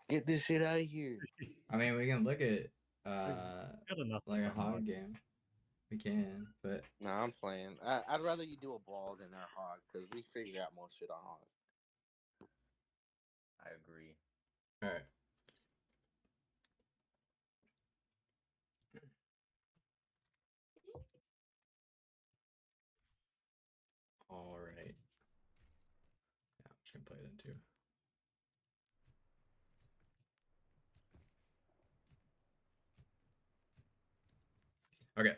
Get this shit out of here. I mean, we can look at Got enough like a on hog hog. game. We can, but Nah, I'm playing. I'd rather you do a ball than our hog because we figured out most shit on hog. I agree. all right. All right. Yeah, I'm just gonna play it in two. Okay.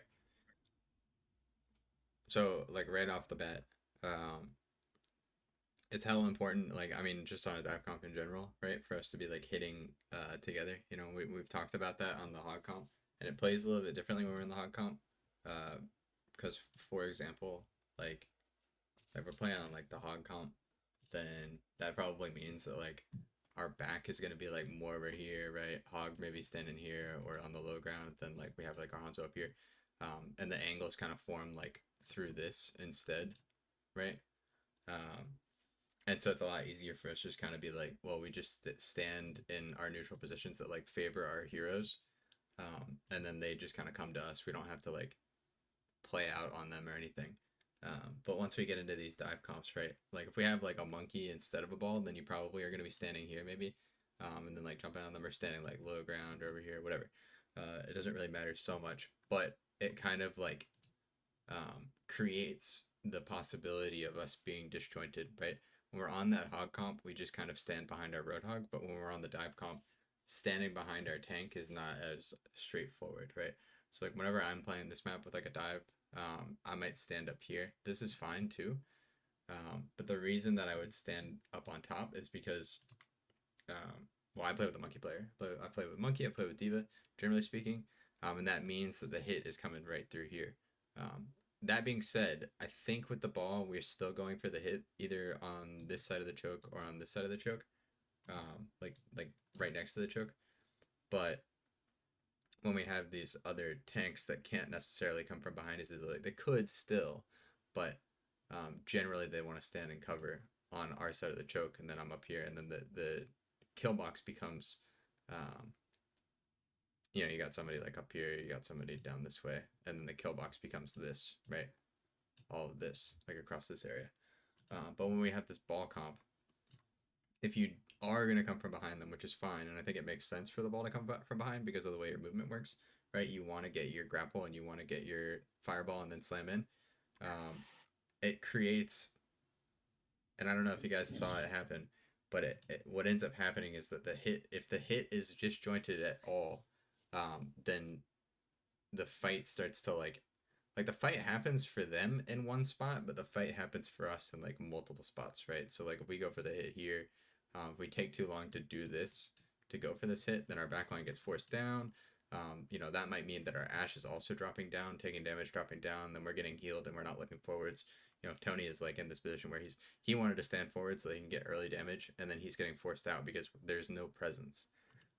So like right off the bat, um, it's hella important. Like I mean, just on a dive comp in general, right? For us to be like hitting together. You know, we've talked about that on the hog comp, and it plays a little bit differently when we're in the hog comp. Because for example, like if we're playing on like the hog comp, then that probably means that like our back is gonna be like more over here, right? Hog maybe standing here or on the low ground. Then like we have like our Hanzo up here, and the angles kind of form like through this instead, right? Um, and so it's a lot easier for us to just kind of be like, well, we just stand in our neutral positions that like favor our heroes, and then they just kind of come to us. We don't have to like play out on them or anything. But once we get into these dive comps, right? Like if we have like a monkey instead of a ball, then you probably are going to be standing here maybe, and then like jumping on them or standing like low ground or over here, whatever. It doesn't really matter so much, but it kind of like creates the possibility of us being disjointed, right? When we're on that hog comp, we just kind of stand behind our roadhog, but when we're on the dive comp, standing behind our tank is not as straightforward, right? So like whenever I'm playing this map with like a dive, I might stand up here. This is fine too. But the reason that I would stand up on top is because, well, I play with the monkey player. I play with monkey. I play with diva. Generally speaking, and that means that the hit is coming right through here. Um, that being said, I think with the ball, we're still going for the hit either on this side of the choke or on this side of the choke, like right next to the choke. But when we have these other tanks that can't necessarily come from behind us easily, they could still, but generally they want to stand and cover on our side of the choke, and then I'm up here, and then the kill box becomes, um, you got somebody like up here, you got somebody down this way, and then the kill box becomes this, right? All of this, like across this area. But when we have this ball comp, if you are going to come from behind them, which is fine, and I think it makes sense for the ball to come from behind because of the way your movement works, right? You want to get your grapple and you want to get your fireball and then slam in. It creates, and I don't know if you guys saw it happen, but what ends up happening is that if the hit is disjointed at all, then the fight starts to like the fight happens for them in one spot, but the fight happens for us in like multiple spots, right? So like if we go for the hit here, if we take too long to do this to go for this hit, then our backline gets forced down. That might mean that our Ash is also dropping down, taking damage, dropping down. Then we're getting healed and we're not looking forwards. Tony is like in this position where he wanted to stand forward so he can get early damage, and then he's getting forced out because there's no presence.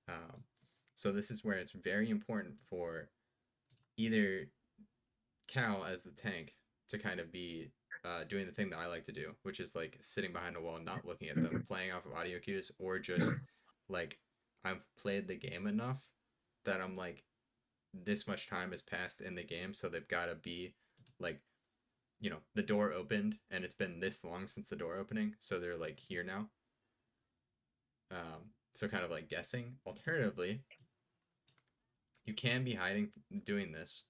Um, so this is where it's very important for either Cal as the tank to kind of be doing the thing that I like to do, which is like sitting behind a wall, not looking at them, playing off of audio cues, or just like I've played the game enough that I'm like, this much time has passed in the game, so they've got to be like, the door opened and it's been this long since the door opening, so they're like here now. So kind of like guessing. Alternatively, you can be hiding doing this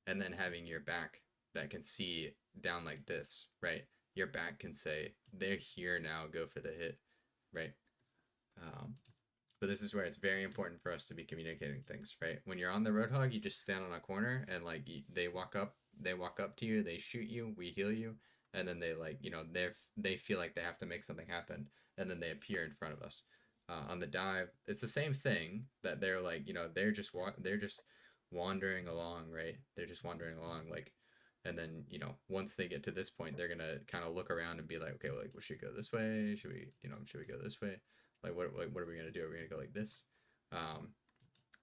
and then having your back that can see down like this, right? Your back can say they're here now, go for the hit, right? um, but this is where it's very important for us to be communicating things, right? When you're on the roadhog, you just stand on a corner and like they walk up to you, they shoot you, we heal you, and then they like they feel like they have to make something happen, and then they appear in front of us. On the dive, it's the same thing that they're like they're just wandering along, right? They're just wandering along like, and then once they get to this point, they're gonna kind of look around and be like, okay, well, like, we should go this way. Should we go this way? What are we gonna do? Are we gonna go like this? Um,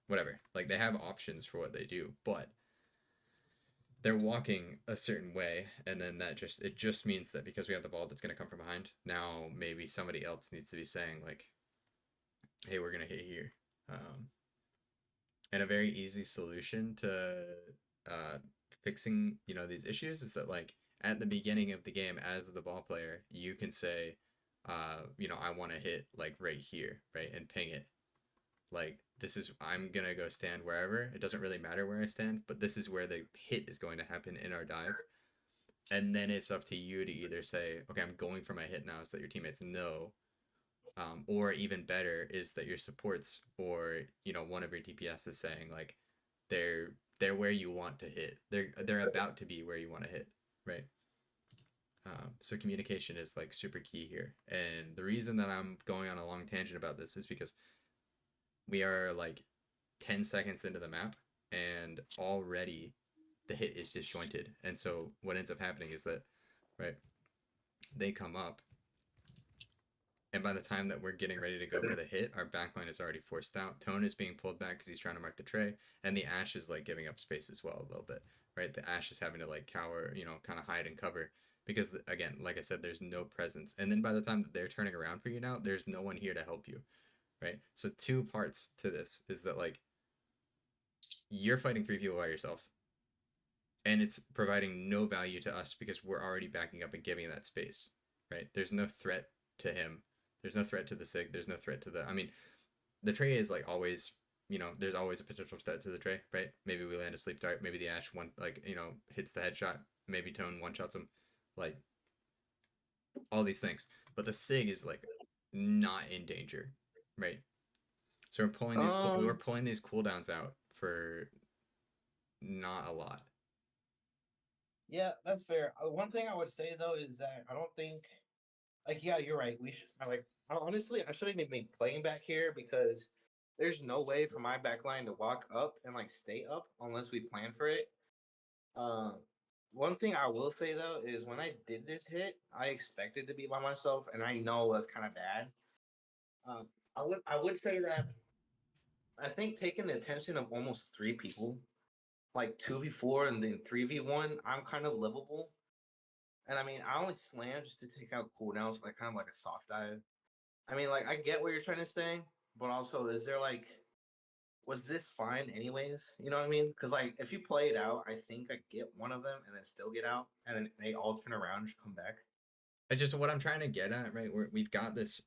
Whatever. Like they have options for what they do, but they're walking a certain way, and then it just means that because we have the ball that's gonna come from behind, now maybe somebody else needs to be saying like, hey, we're gonna hit here. And a very easy solution to uh, fixing these issues is that like at the beginning of the game as the ball player you can say I want to hit like right here, right, and ping it like this is I'm gonna go stand wherever, it doesn't really matter where I stand, but this is where the hit is going to happen in our dive. And then it's up to you to either say, okay, I'm going for my hit now, so that your teammates know, or even better is that your supports or one of your DPS is saying like they're where you want to hit. They're about to be where you want to hit, right? So communication is like super key here. And the reason that I'm going on a long tangent about this is because we are like 10 seconds into the map and already the hit is disjointed. And so what ends up happening is that, right, they come up, and by the time that we're getting ready to go for the hit, our backline is already forced out. Tone is being pulled back because he's trying to mark the tray, and the Ash is like giving up space as well a little bit, right? The Ash is having to like cower, kind of hide and cover because again, like I said, there's no presence. And then by the time that they're turning around for you now, there's no one here to help you, right? So two parts to this is that like you're fighting three people by yourself, and it's providing no value to us because we're already backing up and giving that space, right? There's no threat to him. There's no threat to the Sig. There's no threat to the. I mean, the tray is like always. There's always a potential threat to the tray, right? Maybe we land a sleep dart. Maybe the Ash hits the headshot. Maybe Tone one shots him, like all these things. But the Sig is like not in danger, right? So we're pulling these cooldowns out for not a lot. Yeah, that's fair. One thing I would say though is that I don't think, like, yeah, you're right. We should honestly, I shouldn't even be playing back here because there's no way for my backline to walk up and like stay up unless we plan for it. Um, one thing I will say though is when I did this hit, I expected to be by myself, and I know that's kind of bad. Um, I would say that I think taking the attention of almost three people, like 2v4 and then 3v1, I'm kind of livable. And I mean, I only slam just to take out cooldowns, like kind of like a soft dive. I mean, like I get what you're trying to say, but also, is there like, was this fine anyways? You know what I mean? Because like, if you play it out, I think I get one of them and then still get out, and then they all turn around and just come back. It's just what I'm trying to get at, right? We've got this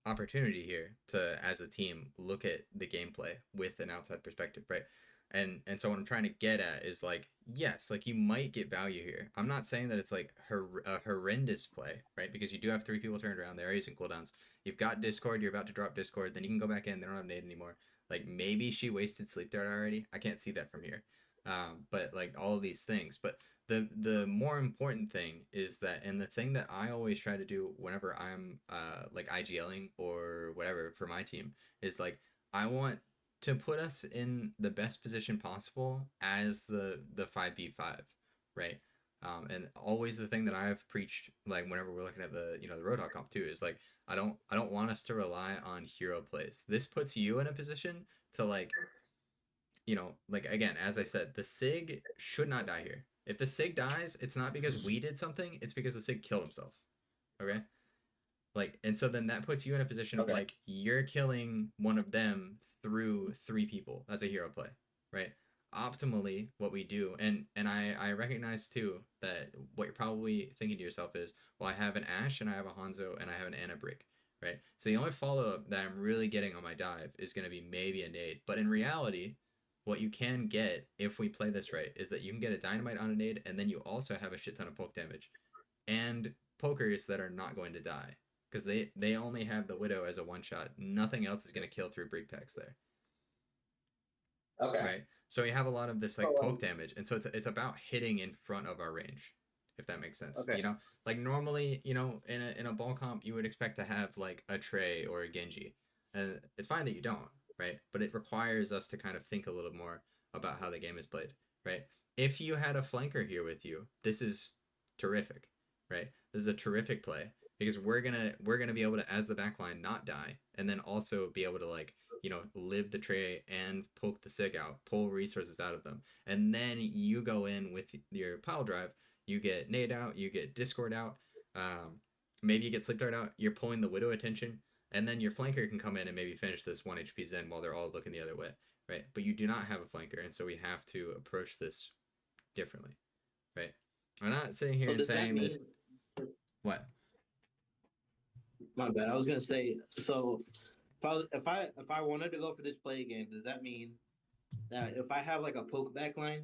opportunity here to, as a team, look at the gameplay with an outside perspective, right? And so what I'm trying to get at is like, yes, like you might get value here. I'm not saying that it's like a horrendous play, right? Because you do have three people turned around. They are using cooldowns. You've got Discord. You're about to drop Discord. Then you can go back in. They don't have nade anymore. Like maybe she wasted sleep dart already. I can't see that from here. But like all of these things, but the more important thing is that, and the thing that I always try to do whenever I'm like IGLing or whatever for my team is like I want to put us in the best position possible as the 5v5, right? And always the thing that I've preached, like whenever we're looking at the the Roadhog comp too, is like I don't want us to rely on hero plays. This puts you in a position to like like again, as I said, the Sig should not die here. If the Sig dies, it's not because we did something, it's because the Sig killed himself. Okay? Like, and so then that puts you in a position of Okay. like you're killing one of them through three people. That's a hero play, right? Optimally, what we do, and I recognize too that what you're probably thinking to yourself is, well, I have an Ash and I have a Hanzo and I have an Ana Brick, right? So the only follow up that I'm really getting on my dive is going to be maybe a nade, but in reality, what you can get if we play this right is that you can get a dynamite on a nade, and then you also have a shit ton of poke damage and pokers that are not going to die because they only have the widow as a one shot. Nothing else is going to kill through break packs there, Okay. right? So we have a lot of this like So poke damage, and so it's about hitting in front of our range, if that makes sense. okay. Like normally, in a ball comp, you would expect to have like a Trey or a Genji, and it's fine that you don't, right? But it requires us to kind of think a little more about how the game is played, right? If you had a flanker here with you, this is terrific, right? This is a terrific play because we're gonna be able to, as the backline, not die, and then also be able to like live the tray and poke the Sig out, pull resources out of them. And then you go in with your pile drive, you get nade out, you get Discord out, maybe you get Sleep Dart out, you're pulling the Widow attention. And then your flanker can come in and maybe finish this 1 HP Zen while they're all looking the other way, right? But you do not have a flanker, and so we have to approach this differently, right? I'm not sitting here So and does that saying that. mean? What? My bad. I was gonna say. So if I wanted to go for this play game, does that mean that if I have like a poke back line,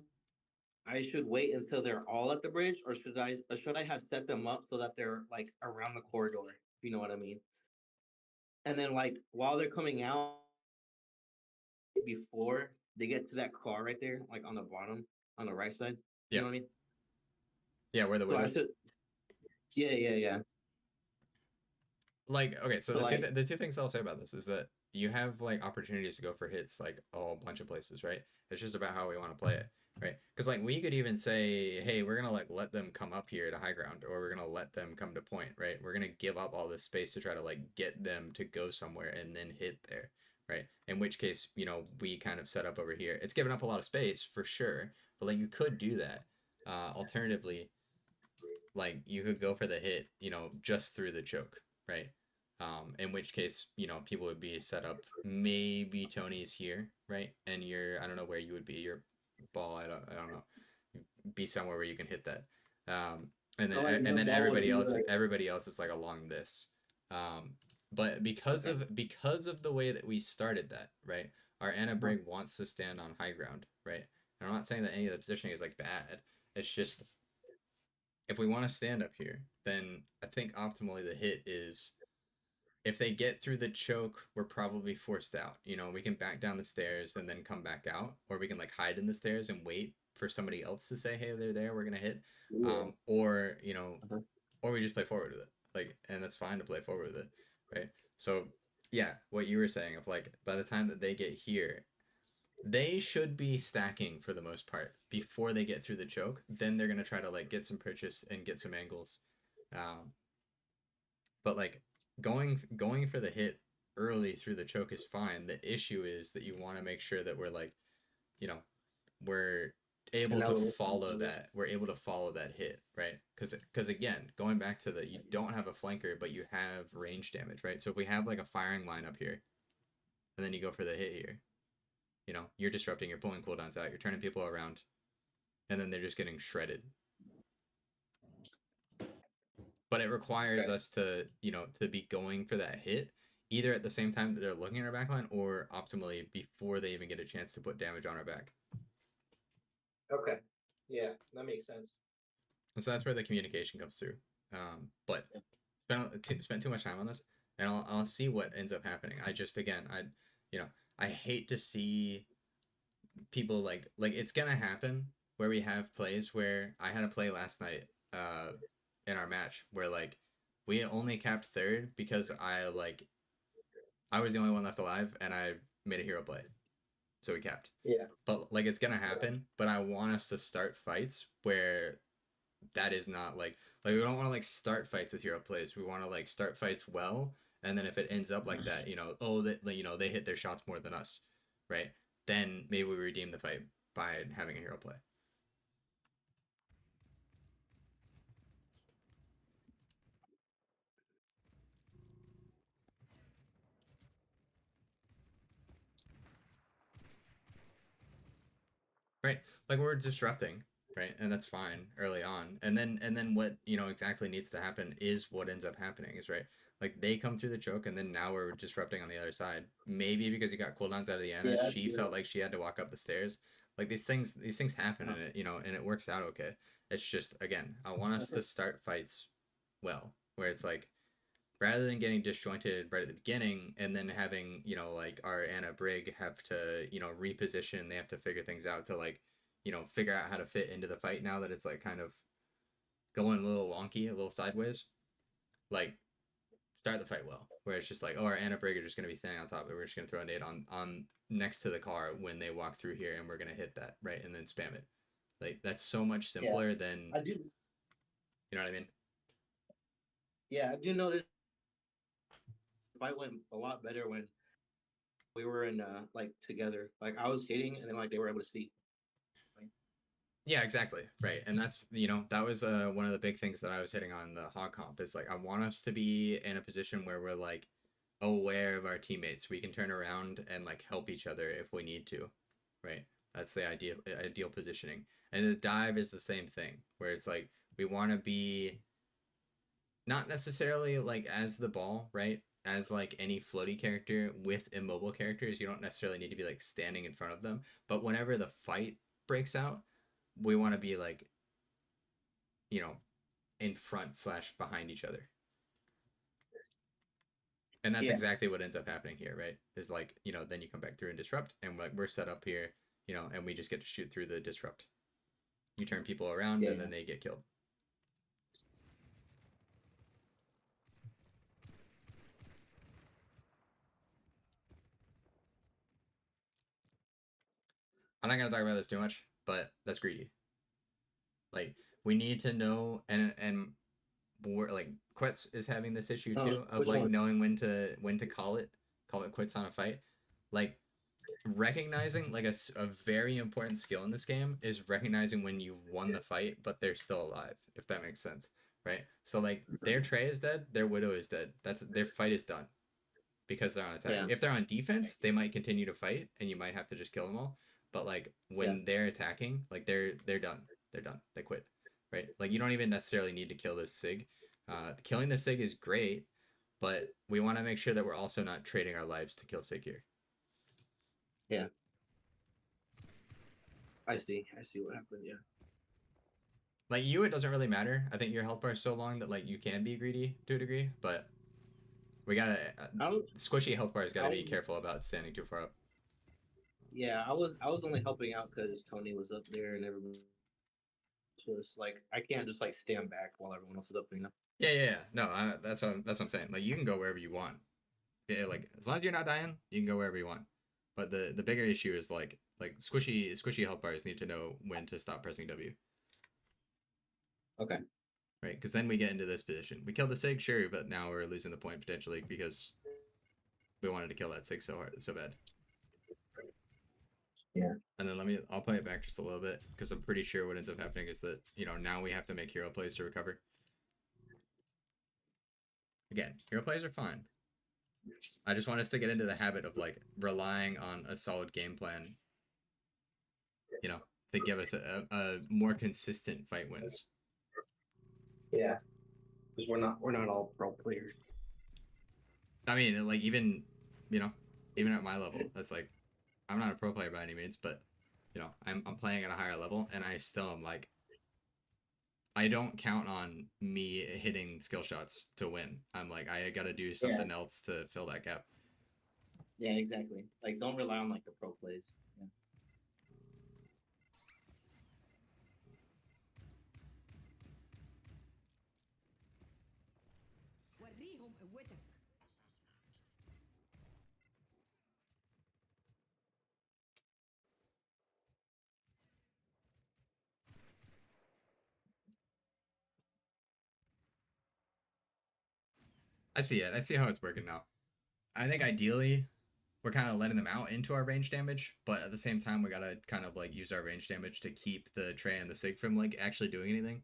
I should wait until they're all at the bridge, or should I have set them up so that they're like around the corridor? If you know what I mean. And then like while they're coming out, before they get to that car right there, like on the bottom, on the right side. You Yeah. know what I mean? Yeah, where the So wood I is. should. Yeah, yeah, yeah. Like, okay, so So like, the two things I'll say about this is that you have like opportunities to go for hits like a whole bunch of places, right? It's just about how we want to play it, right? Because like we could even say, hey, we're gonna like let them come up here to high ground, or we're gonna let them come to point, right? We're gonna give up all this space to try to like get them to go somewhere and then hit there, right? In which case, we kind of set up over here. It's giving up a lot of space for sure, but like you could do that. Alternatively, like you could go for the hit, just through the choke, right? In which case, people would be set up. Maybe Tony's here, right? And I don't know where you would be. Your ball, I don't know. Be somewhere where you can hit that. And so then like and your then ball would be like, everybody else is like along this. But because okay, of the way that we started that, right? Our Anna uh-huh. Brig wants to stand on high ground, right? And I'm not saying that any of the positioning is like bad. It's just if we want to stand up here, then I think optimally the hit is if they get through the choke, we're probably forced out. We can back down the stairs and then come back out, or we can like hide in the stairs and wait for somebody else to say, "Hey, they're there. We're gonna hit," Yeah. or Uh-huh. or we just play forward with it. Like, and that's fine to play forward with it, right? So, yeah, what you were saying of like by the time that they get here, they should be stacking for the most part before they get through the choke. Then they're gonna try to like get some purchase and get some angles. Um, but like going for the hit early through the choke is fine. The issue is that you want to make sure that we're like, you know, we're And able that to would follow that. We're able to follow that hit, right? Because again, going back to the you don't have a flanker, but you have range damage, right? So if we have like a firing line up here, and then you go for the hit here, you're disrupting, you're pulling cooldowns out, you're turning people around, and then they're just getting shredded. But it requires okay. us to be going for that hit either at the same time that they're looking at our backline or optimally before they even get a chance to put damage on our back. Okay. Yeah, that makes sense. And so that's where the communication comes through. But spent too much time on this, and I'll see what ends up happening. I just again I hate to see people like it's gonna happen where we have plays where I had a play last night in our match where like we only capped third because I was the only one left alive and I made a hero play. So we capped. Yeah. But like it's gonna happen, but I want us to start fights where that is not like we don't want to like start fights with hero plays. We want to like start fights well, and then if it ends up like that, oh that they hit their shots more than us, right? Then maybe we redeem the fight by having a hero play. Right, like we're disrupting, right, and that's fine early on, and then what exactly needs to happen is what ends up happening is right, like they come through the choke and then now we're disrupting on the other side, maybe because you got cooldowns out of the Anna, Yeah, that's she good. felt like she had to walk up the stairs, like these things happen Uh-huh. and and it works out okay. It's just again I want us to start fights well where it's like rather than getting disjointed right at the beginning and then having like our Anna Brig have to reposition, they have to figure things out to like figure out how to fit into the fight now that it's like kind of going a little wonky, a little sideways. Like start the fight well, where it's just like, oh, our Anna Brig are just gonna be standing on top, and we're just gonna throw a nade on next to the car when they walk through here, and we're gonna hit that right, and then spam it. Like that's so much Yeah, simpler than I do. you know what I mean. Yeah, I do know that the fight went a lot better when we were in like together. Like I was hitting, and then like they were able to see. Like, Yeah, exactly. Right. And that's, that was one of the big things that I was hitting on the hog comp is like, I want us to be in a position where we're like, aware of our teammates. We can turn around and like help each other if we need to, right? That's the ideal positioning. And the dive is the same thing, where it's like we want to be not necessarily like as the ball, right? As like any floaty character with immobile characters, you don't necessarily need to be like standing in front of them. But whenever the fight breaks out, we want to be like, you know, in front / behind each other. And that's exactly what ends up happening here, right? Is like, then you come back through and disrupt, and like we're set up here, and we just get to shoot through the disrupt. You turn people around, and then they get killed. I'm not gonna talk about this too much, but that's greedy. Like we need to know, and we're like Quetz is having this issue too of like knowing when to call it quits on a fight. Like recognizing like a very important skill in this game is recognizing when you've won the fight but they're still alive, if that makes sense, right? So like their Trey is dead, their Widow is dead, that's their fight is done because they're on attack. If they're on defense, they might continue to fight and you might have to just kill them all, but like when they're attacking, like they're done, they quit, right? Like you don't even necessarily need to kill this Sig. Killing the Sig is great, but we want to make sure that we're also not trading our lives to kill Sig here. Yeah. I see what happened, yeah. Like you, it doesn't really matter. I think your health bar is so long that like you can be greedy to a degree, but we gotta squishy health bars gotta be careful about standing too far up. Yeah, I was only helping out because Tony was up there and everyone was like, I can't just like stand back while everyone else is up, Yeah. No, that's what I'm saying. Like you can go wherever you want. Yeah, like as long as you're not dying, you can go wherever you want. But the bigger issue is like squishy health bars need to know when to stop pressing W. Okay. Right, because then we get into this position. We kill the Sig, sure, but now we're losing the point potentially because we wanted to kill that Sig so bad. Yeah. And then I'll play it back just a little bit because I'm pretty sure what ends up happening is that, now we have to make hero plays to recover. Again, hero plays are fine. I just want us to get into the habit of like relying on a solid game plan, to give us a more consistent fight wins. Yeah. Because we're not all pro players. I mean, like even at my level, that's like I'm not a pro player by any means, but I'm playing at a higher level, and I still am like I don't count on me hitting skill shots to win. I'm like I gotta do something else to fill that gap. Yeah, exactly. Like don't rely on like the pro plays. Yeah. I see it. I see how it's working now. I think ideally we're kind of letting them out into our range damage, but at the same time we gotta kind of like use our range damage to keep the Trey and the Sig from like actually doing anything.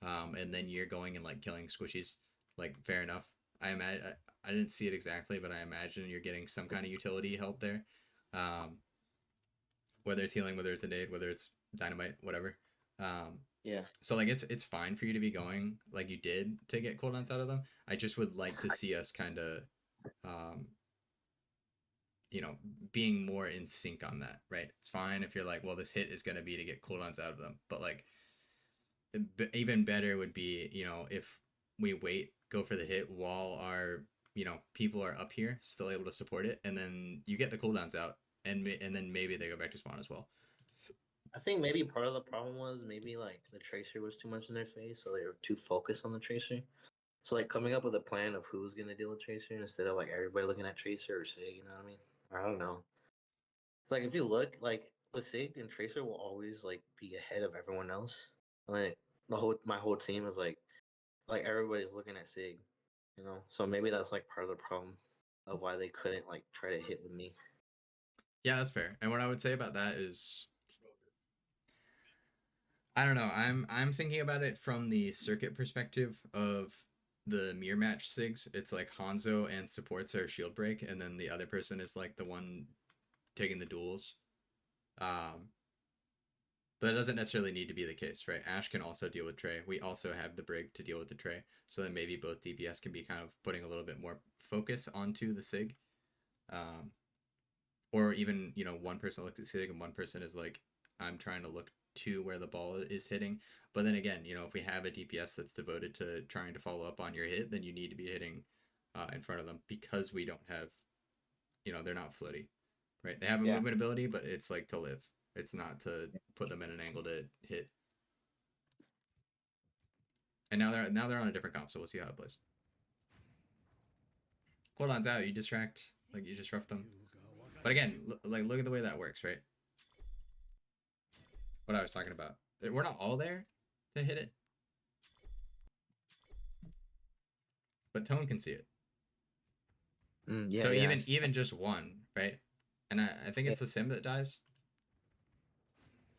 And then you're going and like killing squishies. Like fair enough. I didn't see it exactly, but I imagine you're getting some kind of utility help there. Whether it's healing, whether it's a nade, whether it's dynamite, whatever. Yeah. So like it's fine for you to be going like you did to get cooldowns out of them. I just would like to see us kind of being more in sync on that, right? It's fine if you're like, well, this hit is going to be to get cooldowns out of them, but like even better would be, if we wait, go for the hit while our, people are up here still able to support it, and then you get the cooldowns out, and then maybe they go back to spawn as well. I think maybe part of the problem was maybe like the tracer was too much in their face, so they were too focused on the tracer. So like coming up with a plan of who's gonna deal with tracer instead of like everybody looking at tracer or Sig, you know what I mean? I don't know. Like if you look, like the Sig and tracer will always like be ahead of everyone else. Like my whole team is like everybody's looking at Sig, you know. So maybe that's like part of the problem of why they couldn't like try to hit with me. Yeah, that's fair. And what I would say about that is, I don't know. I'm thinking about it from the circuit perspective of the mirror match sigs, it's like Hanzo and supports are shield break, and then the other person is like the one taking the duels. But that doesn't necessarily need to be the case, right? Ashe can also deal with Trey. We also have the Brig to deal with the Trey. So then maybe both DPS can be kind of putting a little bit more focus onto the SIG. Or even, one person looks at SIG and one person is like, I'm trying to look to where the ball is hitting. But then again, if we have a DPS that's devoted to trying to follow up on your hit, then you need to be hitting in front of them, because we don't have, they're not floaty, right? They have a movement ability, but it's like to live. It's not to put them in an angle to hit. And now they're on a different comp, so we'll see how it plays. Cooldown's out. You disrupt them. But again, look at the way that works, right? What I was talking about. We're not all there to hit it, but Tone can see it. So even just one, right? And I think it's a sim that dies.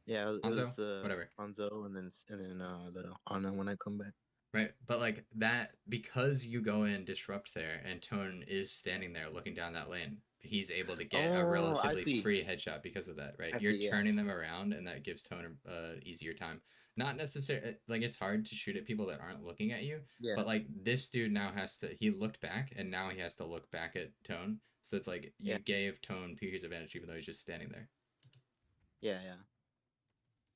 Yeah, it Hanzo? was Whatever. Hanzo, and then the Ana when I come back. Right, but like that, because you go in disrupt there, and Tone is standing there looking down that lane, he's able to get a relatively free headshot because of that, right? You're turning them around, and that gives Tone an easier time. Not necessarily, like, it's hard to shoot at people that aren't looking at you, but like this dude now he looked back, and now he has to look back at Tone. So it's like you gave Tone Peter's advantage, even though he's just standing there. Yeah.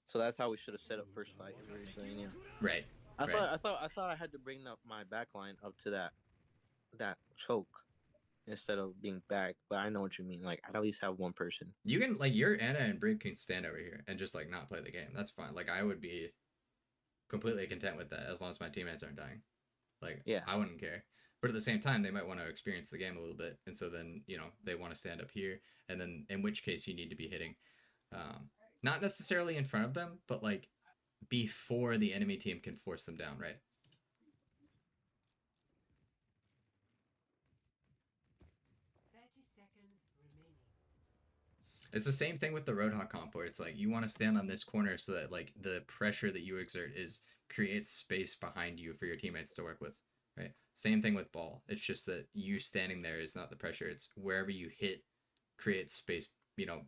So that's how we should have set up first fight. Is what you're saying, yeah. Right. I thought I had to bring up my backline up to that choke instead of being back. But I know what you mean. Like, I at least have one person. You can, like, your Ana and Brig can stand over here and just like not play the game. That's fine. Like, I would be completely content with that as long as my teammates aren't dying. Like, I wouldn't care. But at the same time, they might want to experience the game a little bit, and so then they want to stand up here, and then in which case you need to be hitting, not necessarily in front of them, but like before the enemy team can force them down, right? It's the same thing with the Roadhog comp, where it's like you want to stand on this corner so that like the pressure that you exert creates space behind you for your teammates to work with, right? Same thing with ball. It's just that you standing there is not the pressure. It's wherever you hit creates space,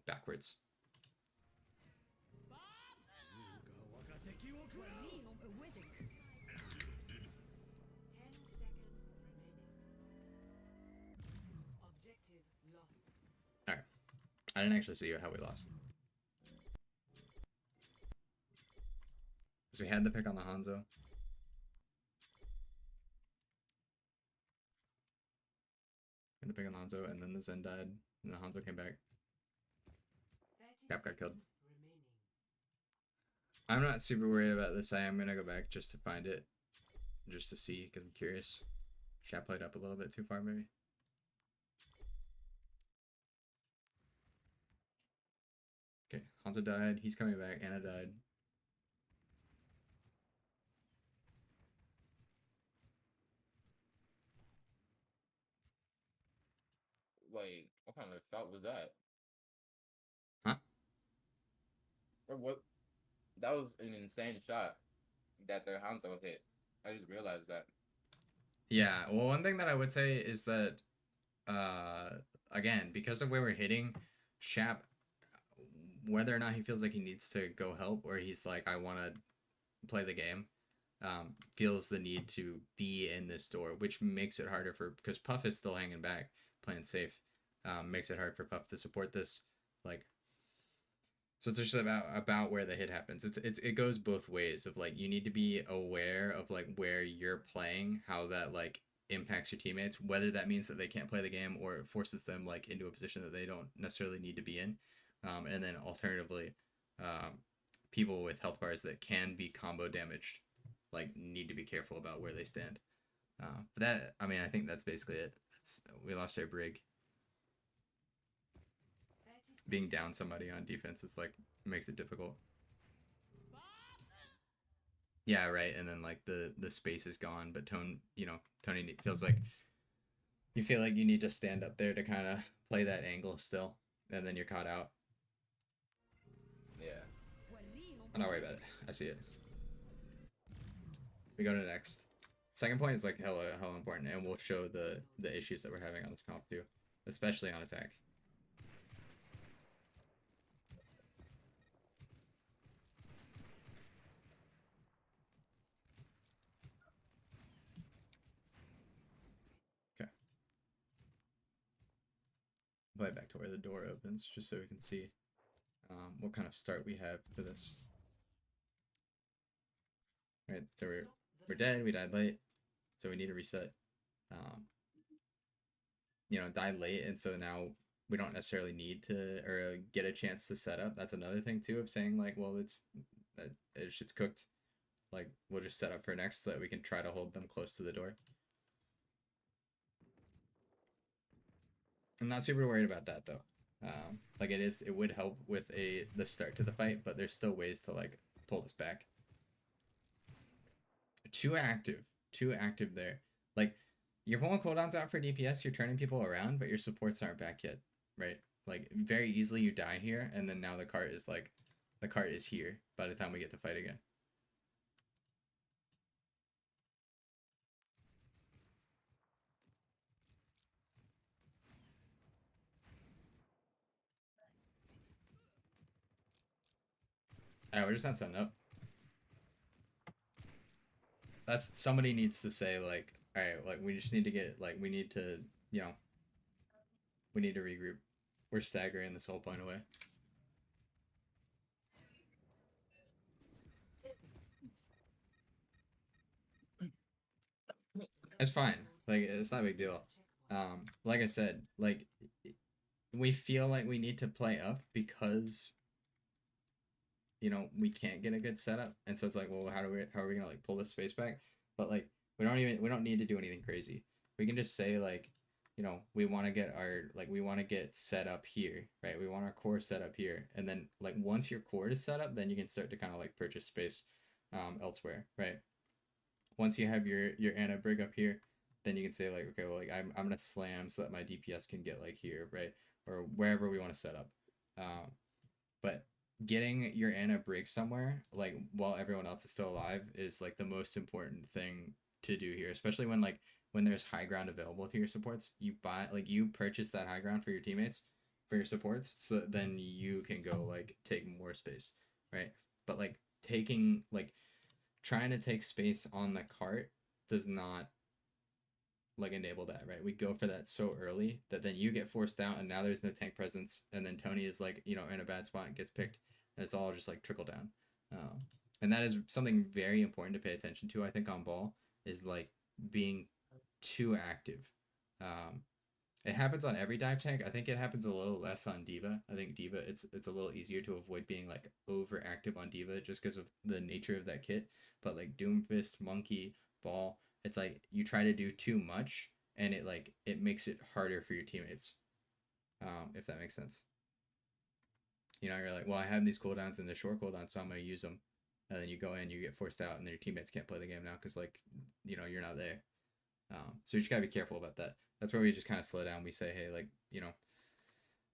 backwards. All right. I didn't actually see how we lost. Because we had the pick on the Hanzo. Had the pick on the Hanzo, and then the Zen died, and the Hanzo came back. Cap got killed. I'm not super worried about this. I am going to go back just to find it. Just to see, because I'm curious. Shat played up a little bit too far, maybe. Okay, Hanzo died. He's coming back. Ana died. Wait, what kind of shot was that? Huh? Or what? That was an insane shot that their Hanzo hit. I just realized that. Yeah, well, one thing that I would say is that, again, because of where we're hitting, Shap, whether or not he feels like he needs to go help or he's like, I want to play the game, feels the need to be in this door, which makes it harder because Puff is still hanging back, playing safe, makes it hard for Puff to support this, like. So it's just about where the hit happens. It goes both ways of like you need to be aware of like where you're playing, how that like impacts your teammates, whether that means that they can't play the game or it forces them like into a position that they don't necessarily need to be in, and then alternatively, people with health bars that can be combo damaged, like need to be careful about where they stand. But that, I mean, I think that's basically it. We lost our Brig. Being down somebody on defense is like makes it difficult. Yeah, right. And then like the space is gone, but Tony feels like you feel like you need to stand up there to kind of play that angle still, and then you're caught out. Yeah. I'm not worried about it. I see it. We go to next. Second point is like hella important, and we'll show the issues that we're having on this comp too, especially on attack. Okay. Play back to where the door opens, just so we can see what kind of start we have to this. Right, so we're dead. We died late, so we need to reset. You know, died late, and so now we don't necessarily need to or get a chance to set up. That's another thing too of saying like, well, it's shit's cooked. Like we'll just set up for next so that we can try to hold them close to the door. I'm not super worried about that though. Like it would help with the start to the fight, but there's still ways to like pull this back. Too active there. Like you're pulling cooldowns out for DPS, you're turning people around, but your supports aren't back yet, right? Like very easily you die here, and then now the cart is here by the time we get to fight again. Alright, we're just not setting up. That's somebody needs to say like, alright, like we just need to get like we need to, you know, we need to regroup. We're staggering this whole point away. It's fine. Like it's not a big deal. Like I said, like we feel like we need to play up because you know we can't get a good setup, and so it's like, well, how are we gonna like pull this space back? But like we don't need to do anything crazy. We can just say like, you know, we want to get set up here, right? We want our core set up here, and then like once your core is set up, then you can start to kind of like purchase space elsewhere, right? Once you have your Ana Brig up here, then you can say like, okay, well, like I'm gonna slam so that my DPS can get like here, right, or wherever we want to set up. But getting your Ana Brig somewhere like while everyone else is still alive is like the most important thing to do here, especially when there's high ground available to your supports. You purchase that high ground for your teammates, for your supports, so that then you can go like take more space, right? But like trying to take space on the cart does not like enable that, right? We go for that so early that then you get forced out, and now there's no tank presence, and then Tony is like, you know, in a bad spot and gets picked, and it's all just like trickle down. And that is something very important to pay attention to, I think, on ball, is like being too active. It happens on every dive tank. I think it happens a little less on D.Va. I think D.Va, it's a little easier to avoid being like overactive on D.Va just because of the nature of that kit. But like Doomfist, Monkey, Ball, it's like you try to do too much, and it makes it harder for your teammates. If that makes sense. You know, you're like, well, I have these cooldowns and they're short cooldowns, so I'm gonna use them. And then you go in, you get forced out, and then your teammates can't play the game now because like, you know, you're not there. So you just gotta be careful about that. That's where we just kind of slow down. We say, hey, like, you know,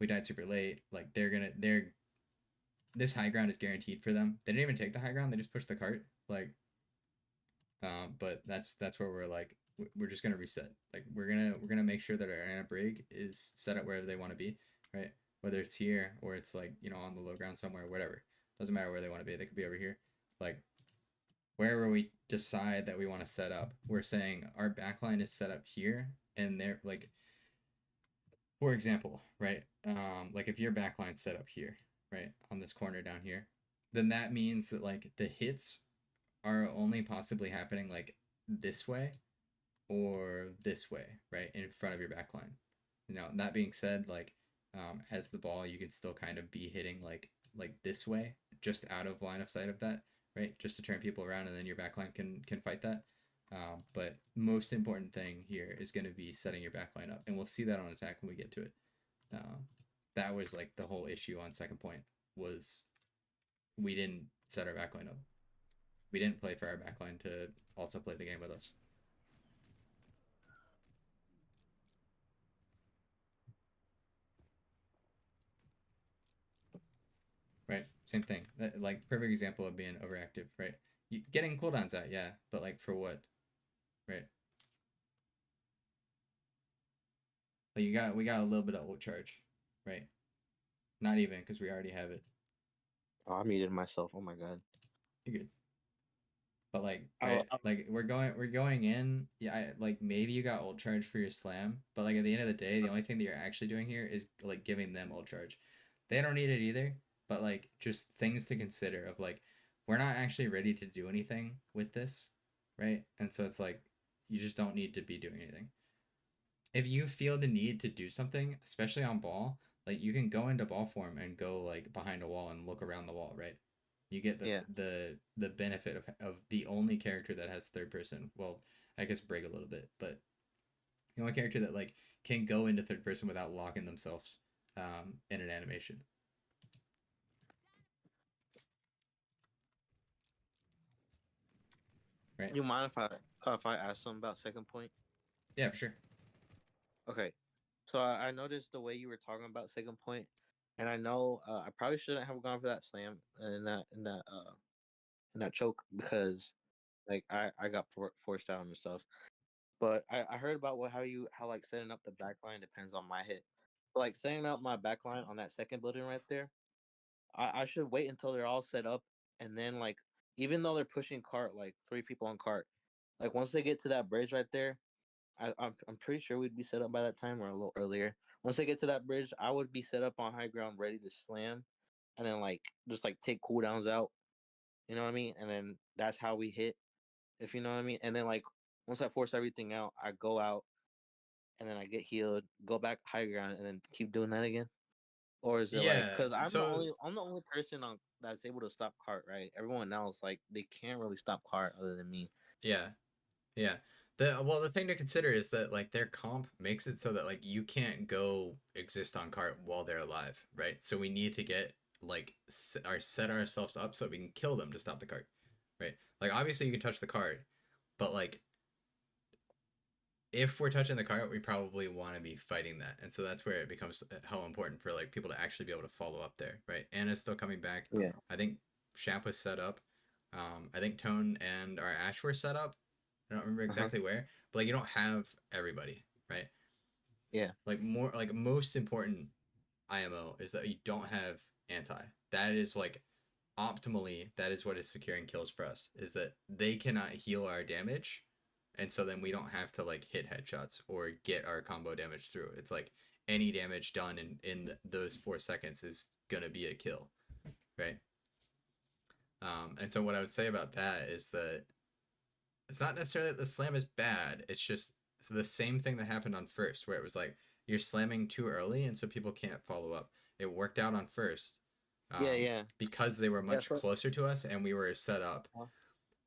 we died super late. Like this high ground is guaranteed for them. They didn't even take the high ground. They just pushed the cart. Like, but that's where we're like, we're just gonna reset. Like we're gonna make sure that our Ana Brig is set up wherever they want to be, right? Whether it's here or it's like, you know, on the low ground somewhere, whatever. Doesn't matter where they want to be. They could be over here. Like wherever we decide that we want to set up, we're saying our backline is set up here, and they're like, for example, right? Like if your backline set up here, right, on this corner down here, then that means that like the hits are only possibly happening like this way or this way, right, in front of your backline. You know, that being said, like as the ball, you can still kind of be hitting like this way, just out of line of sight of that, right, just to turn people around, and then your backline can fight that. But most important thing here is going to be setting your backline up, and we'll see that on attack when we get to it. That was like the whole issue on second point, was we didn't set our backline up. We didn't play for our backline to also play the game with us. Right, same thing. Like perfect example of being overactive, right? Getting cooldowns out, yeah, but like for what? right? Like we got a little bit of ult charge, right? Not even because we already have it. Oh, I muted myself. Oh my god. You're good. But like, I, right, like we're going in. Yeah, like maybe you got ult charge for your slam, but like at the end of the day, the only thing that you're actually doing here is like giving them ult charge. They don't need it either, but like just things to consider of like we're not actually ready to do anything with this, right? And so it's like you just don't need to be doing anything. If you feel the need to do something, especially on ball, like you can go into ball form and go like behind a wall and look around the wall, right? You get yeah. the benefit of the only character that has third person. Well, I guess Brig a little bit, but the only character that like can go into third person without locking themselves in an animation. Right? You mind if I ask them about second point? Yeah, for sure. Okay. So I noticed the way you were talking about second point, and I know I probably shouldn't have gone for that slam and that choke because like I got forced out and stuff. But I heard about how like setting up the backline depends on my hit. But like setting up my backline on that second building right there, I should wait until they're all set up and then like even though they're pushing cart like three people on cart, like once they get to that bridge right there, I'm pretty sure we'd be set up by that time or a little earlier. Once they get to that bridge, I would be set up on high ground, ready to slam, and then like just like take cooldowns out. You know what I mean? And then that's how we hit. If you know what I mean. And then like once I force everything out, I go out, and then I get healed, go back high ground, and then keep doing that again. Or is it like Yeah. because So I'm the only person on that's able to stop cart, right? Everyone else like they can't really stop cart other than me. yeah, yeah. The thing to consider is that like their comp makes it so that like you can't go exist on cart while they're alive, right? So we need to get like set ourselves up so that we can kill them to stop the cart, right? Like obviously you can touch the cart, but like if we're touching the cart, we probably want to be fighting that, and so that's where it becomes how important for like people to actually be able to follow up there, right? Anna's still coming back. Yeah. I think Shamp was set up. I think Tone and our Ash were set up. I don't remember Uh huh. exactly where, but like you don't have everybody, right? Yeah. Like more like most important IMO is that you don't have anti. That is like optimally that is what is securing kills for us is that they cannot heal our damage, and so then we don't have to like hit headshots or get our combo damage through. It's like any damage done in those 4 seconds is gonna be a kill, right? And so what I would say about that is that it's not necessarily that the slam is bad. It's just the same thing that happened on first, where it was like you're slamming too early, and so people can't follow up. It worked out on first, Yeah. Yeah. because they were Yeah. much closer to us and we were set up. Uh,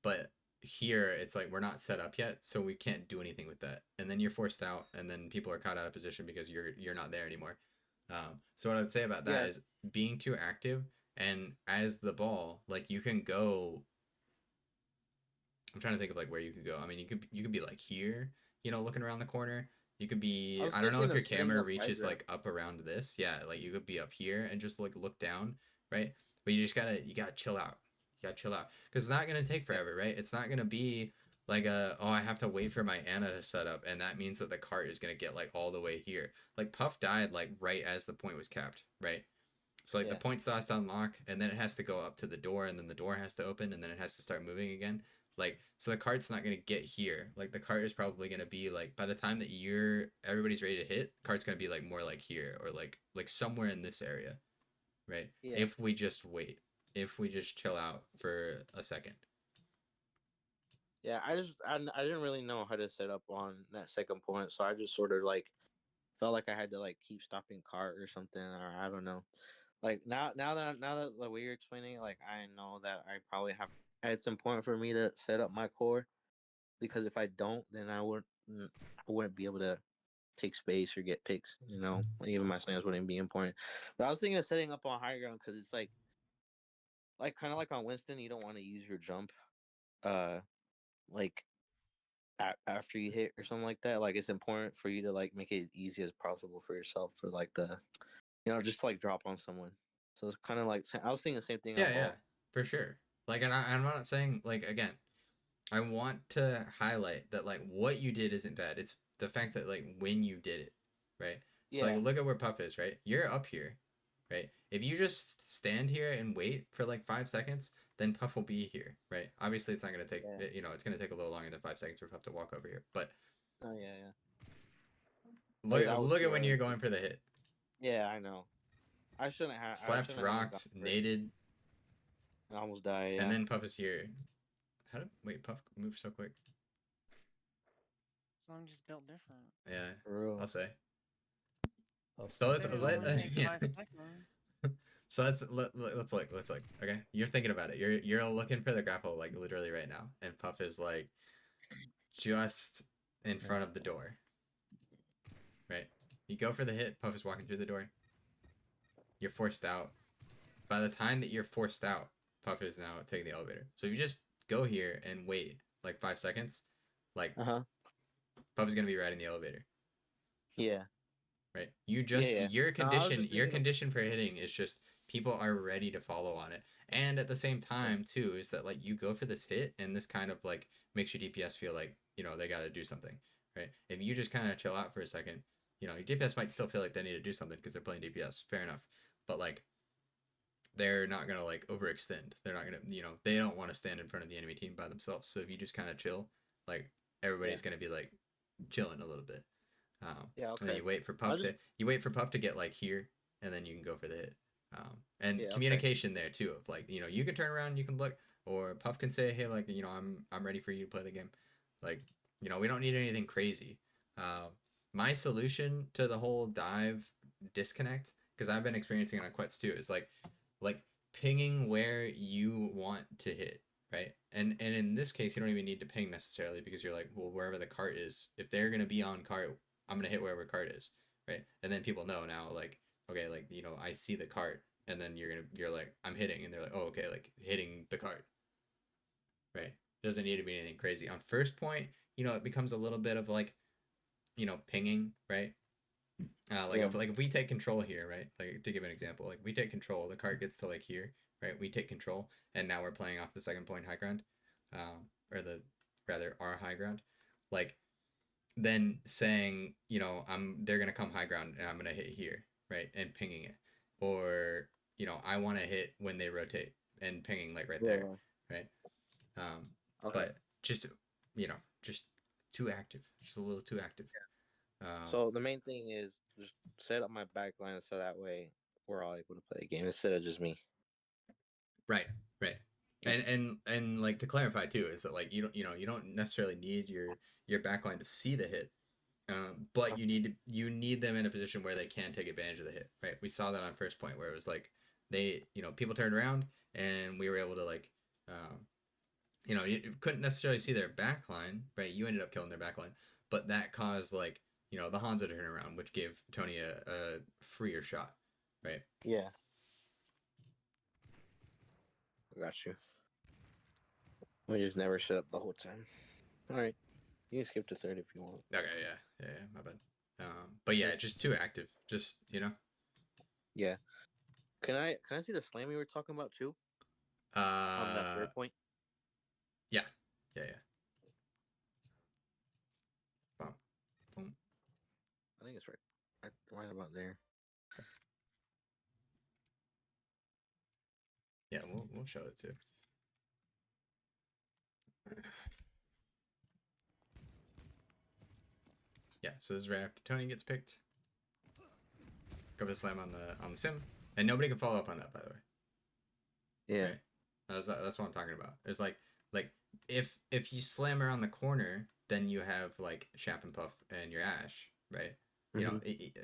But here, it's like we're not set up yet, so we can't do anything with that. And then you're forced out, and then people are caught out of position because you're not there anymore. So what I would say about that yeah. is being too active, and as the ball, like you can go. I'm trying to think of like where you could go. I mean, you could be like here, looking around the corner. You could I be. was I don't know thinking if of your setting camera up high reaches ground. like up around this. Yeah, like you could be up here and just like look down, right? But you gotta chill out. You gotta chill out because it's not gonna take Yeah. forever, right? It's not gonna be like I have to wait for my Anna to set up, and that means that the cart is gonna get like all the way here. Like Puff died like right as the point was capped, right? So like the Yeah. point still has to unlock, and then it has to go up to the door, and then the door has to open, and then it has to start moving again. Like so the cart's not gonna get here. Like the cart is probably gonna be like by the time that everybody's ready to hit, cart's gonna be like more like here or like somewhere in this area, right? Yeah. If we just wait, if we just chill out for a second. Yeah. I didn't really know how to set up on that second point, so I just sort of like felt like I had to like keep stopping cart or something, or I don't know. Like now that the way you're explaining it, like I know that I probably have. It's important for me to set up my core because if I don't, then I wouldn't be able to take space or get picks. You know, even my slams wouldn't be important. But I was thinking of setting up on high ground because it's like kind of like on Winston, you don't want to use your jump, uh, like after you hit or something like that. Like it's important for you to like make it as easy as possible for yourself for like just to, like drop on someone. So it's kind of like I was thinking the same thing on Yeah, yeah, ball. for sure. Like, and I'm not saying like again, I want to highlight that like what you did isn't bad. It's the fact that like when you did it, right? So Yeah. like look at where Puff is, right? You're up here, right? If you just stand here and wait for like 5 seconds, then Puff will be here, right? Obviously, it's not gonna take Yeah. you know it's gonna take a little longer than 5 seconds for Puff to walk over here. But Oh yeah, yeah. look that was look at when where- you're going for the hit. Yeah, I know. I shouldn't have. I Slapped, shouldn't have even gone rocked, for it. naded, I almost died. Yeah. and then Puff is here. How did wait Puff move so quick? Some just built different. Yeah, For real. I'll say. I'll So say let's It that. only takes yeah. 5 seconds. So let's look. Okay, you're thinking about it. You're looking for the grapple like literally right now, and Puff is like just in front of the door. Right, you go for the hit. Puff is walking through the door. You're forced out. By the time that you're forced out, Puff is now taking the elevator. So if you just go here and wait like 5 seconds, like Puff is gonna be riding the elevator. Yeah. Right, you just Yeah. your No, I was condition just your thinking of- condition for hitting is just people are ready to follow on it. And at the same time too is that like you go for this hit and this kind of like makes your DPS feel like they got to do something, right? If you just kind of chill out for a second, your DPS might still feel like they need to do something because they're playing DPS, fair enough, but like they're not gonna like overextend. They're not gonna they don't want to stand in front of the enemy team by themselves. So if you just kind of chill, like everybody's gonna be like chilling a little bit. Yeah. And then Okay. you wait for Puff to get like here, and then you can go for the hit. And Yeah, okay. communication there too of like you can turn around, you can look, or Puff can say, hey, like I'm ready for you to play the game. Like we don't need anything crazy. My solution to the whole dive disconnect, because I've been experiencing it on Quets too, is like pinging where you want to hit, right? And in this case, you don't even need to ping necessarily because you're like, well, wherever the cart is, if they're gonna be on cart, I'm gonna hit wherever cart is, right? And then people know now, like, okay, like I see the cart, and then you're like, I'm hitting, and they're like, oh, okay, like hitting the cart, right? Doesn't need to be anything crazy. On first point, it becomes a little bit of like, pinging, right? If we take control here, right? Like to give an example, like we take control, the cart gets to like here, right? We take control, and now we're playing off the second point high ground, or our high ground, like then saying, they're gonna come high ground and I'm gonna hit here, right? And pinging it, or I want to hit when they rotate and pinging like right there, right? Okay. But just just too active, just a little too active. So the main thing is just set up my backline so that way we're all able to play the game instead of just me. Right. And like to clarify too is that like you don't necessarily need your backline to see the hit, but you need them in a position where they can take advantage of the hit. Right. We saw that on first point where it was like they people turned around and we were able to like you couldn't necessarily see their backline. Right. You ended up killing their backline, but that caused like the Hanzo to turn around, which gave Tony a freer shot. Right. Yeah. I got you. We just never shut up the whole time. All right. You can skip to third if you want. Okay, yeah, my bad. But yeah, just too active. Just Yeah. Can I see the slam you were talking about too? On that third point? Yeah. Boom. Boom. I think it's right about there. Yeah, we'll show it too. Yeah, so this is right after Tony gets picked. Go for the slam on the sim, and nobody can follow up on that, by the way. Yeah. Right? That's what I'm talking about. It's like if you slam around the corner, then you have like Shap and Puff and your Ash, right?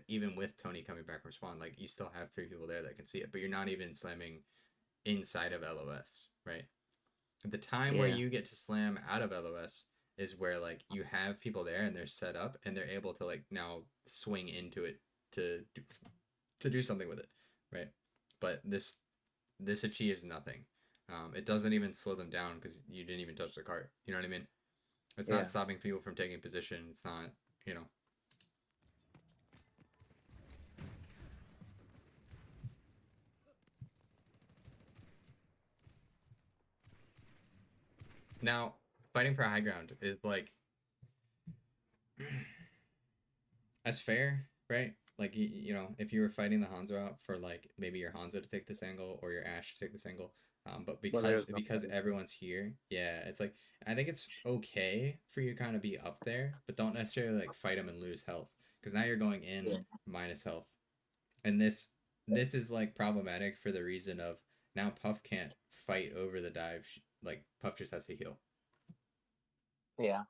Even with Tony coming back from spawn, like you still have 3 people there that can see it, but you're not even slamming inside of LOS, right? The time where you get to slam out of LOS is where like you have people there and they're set up and they're able to like now swing into it to do something with it, right? But this achieves nothing. It doesn't even slow them down because you didn't even touch the cart. You know what I mean? It's not stopping people from taking position. It's not, Now, fighting for high ground is like that's fair, right? Like you know, if you were fighting the Hanzo out for like maybe your Hanzo to take this angle or your Ashe to take this angle, but there's no because fighting. everyone's here, yeah, it's like I think it's okay for you to kind of be up there, but don't necessarily like fight them and lose health because now you're going in Yeah. minus health, and this is like problematic for the reason of now Puff can't fight over the dive, like Puff just has to heal, Yeah,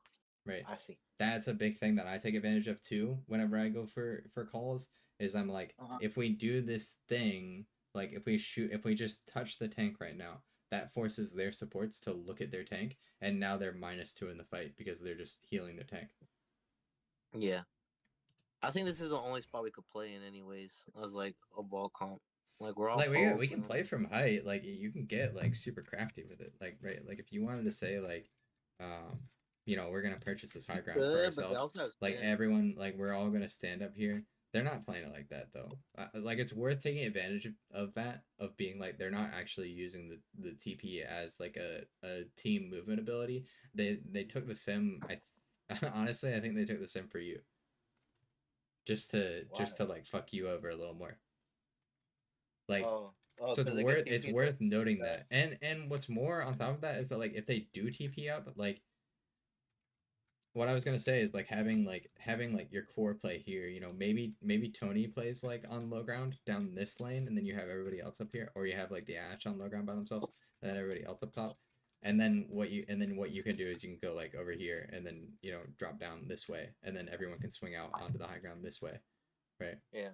right? I see. That's a big thing that I take advantage of too whenever I go for calls is I'm like Uh-huh. if we do this thing like if we just touch the tank right now that forces their supports to look at their tank and now they're -2 in the fight because they're just healing their tank. Yeah. I think this is the only spot we could play in, anyways. As like a ball comp, like we're all Like poke, we can you know? play from height like you can get like super crafty with it like right like if you wanted to say like um you know we're gonna purchase this high ground for Good, but they ourselves also have like skin. everyone like we're all gonna stand up here. They're not playing it like that though. Like it's worth taking advantage of that of being like they're not actually using the TP as like a team movement ability. They took the sim I honestly I think they took the sim for you Why? just to like fuck you over a little more. Like Oh, so because they get it's TP, so worth noting that. that. And what's more on top of that is that like if they do TP up, like what I was gonna say is like having like your core play here, you know, maybe Tony plays like on low ground down this lane and then you have everybody else up here, or you have like the Ashe on low ground by themselves, and then everybody else up top. And then what you can do is you can go like over here and then, you know, drop down this way and then everyone can swing out onto the high ground this way. Right? Yeah.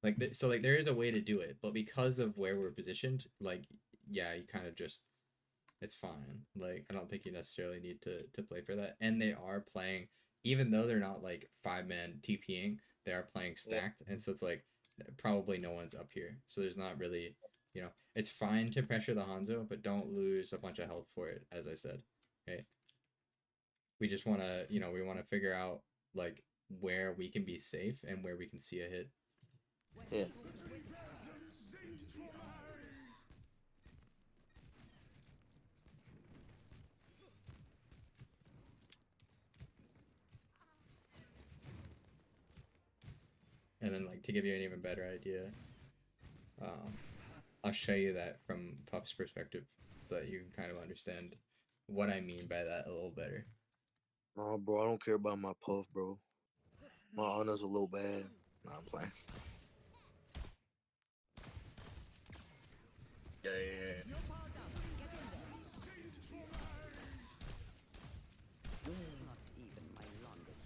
Like so like there is a way to do it, but because of where we're positioned, like yeah, you kind of just it's fine. Like I don't think you necessarily need to play for that. And they are playing even though they're not like 5-man TPing, they are playing Yeah. stacked. And so it's like probably no one's up here. So there's not really, you know, it's fine to pressure the Hanzo, but don't lose a bunch of health for it, as I said. Okay. We just wanna, you know, we wanna figure out like where we can be safe and where we can see a hit. Yeah. And then like to give you an even better idea, um, I'll show you that from Puff's perspective so that you can kind of understand what I mean by that a little better. No, bro, I don't care about my puff, bro. My honor's a little bad. Nah, I'm playing. Yeah.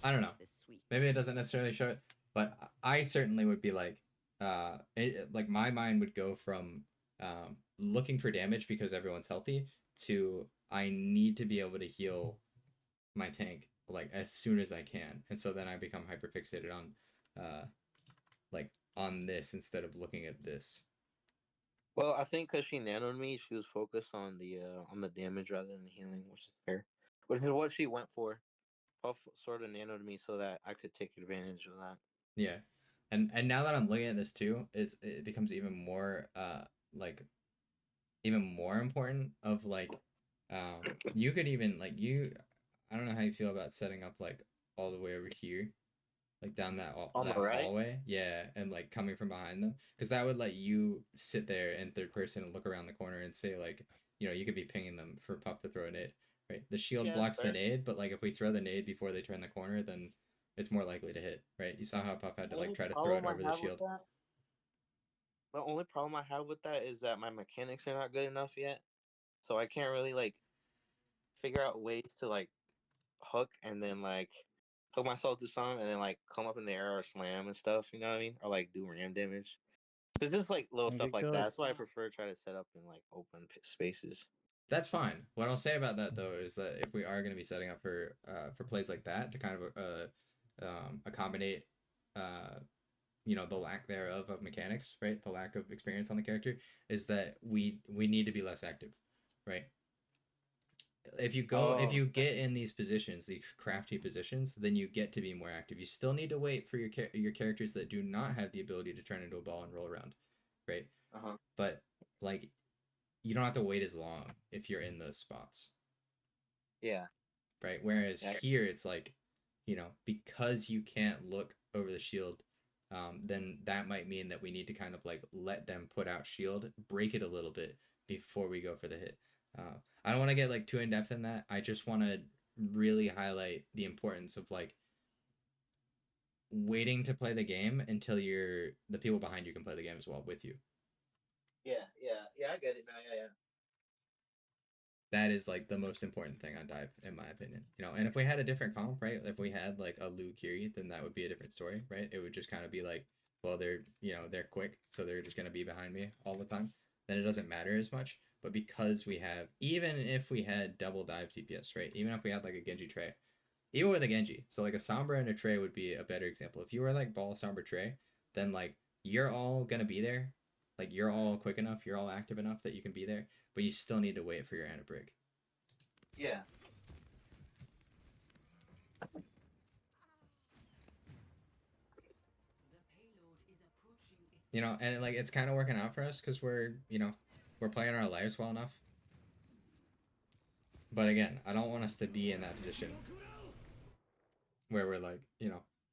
I don't know. Maybe it doesn't necessarily show it, but I certainly would be like, like my mind would go from looking for damage because everyone's healthy to I need to be able to heal my tank like as soon as I can, and so then I become hyper fixated on, like on this instead of looking at this. Well, I think because she nanoed me, she was focused on the damage rather than the healing, which is fair. Which is what she went for. Puff sort of nanoed me so that I could take advantage of that. Yeah, and now that I'm looking at this too, it becomes even more like even more important of like you could even like you I don't know how you feel about setting up like all the way over here like down On the that right? hallway, yeah, and like coming from behind them because that would let you sit there in third person and look around the corner and say like you know you could be pinging them for Puff to throw a nade, right? The shield Yeah, that's blocks the fair. nade, but like if we throw the nade before they turn the corner, then it's more likely to hit, right? You saw how Puff had to like try to throw it over the shield. The only problem I have with that is that my mechanics are not good enough yet, so I can't really like figure out ways to like hook and then like hook myself to some and then like come up in the air or slam and stuff. You know what I mean? Or like do ram damage. So just like little You stuff like that. could. That's why I prefer try to set up in like open spaces. That's fine. What I'll say about that though is that if we are going to be setting up for plays like that to kind of accommodate you know the lack thereof of mechanics, right? The lack of experience on the character is that we need to be less active, right? If Oh, you get in these positions, these crafty positions, then you get to be more active. You still need to wait for your characters that do not have the ability to turn into a ball and roll around, right? uh-huh. But like you don't have to wait as long if you're in those spots. Yeah. right? Whereas Yeah. here it's like, because you can't look over the shield, then that might mean that we need to kind of like let them put out shield, break it a little bit before we go for the hit. I don't want to get like too in depth in that. I just want to really highlight the importance of like waiting to play the game until the people behind you can play the game as well with you. Yeah, I get it now. Yeah. That is like the most important thing on dive, in my opinion. And if we had a different comp, right? If we had like a Lu Kiri, then that would be a different story, right? It would just kind of be like, well, they're quick, so they're just gonna be behind me all the time. Then it doesn't matter as much. But because we have, even if we had double dive TPS, right? Even if we had like a Genji tray, even with a Genji, so like a Sombra and a Trey would be a better example. If you were like ball Sombra Trey, then like you're all gonna be there, like you're all quick enough, you're all active enough that you can be there, but you still need to wait for your Ana break. Yeah. And like it's kind of working out for us because we're playing our lives well enough. But again, I don't want us to be in that position where we're like,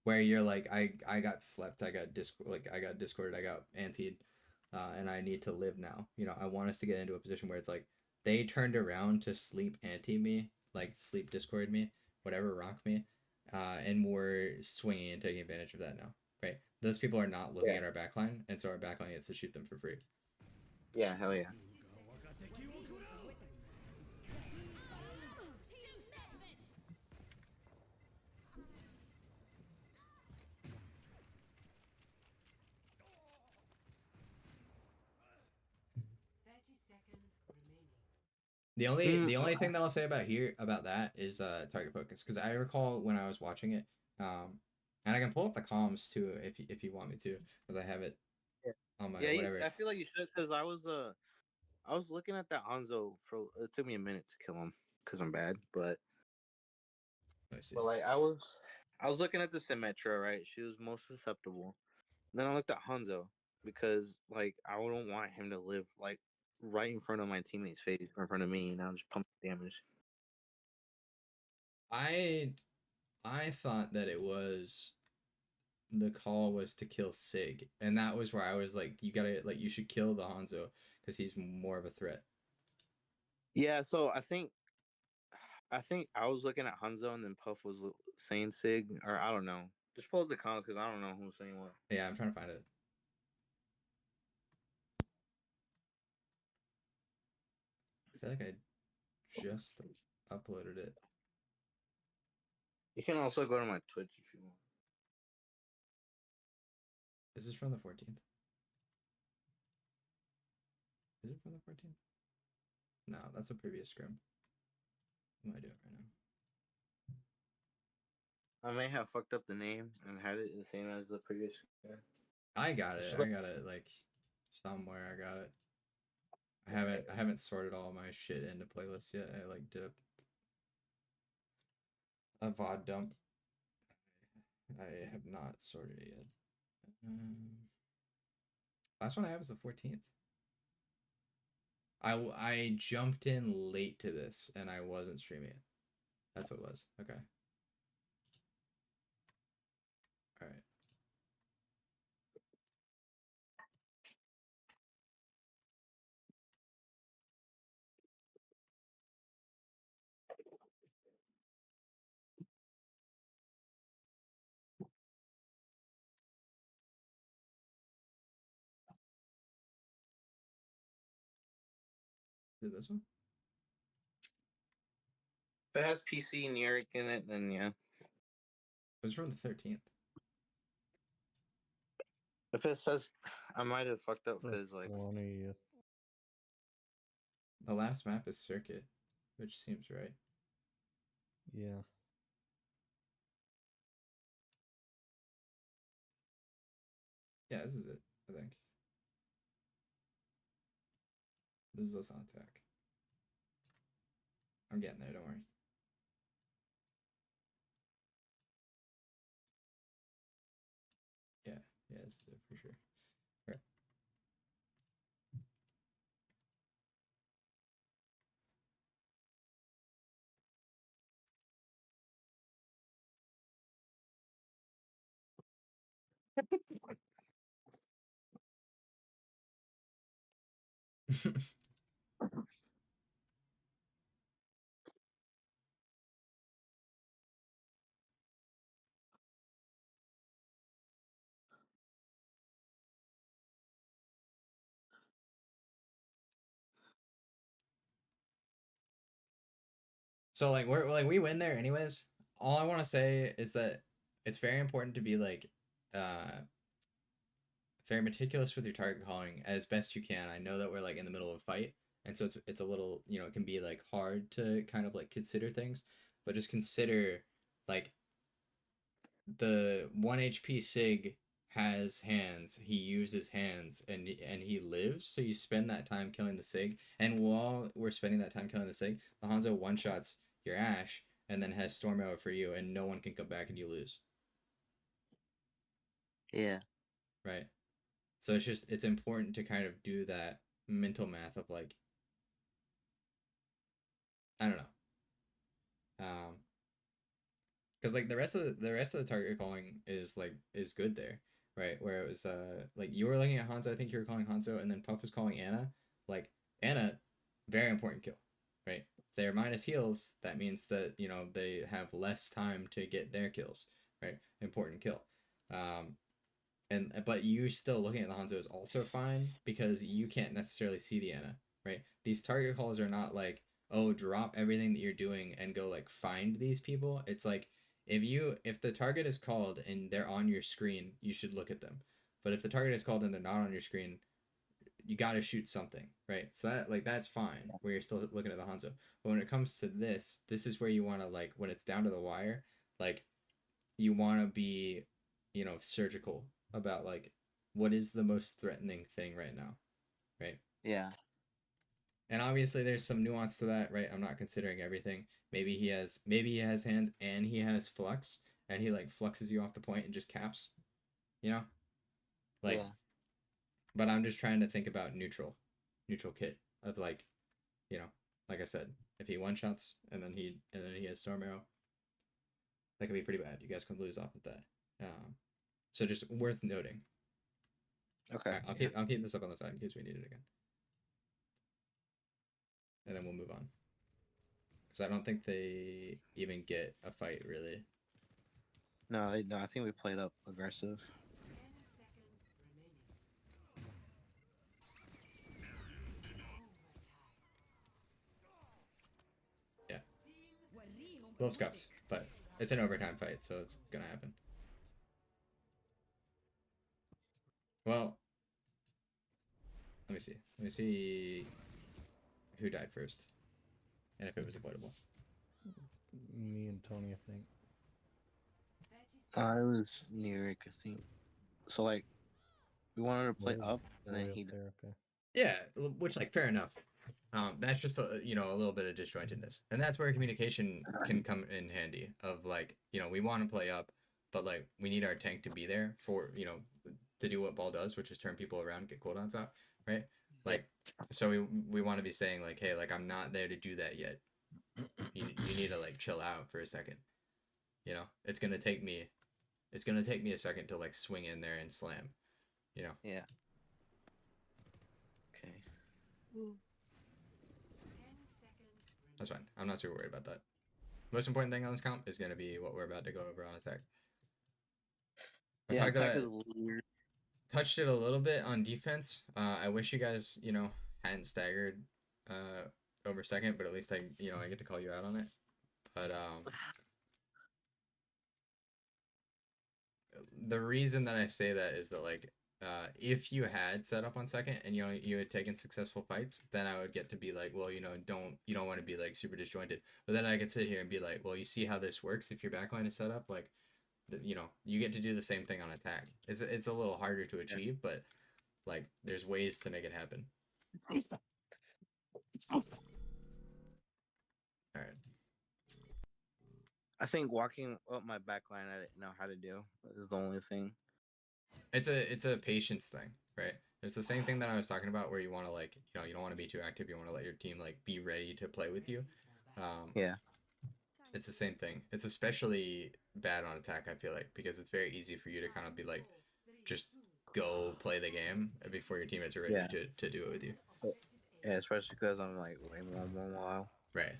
where you're like, I got slept, I got discorded, I got antied, and I need to live now. I want us to get into a position where it's like they turned around to sleep anti me, like sleep discord me, whatever, rock me, and we're swinging and taking advantage of that now, right? Those people are not looking at our backline, and so our backline gets to shoot them for free. Yeah, hell yeah. The only thing that I'll say about that is target focus, because I recall when I was watching it, and I can pull up the comms too if you want me to, because I have it on my whatever. I feel like you should, because I was looking at that Hanzo for. It took me a minute to kill him because I'm bad, but like I was looking at the Symmetra, right? She was most susceptible. Then I looked at Hanzo because like I wouldn't want him to live like right in front of my teammate's face or in front of me, and I'll just pump damage. I thought that the call was to kill Sig, and that was where I was like, you should kill the Hanzo because he's more of a threat. Yeah, so I think I was looking at Hanzo, and then Puff was saying Sig, or I don't know. Just pull up the comments because I don't know who's saying what. Yeah, I'm trying to find it. I feel like I just uploaded it. You can also go to my Twitch if you want. Is this from the 14th? Is it from the 14th? No, that's a previous scrim. I'm gonna do it right now. I may have fucked up the name and had it the same as the previous guy. I got it like somewhere. I got it. I haven't sorted all my shit into playlists yet. I like did a VOD dump. I have not sorted it yet. Last one I have is the 14th. I jumped in late to this and I wasn't streaming it. That's what it was. Okay. All right. Is it this one? If it has PC and Eric in it, then yeah. It was from the 13th. If it says, I might have fucked up The because like 20th. The last map is Circuit, which seems right. Yeah. Yeah, this is it, I think. This is us on attack. I'm getting there, don't worry. Yeah, this is it for sure. All right. So like we win there anyways. All I want to say is that it's very important to be like very meticulous with your target calling as best you can. I know that we're like in the middle of a fight, and so it's a little, you know, it can be like hard to kind of like consider things, but just consider like the 1 HP Sig has hands. He uses hands and he lives, so you spend that time killing the Sig, and while we're spending that time killing the Sig, the Hanzo one shots your Ash and then has Storm Arrow for you, and no one can come back and you lose. Yeah. Right. So it's important to kind of do that mental math of like, I don't know. Because like the rest of the target calling is good there, right? Where it was like you were looking at Hanzo, I think you were calling Hanzo, and then Puff was calling Anna. Like Anna, very important kill, right? If they're minus heals, that means that, you know, they have less time to get their kills, right? Important kill. But you still looking at the Hanzo is also fine because you can't necessarily see the Anna, right? These target calls are not like, oh, drop everything that you're doing and go like find these people. It's like if the target is called and they're on your screen, you should look at them. But if the target is called and they're not on your screen, you got to shoot something, right? So that's fine where you're still looking at the Hanzo. But when it comes to this is where you want to, like, when it's down to the wire, like, you want to be, you know, surgical about like what is the most threatening thing right now, right? Yeah. And obviously there's some nuance to that, right? I'm not considering everything. Maybe he has hands and he has flux, and he like fluxes you off the point and just caps, you know? Like, yeah. but I'm just trying to think about neutral kit of like, you know, like I said, if he one shots and then he has Storm Arrow, that could be pretty bad. You guys can lose off of that. So just worth noting. Okay. Right, I'll keep this up on the side in case we need it again, and then we'll move on. Because I don't think they even get a fight really. No, I think we played up aggressive. Yeah, a little scuffed, but it's an overtime fight, so it's gonna happen. Well, let me see who died first, and if it was avoidable. Me and Tony, I think. I was near, I think. So like, we wanted to play Way up, and then up he. there, okay. Yeah, which, like, fair enough. That's just a, you know, a little bit of disjointedness, and that's where communication can come in handy. Of like, you know, we want to play up, but like we need our tank to be there for, you know, to do what Ball does, which is turn people around, get cooldowns out, right? Like, so we want to be saying like, hey, like I'm not there to do that yet. You need to like chill out for a second. You know, it's gonna take me a second to like swing in there and slam. You know. Yeah. Okay. That's fine. I'm not super worried about that. Most important thing on this comp is going to be what we're about to go over on attack. Yeah, attack is a little weird. Touched it a little bit on defense. I wish you guys, you know, hadn't staggered over second, but at least I get to call you out on it. But the reason that I say that is that, like, if you had set up on second and you had taken successful fights, then I would get to be like, well, you don't want to be like super disjointed. But then I could sit here and be like, well, you see how this works if your backline is set up, like, you get to do the same thing on attack. It's a little harder to achieve, but like there's ways to make it happen. All right. I think walking up my backline, I didn't know how to do. That is the only thing. It's a patience thing, right? It's the same thing that I was talking about, where you want to, like, you don't want to be too active. You want to let your team like be ready to play with you. Yeah. It's the same thing. It's especially bad on attack, I feel like, because it's very easy for you to kind of be like, just go play the game before your teammates are ready Yeah. to do it with you. Yeah, especially because I'm like way more while. Right.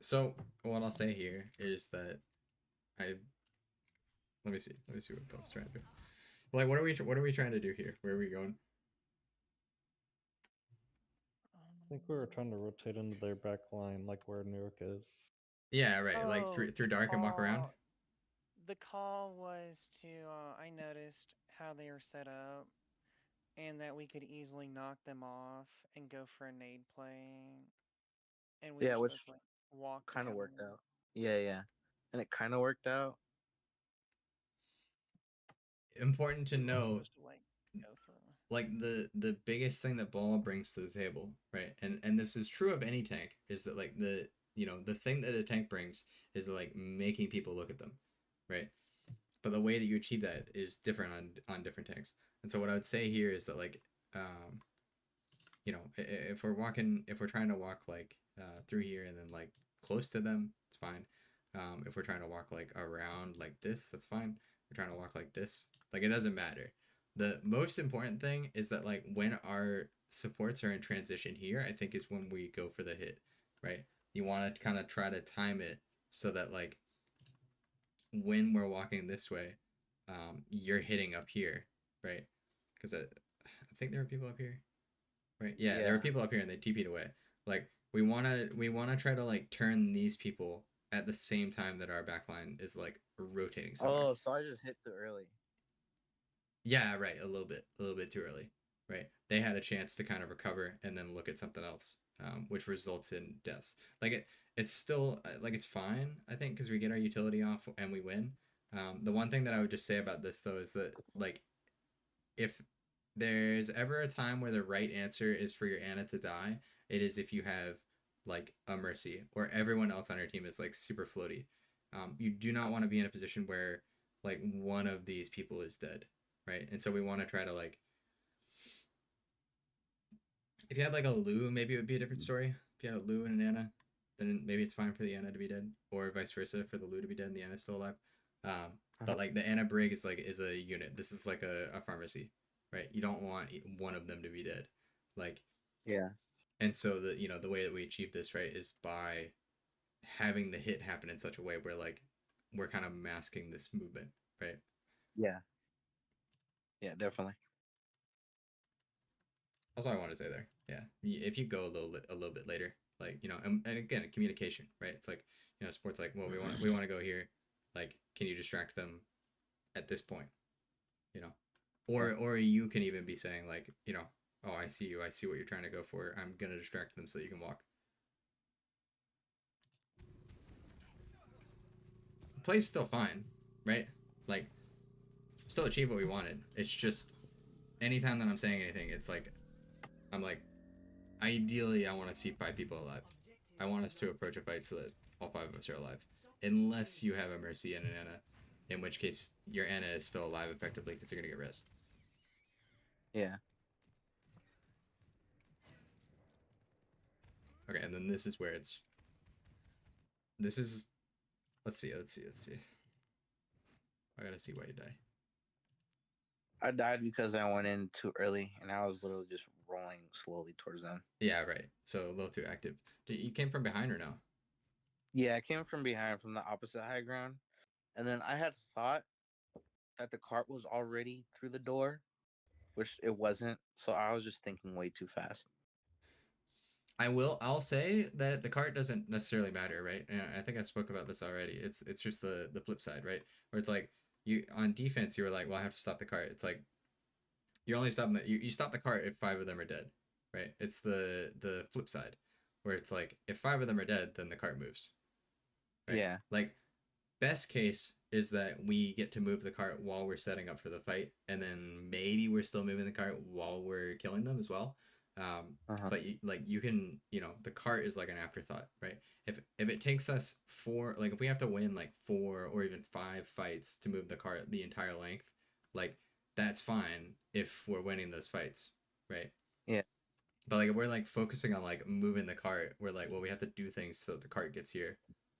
So what I'll say here is that let me see what Bill's trying to do. Like, what are we trying to do here? Where are we going? I think we were trying to rotate into their back line, like where Newark is. Yeah, right. Like Oh, through dark and walk around. The call was to, I noticed how they are set up and that we could easily knock them off and go for a nade play. And we Yeah, were which supposed to like walk kind of down. worked out. Yeah, and it kind of worked out. Important to We weren't know, supposed to like go through. like the biggest thing that ball brings to the table, right? And this is true of any tank, is that like the thing that a tank brings is like making people look at them, right? But the way that you achieve that is different on different tanks. And so what I would say here is that like if we're trying to walk like through here and then like close to them, it's fine. If we're trying to walk like around like this, that's fine. We're trying to walk like this, like it doesn't matter. The most important thing is that like when our supports are in transition here, I think is when we go for the hit, right? You want to kind of try to time it so that like when we're walking this way, you're hitting up here, right? Because I think there are people up here. Right. Yeah, there Yeah. are people up here and they TP'd away. Like we wanna try to like turn these people at the same time that our backline is like rotating somewhere. Oh, so I just hit too early. Yeah, right. A little bit too early. Right. They had a chance to kind of recover and then look at something else, which results in deaths. Like it's still like it's fine, I think, because we get our utility off and we win. The one thing that I would just say about this though is that like if there's ever a time where the right answer is for your Anna to die, it is if you have like a Mercy or everyone else on your team is like super floaty. You do not want to be in a position where like one of these people is dead, right? And so we want to try to like, if you had like a Lou, maybe it would be a different story. If you had a Lou and an Anna, then maybe it's fine for the Anna to be dead, or vice versa for the Lou to be dead and the Anna's still alive. But like the Anna Brig is a unit. This is like a pharmacy, right? You don't want one of them to be dead, like Yeah. And so the way that we achieve this, right, is by having the hit happen in such a way where like we're kind of masking this movement, right? Yeah. Yeah, definitely. That's all I want to say there. Yeah, if you go a little bit later, like and again, communication, right? It's like sports like, well, we want to go here, like, can you distract them at this point, or you can even be saying like, oh, I see you, I see what you're trying to go for. I'm gonna distract them so you can walk. Play's still fine, right? Like, still achieve what we wanted. It's just anytime that I'm saying anything, it's like I'm like, ideally, I want to see 5 people alive. I want us to approach a fight so that all 5 of us are alive, unless you have a Mercy and an Anna, in which case your Anna is still alive effectively because you're gonna get rest. Yeah. Okay, and then this is where it's. This is. Let's see. I gotta see why you die. I died because I went in too early and I was literally just rolling slowly towards them. Yeah, right. So a little too active. You came from behind or no? Yeah, I came from behind from the opposite high ground. And then I had thought that the cart was already through the door, which it wasn't. So I was just thinking way too fast. I'll say that the cart doesn't necessarily matter, right? And I think I spoke about this already. It's just the flip side, right? Where it's like you on defense, you were like, well, I have to stop the cart. It's like you're only stopping that you stop the cart if 5 of them are dead, right? It's the flip side, where it's like if 5 of them are dead, then the cart moves. Right? Yeah. Like best case is that we get to move the cart while we're setting up for the fight, and then maybe we're still moving the cart while we're killing them as well. But you can, the cart is like an afterthought, right? If it takes us 4, like if we have to win like 4 or even 5 fights to move the cart the entire length, like that's fine if we're winning those fights, right? Yeah. But like if we're like focusing on like moving the cart, we're like, well, we have to do things so that the cart gets here,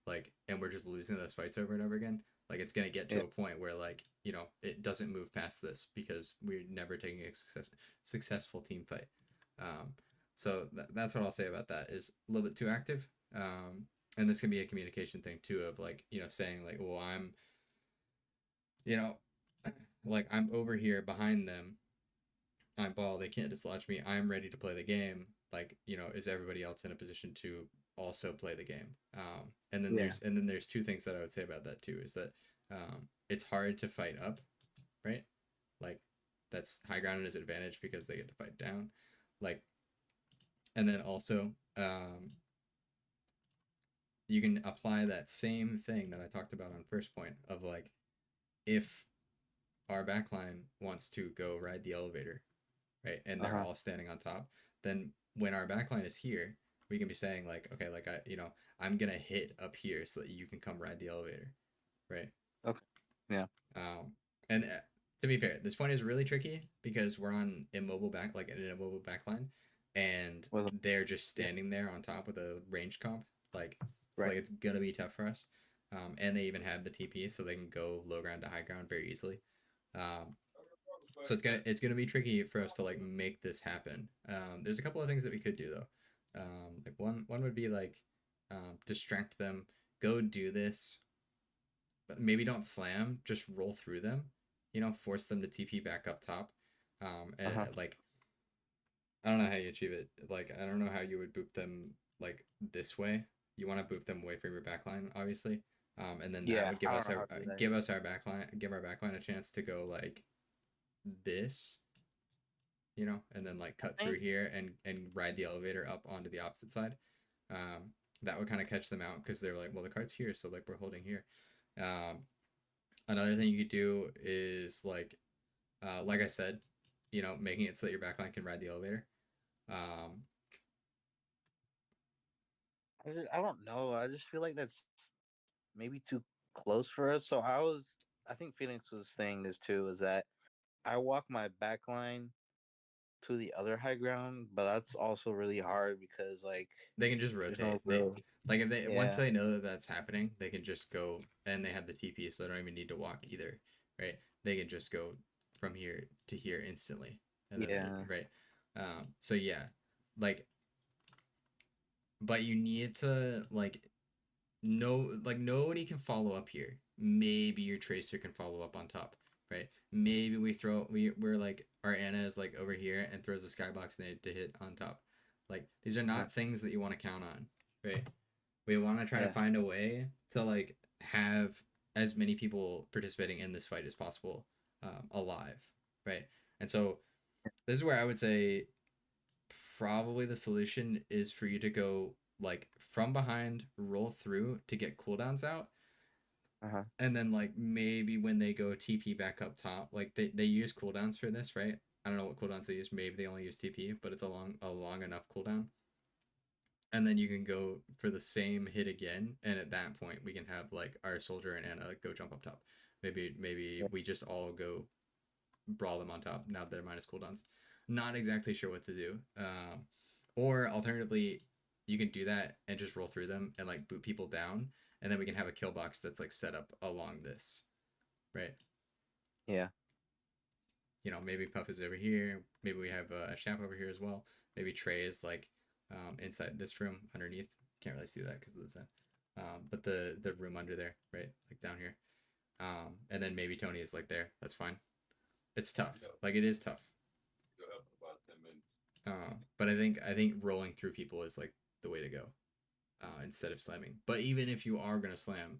like, and we're just losing those fights over and over again. Like it's gonna get to Yeah. a point where like it doesn't move past this because we're never taking a successful team fight. So that's what I'll say about that. Is a little bit too active. And this can be a communication thing too of like saying like, well, I'm like I'm over here behind them. I'm ball. They can't dislodge me. I'm ready to play the game. Like, is everybody else in a position to also play the game? And then Yeah. there's two things that I would say about that too. Is that it's hard to fight up, right? Like, that's high ground at his advantage because they get to fight down. Like, and then also you can apply that same thing that I talked about on first point of like, if our backline wants to go ride the elevator, right, and they're all standing on top, then when our backline is here, we can be saying like, okay, like I'm gonna hit up here so that you can come ride the elevator, right? Okay. Yeah. And to be fair, this point is really tricky because we're on immobile like an immobile backline, and they're just standing there on top with a range comp, like so like it's gonna be tough for us. And they even have the TP, so they can go low ground to high ground very easily. So it's gonna be tricky for us to like make this happen. There's a couple of things that we could do though. Like one would be like distract them, go do this, but maybe don't slam, just roll through them. Force them to TP back up top. And like I don't know how you achieve it. Like I don't know how you would boop them like this way. You want to boop them away from your backline, obviously. And then that would give us our backline a chance to go like this, and then like cut through here and ride the elevator up onto the opposite side. That would kind of catch them out because they're like, well, the cart's here, so like we're holding here. Another thing you could do is like I said, making it so that your backline can ride the elevator. I don't know. I just feel like that's maybe too close for us. So I think Phoenix was saying this too, is that I walk my backline to the other high ground, but that's also really hard because like they can just rotate. Like if they once they know that that's happening, they can just go, and they have the TP, so they don't even need to walk either, right? They can just go from here to here instantly, and then right. So yeah, like, but you need to like nobody can follow up here. Maybe your tracer can follow up on top, right? Maybe we're like our Anna is like over here and throws a skybox nade to hit on top. Like these are not things that you want to count on, right? We want to try to find a way to like have as many people participating in this fight as possible alive, right? And so this is where I would say probably the solution is for you to go like from behind, roll through to get cooldowns out. And then like maybe when they go TP back up top, like they use cooldowns for this, right? I don't know what cooldowns they use. Maybe they only use TP, but it's a long enough cooldown. And then you can go for the same hit again, and at that point we can have like our soldier and Anna go jump up top. Maybe we just all go brawl them on top now that they're minus cooldowns. Not exactly sure what to do. Or alternatively, you can do that and just roll through them and like boot people down, and then we can have a kill box that's like set up along this, right? Yeah. Maybe Puff is over here. Maybe we have a Champ over here as well. Maybe Trey is like inside this room underneath. Can't really see that because of the sun. But the room under there, right, like down here. And then maybe Tony is like there. That's fine. It's tough. Like it is tough. But I think rolling through people is like the way to go, instead of slamming. But even if you are gonna slam,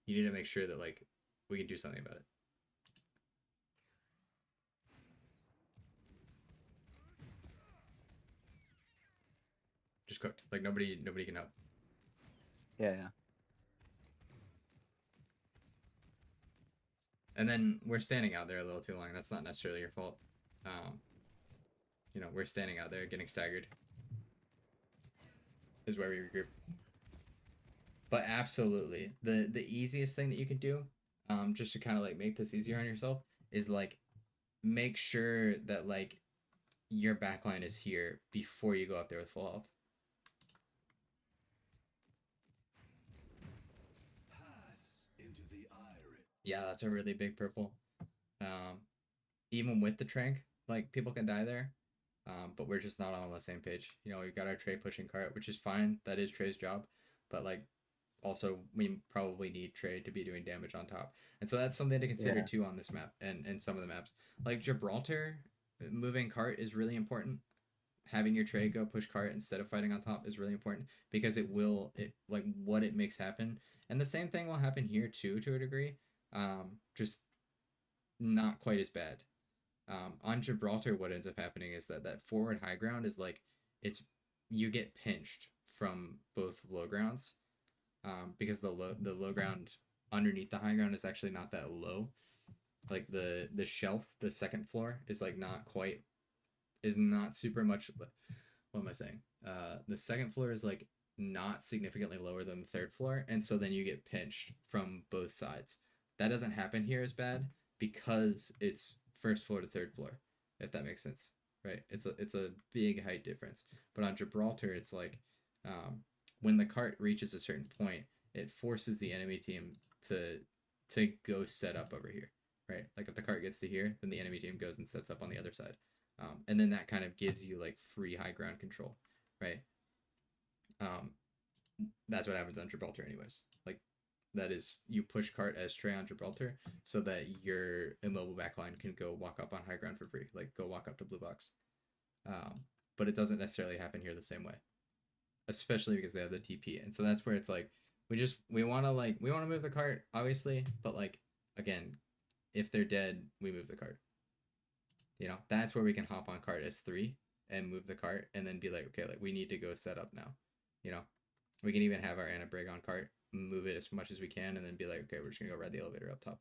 you need to make sure that like we can do something about it. Just cooked. Like nobody can help. Yeah. And then we're standing out there a little too long. That's not necessarily your fault. We're standing out there getting staggered. Is where we regroup. But absolutely, the easiest thing that you can do, just to kind of like make this easier on yourself, is like make sure that like your backline is here before you go up there with full health. Yeah, that's a really big purple. Even with the trank, like people can die there, but we're just not on the same page. You know, we've got our Trey pushing cart, which is fine. That is Trey's job, but like also we probably need Trey to be doing damage on top, and so that's something to consider too on this map and some of the maps. Like Gibraltar, moving cart is really important. Having your Trey go push cart instead of fighting on top is really important because it like what it makes happen, and the same thing will happen here too to a degree. Just not quite as bad. On Gibraltar, what ends up happening is that forward high ground is like it's you get pinched from both low grounds, because the low ground underneath the high ground is actually not that low. Like the shelf, the second floor is like not super much. What am I saying? The second floor is like not significantly lower than the third floor, and so then you get pinched from both sides. That doesn't happen here as bad because it's first floor to third floor, if that makes sense, right? It's a big height difference. But on Gibraltar, it's like when the cart reaches a certain point, it forces the enemy team to go set up over here, right? Like if the cart gets to here, then the enemy team goes and sets up on the other side. And then that kind of gives you like free high ground control, right? That's what happens on Gibraltar anyways. Like that is, you push cart as Trey on Gibraltar so that your immobile backline can go walk up on high ground for free, like go walk up to blue box. But it doesn't necessarily happen here the same way, especially because they have the TP. And so that's where it's like, we want to move the cart, obviously, but like, again, if they're dead, we move the cart. You know, that's where we can hop on cart S3 and move the cart and then be like, okay, like we need to go set up now. You know, we can even have our Anna Brig on cart, move it as much as we can, and then be like, okay, we're just gonna go ride the elevator up top.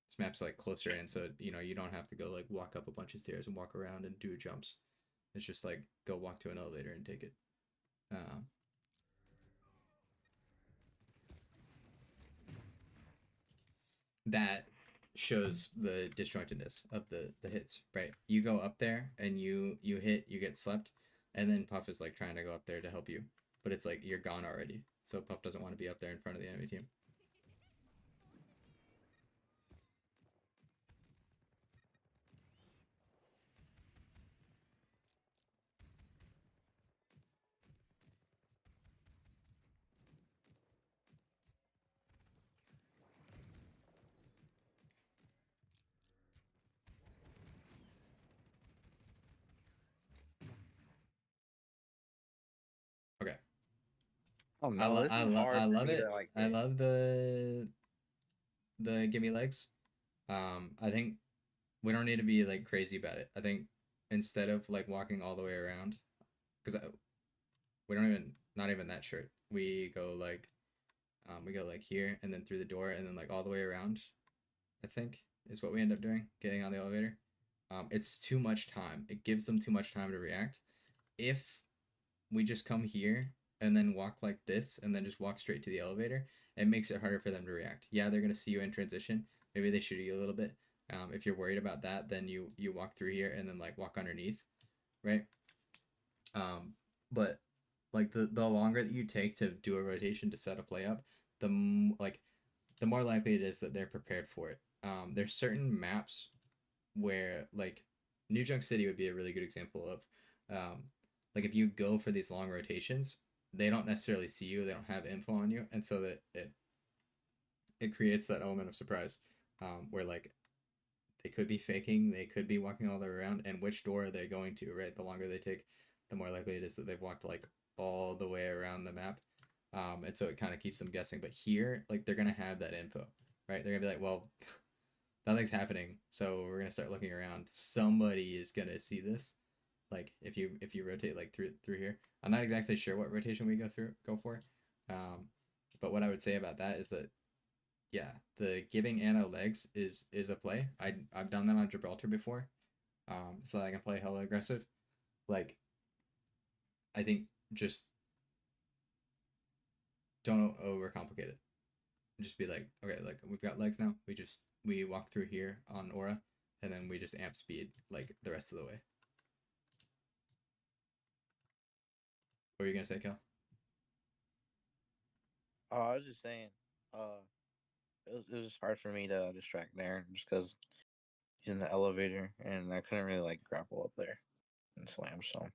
This map's like closer in, so you know you don't have to go like walk up a bunch of stairs and walk around and do jumps. It's just like go walk to an elevator and take it. That shows the disjointedness of the hits, right? You go up there and you hit, you get slept, and then Puff is like trying to go up there to help you, but it's like you're gone already. So Puff doesn't want to be up there in front of the enemy team. Okay. Oh no, this is hard I for love me it. to like. I love the gimme legs. I think we don't need to be like crazy about it. I think instead of like walking all the way around, because we don't even, not even that short. We go like here and then through the door and then like all the way around, I think is what we end up doing, getting on the elevator. It's too much time. It gives them too much time to react. If we just come here and then walk like this and then just walk straight to the elevator, it makes it harder for them to react. Yeah, they're gonna see you in transition. Maybe they shoot you a little bit. If you're worried about that, then you walk through here and then like walk underneath, right? But like the longer that you take to do a rotation to set a play up, the more likely it is that they're prepared for it. There's certain maps where like New Junk City would be a really good example of, like if you go for these long rotations, they don't necessarily see you, they don't have info on you, and so that it creates that element of surprise, where like they could be faking, they could be walking all the way around, and which door are they going to, right? The longer they take, the more likely it is that they've walked like all the way around the map. And so it kind of keeps them guessing. But here, like they're gonna have that info, right? They're gonna be like, well, nothing's happening, so we're gonna start looking around. Somebody is gonna see this. Like if you rotate like through here, I'm not exactly sure what rotation we go for. But what I would say about that is that, yeah, the giving Anna legs is a play. I've done that on Gibraltar before, so I can play hella aggressive. Like, I think just don't overcomplicate it. Just be like, okay, like we've got legs now. We walk through here on Aura, and then we just amp speed like the rest of the way. What were you gonna say, Cal? Oh, I was just saying, it was just hard for me to distract Darren just because he's in the elevator and I couldn't really like grapple up there and slam. So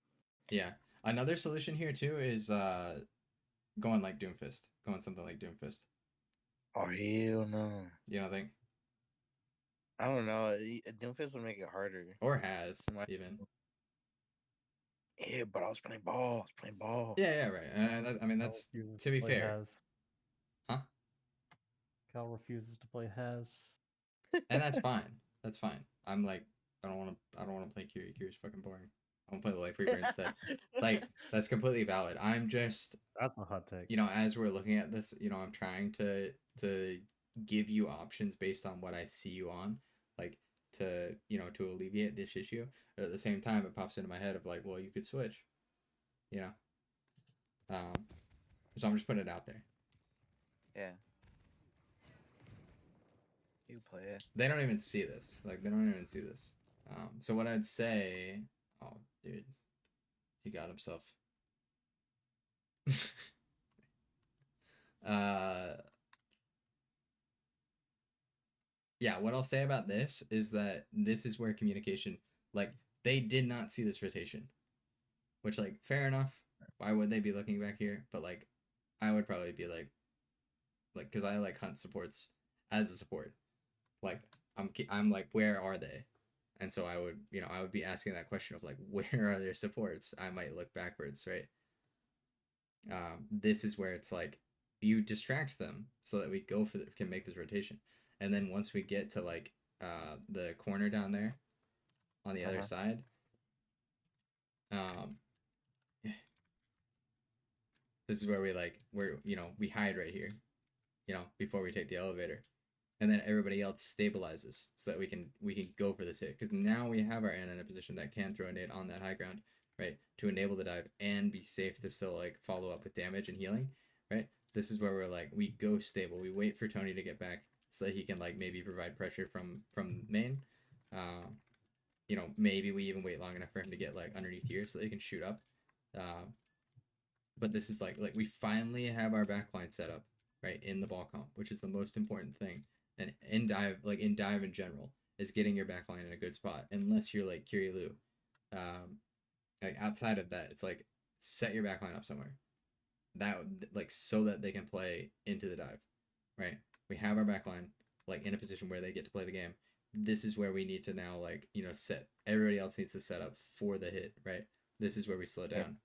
Yeah. Another solution here too is going like Doomfist, going something like Doomfist. oh hell no, You don't think? I don't know. Doomfist would make it harder. Or has My- even. Yeah, but I was playing ball. I was playing ball. Yeah, right. I mean, Cal that's refuses to be play fair. Has. Huh? Cal refuses to play Has. And that's fine. That's fine. I'm like, I don't want to play Kiri. Kiri's fucking boring. I want to play the Life Reaper instead. Like, that's completely valid. I'm just, That's a hot take. you know, as we're looking at this, you know, I'm trying to give you options based on what I see you on, like to, you know, to alleviate this issue. But at the same time, it pops into my head of like, well, you could switch, you know. So I'm just putting it out there. Yeah. You play it. They don't even see this. Like, they don't even see this. So what I'd say, oh, dude, he got himself. Yeah, what I'll say about this is that this is where communication, like, they did not see this rotation, which, like, fair enough. Why would they be looking back here? But, like, I would probably be like, because I like hunt supports as a support. Like, I'm like, where are they? And so I would, you know, I would be asking that question of like, where are their supports? I might look backwards, right? This is where it's like you distract them so that we can make this rotation, and then once we get to like the corner down there on the other side, this is where we hide right here, you know, before we take the elevator, and then everybody else stabilizes so that we can go for this hit, because now we have our Ana in a position that can throw a nade on that high ground, right, to enable the dive and be safe to still like follow up with damage and healing, right? This is where we're like, we go stable, we wait for Tony to get back so that he can like maybe provide pressure from main. You know, maybe we even wait long enough for him to get like underneath here so that he can shoot up. But this is like we finally have our backline set up, right, in the ball comp, which is the most important thing. And in dive in general, is getting your backline in a good spot, unless you're like Kiri Lu. Like outside of that, it's like set your backline up somewhere. That like so that they can play into the dive, right? We have our backline like in a position where they get to play the game. This is where we need to now like, you know, set. Everybody else needs to set up for the hit, right? This is where we slow down.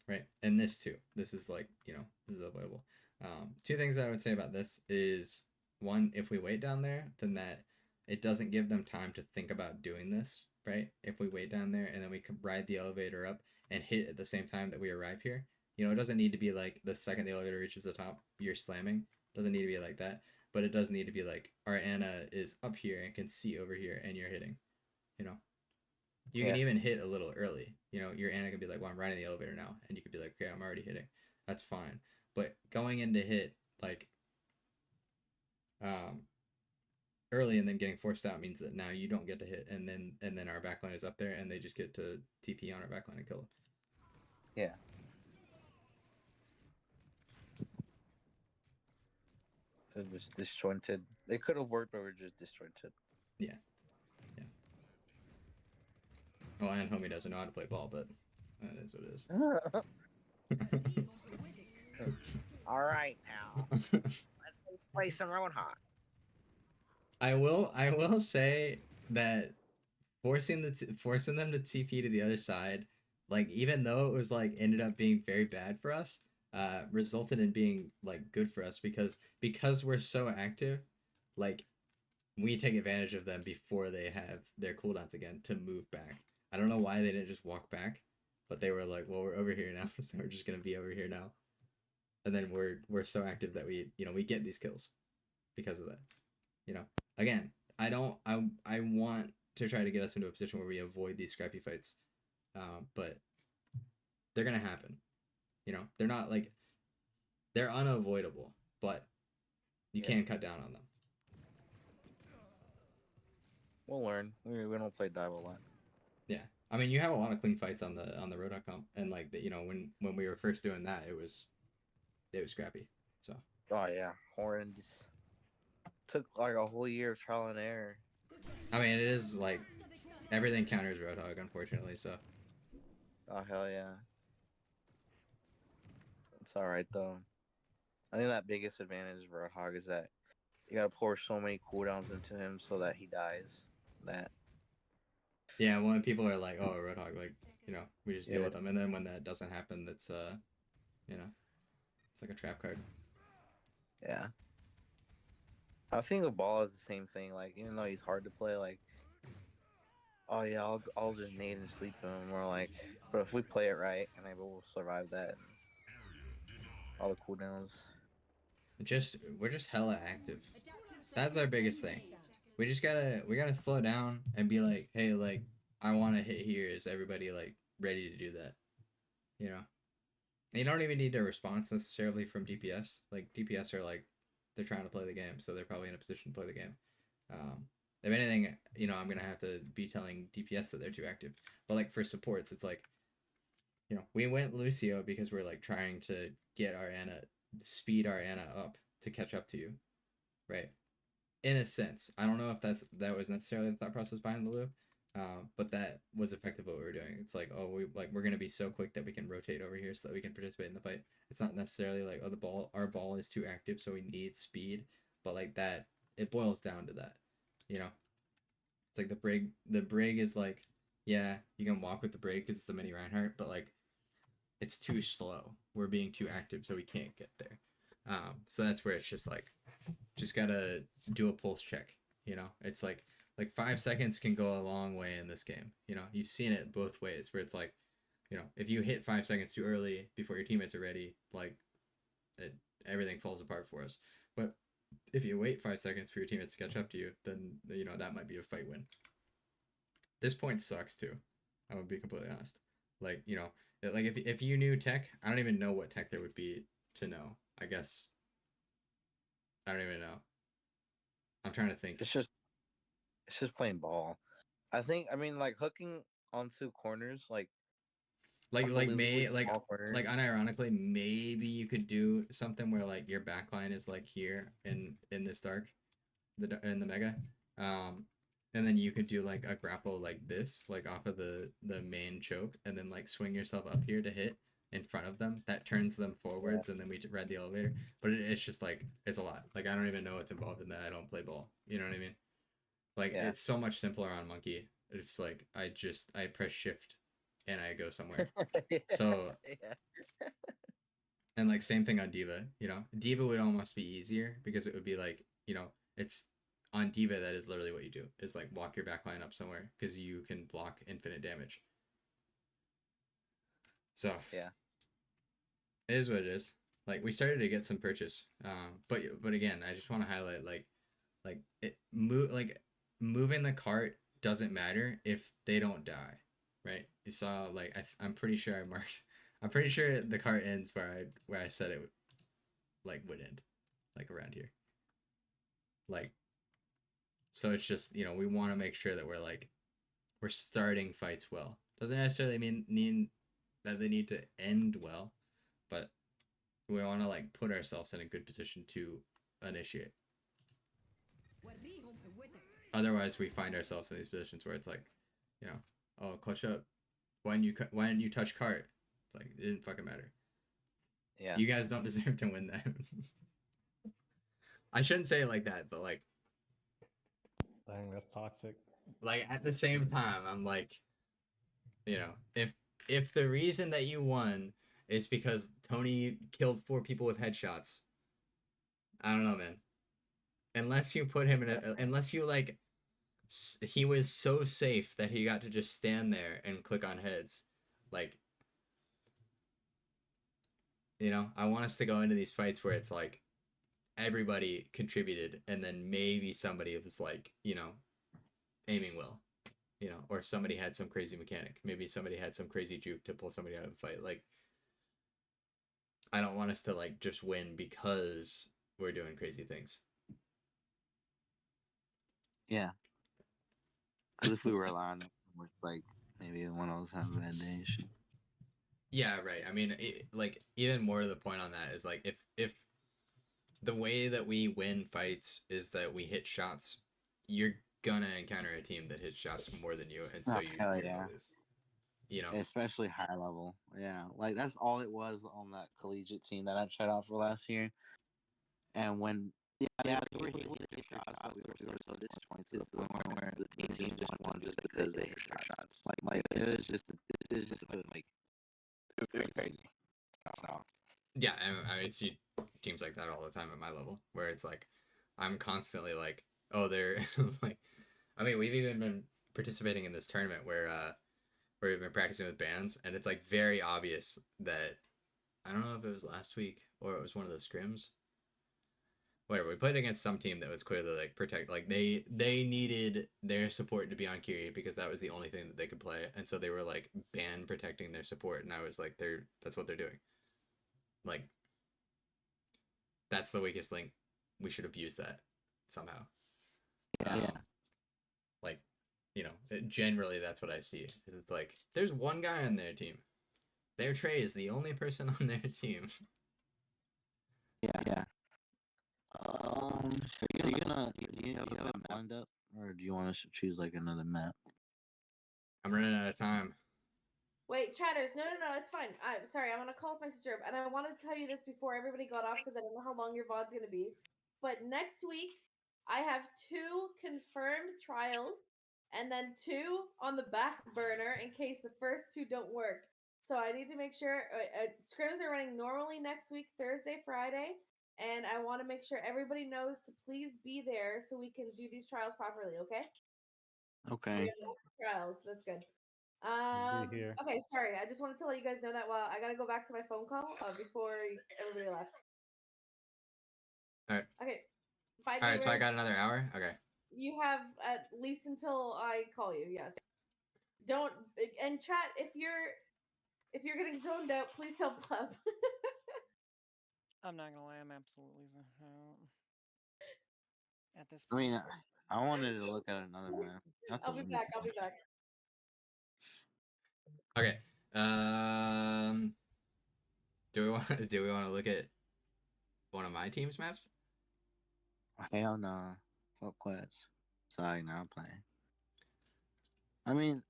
Right, and this too. This is like, you know, this is avoidable. Two things that I would say about this is, one, if we wait down there, then that it doesn't give them time to think about doing this, right? If we wait down there and then we can ride the elevator up and hit at the same time that we arrive here, you know, it doesn't need to be like the second the elevator reaches the top, you're slamming. It doesn't need to be like that, but it does need to be like our Ana is up here and can see over here and you're hitting, you know. You can even hit a little early. You know, your Ana can be like, well, I'm riding the elevator now. And you could be like, okay, I'm already hitting. That's fine. But going into hit, like, early and then getting forced out means that now you don't get to hit. And then our backline is up there and they just get to TP on our backline and kill them. Yeah. So just disjointed. They could have worked, but we're just disjointed. Yeah. Yeah. Well, and homie doesn't know how to play ball, but that is what it is. All right, now let's play some Roadhog. I will say that forcing them to TP to the other side, like even though it was like ended up being very bad for us, resulted in being like good for us because we're so active, like we take advantage of them before they have their cooldowns again to move back. I don't know why they didn't just walk back, but they were like, well, we're over here now, so we're just gonna be over here now. And then we're so active that we get these kills because of that. You know, again, I want to try to get us into a position where we avoid these scrappy fights, but they're gonna happen. You know, they're not like they're unavoidable, but You Yeah. can cut down on them. We'll learn. We don't play dive a lot. Yeah, I mean, you have a lot of clean fights on the Roadhog comp, and like you know when we were first doing that, it was scrappy. So Oh yeah, horrendous. Took like a whole year of trial and error. I mean, it is like everything counters Roadhog, unfortunately. So Oh hell yeah. It's all right though. I think that biggest advantage of Roadhog is that you gotta pour so many cooldowns into him so that he dies. That yeah, when people are like, "Oh, Roadhog," like you know, we just deal Yeah. with them, and then when that doesn't happen, that's you know, it's like a trap card. yeah. I think the ball is the same thing. Like even though he's hard to play, like oh yeah, I'll just nade and sleep him. We're like, but if we play it right, and maybe we'll survive that. And all the cooldowns. We're just hella active. That's our biggest thing. We gotta slow down and be like, hey, like I want to hit here. Is everybody like ready to do that? You know, and you don't even need a response necessarily from DPS. Like DPS are like they're trying to play the game, so they're probably in a position to play the game. If anything, you know, I'm gonna have to be telling DPS that they're too active. But like for supports, it's like, you know, we went Lucio because we're like trying to get our Ana, speed our Ana up to catch up to you, right? In a sense, I don't know if that was necessarily the thought process behind the Lu, but that was effective what we were doing. It's like, oh, we're gonna be so quick that we can rotate over here so that we can participate in the fight. It's not necessarily like, oh, our ball is too active, so we need speed, but like that, it boils down to that, you know. It's like the brig is like, yeah, you can walk with the brig because it's a mini Reinhardt, but like it's too slow. We're being too active, so we can't get there. So that's where it's just like, just gotta do a pulse check. You know, it's like 5 seconds can go a long way in this game. You know, you've seen it both ways, where it's like, you know, if you hit 5 seconds too early before your teammates are ready, like everything falls apart for us. But if you wait 5 seconds for your teammates to catch up to you, then you know that might be a fight win. This point sucks too. I would be completely honest. Like, you know, like if you knew tech, I don't even know what tech there would be to know. I guess I don't even know. I'm trying to think. It's just plain ball. I mean like hooking onto corners like unbelievably small corners. like unironically, maybe you could do something where like your backline is like here in this dark, in the mega, and then you could do like a grapple like this, like off of the main choke, and then like swing yourself up here to hit in front of them. That turns them forwards, and then we ride the elevator. But it's just like it's a lot. Like I don't even know what's involved in that. I don't play ball. You know what I mean? Like Yeah. it's so much simpler on Monkey. It's like I press shift and I go somewhere. So yeah. and like same thing on Diva, you know. Diva would almost be easier because it would be like, you know, it's on Diva that is literally what you do. Is like walk your backline up somewhere because you can block infinite damage. So Yeah. it is what it is. Like we started to get some purchase. But again, I just want to highlight like moving the cart doesn't matter if they don't die, right? You saw like I'm pretty sure I marked. I'm pretty sure the cart ends where I said it would end, like around here. Like, so it's just, you know, we want to make sure that we're starting fights well. Doesn't necessarily mean that they need to end well, but we want to like put ourselves in a good position to initiate. Otherwise, we find ourselves in these positions where it's like, you know, oh, clutch up. Why didn't you touch cart? It's like it didn't fucking matter. Yeah. You guys don't deserve to win that. I shouldn't say it like that, but like Dang, that's toxic. like at the same time, I'm like, you know, if the reason that you won is because Tony killed 4 people with headshots, I don't know, man. Unless you put him in unless you like, he was so safe that he got to just stand there and click on heads, like, you know, I want us to go into these fights where it's like everybody contributed and then maybe somebody was like, you know, aiming well, you know, or somebody had some crazy mechanic. Maybe somebody had some crazy juke to pull somebody out of a fight. Like, I don't want us to like just win because we're doing crazy things. Yeah, because if we rely on it, like maybe one of us have a bad day. And shit. Yeah, right. I mean, like even more to the point on that is like if the way that we win fights is that we hit shots, you're gonna encounter a team that hits shots more than you, and so Oh, hell you're yeah. gonna lose. You know. Especially high level. Yeah, like that's all it was on that collegiate team that I tried out for last year. And when they were able to hit their shots, but we were so disappointed to the point where the team just won just because they hit their shots. Like it was just like it was crazy. So Yeah, I see teams like that all the time at my level, where it's like I'm constantly like, oh, they're like, I mean, we've even been participating in this tournament where we've been practicing with bands, and it's like very obvious that I don't know if it was last week or it was one of the scrims. Whatever, we played against some team that was clearly like protect, like they needed their support to be on Kiri because that was the only thing that they could play, and so they were like band protecting their support, and I was like, that's what they're doing. Like that's the weakest link. We should have used that somehow. yeah. Like, generally that's what I see. Is it's like there's one guy on their team. Their Trey is the only person on their team. Yeah. Are you gonna do you have a map lined up, or do you want us to choose like another map? I'm running out of time. Wait, chatters, no, it's fine. I'm sorry, I'm gonna call up my sister, and I wanted to tell you this before everybody got off because I don't know how long your VOD's gonna be. But next week, I have 2 confirmed trials, and then 2 on the back burner in case the first 2 don't work. So I need to make sure scrims are running normally next week, Thursday, Friday, and I want to make sure everybody knows to please be there so we can do these trials properly. Okay? Okay. Trials. That's good. We'll be here. Okay, sorry. I just wanted to let you guys know that while I gotta go back to my phone call before everybody left. All right. Okay. Bye, All right. So I gamers. got another hour. Okay. You have at least until I call you. Yes. Don't and chat if you're getting zoned out. Please tell Pleb. I'm not gonna lie, I'm absolutely zoned out at this I point. mean, I wanted to look at another map. I'll be back. I'll be back. Okay. Do we want to look at one of my team's maps? Hell no. Fuck Quest. Sorry, now I'm playing. I mean,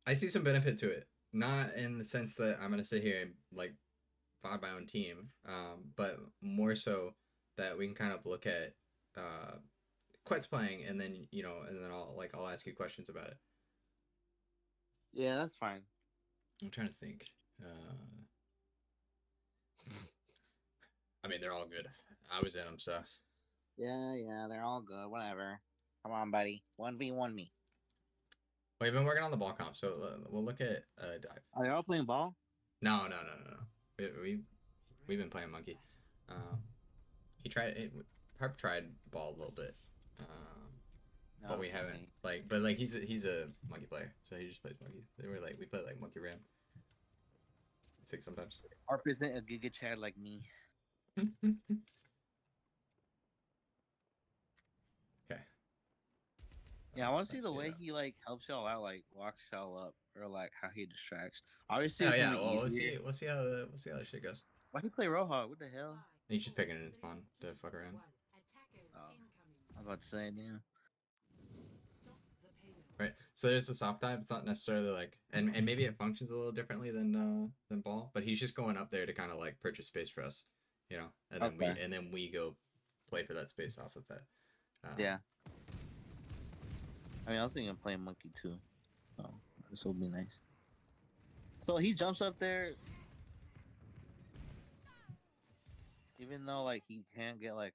I see some benefit to it. Not in the sense that I'm gonna sit here and like find my own team, but more so that we can kind of look at Quet's playing, and then I'll ask you questions about it. yeah, that's fine. I'm trying to think. I mean, they're all good. I was in them, so. Yeah, they're all good. Whatever. Come on, buddy. 1v1 me. We've been working on the ball comp, so we'll look at dive. Are y'all playing ball? No. We've been playing monkey. He tried. Harp tried ball a little bit, No, but we it's haven't. okay. But he's a monkey player, so he just plays monkey. We play like monkey ram. 6 sometimes. Harp isn't a Giga Chad like me. Okay. Yeah, I want to see the way he like helps y'all out, like walks y'all up, or like how he distracts. Obviously, it's gonna be easier. We'll see how the shit goes. Why he play Roadhog? What the hell? He's just picking it in spawn to fuck around. Oh, I was about to say, damn. Right. So there's the soft dive. It's not necessarily like, and maybe it functions a little differently than ball, but he's just going up there to kind of like purchase space for us, and then we go play for that space off of that. Yeah. I mean, I was thinking of playing monkey too. So this will be nice. So he jumps up there, even though like he can't get like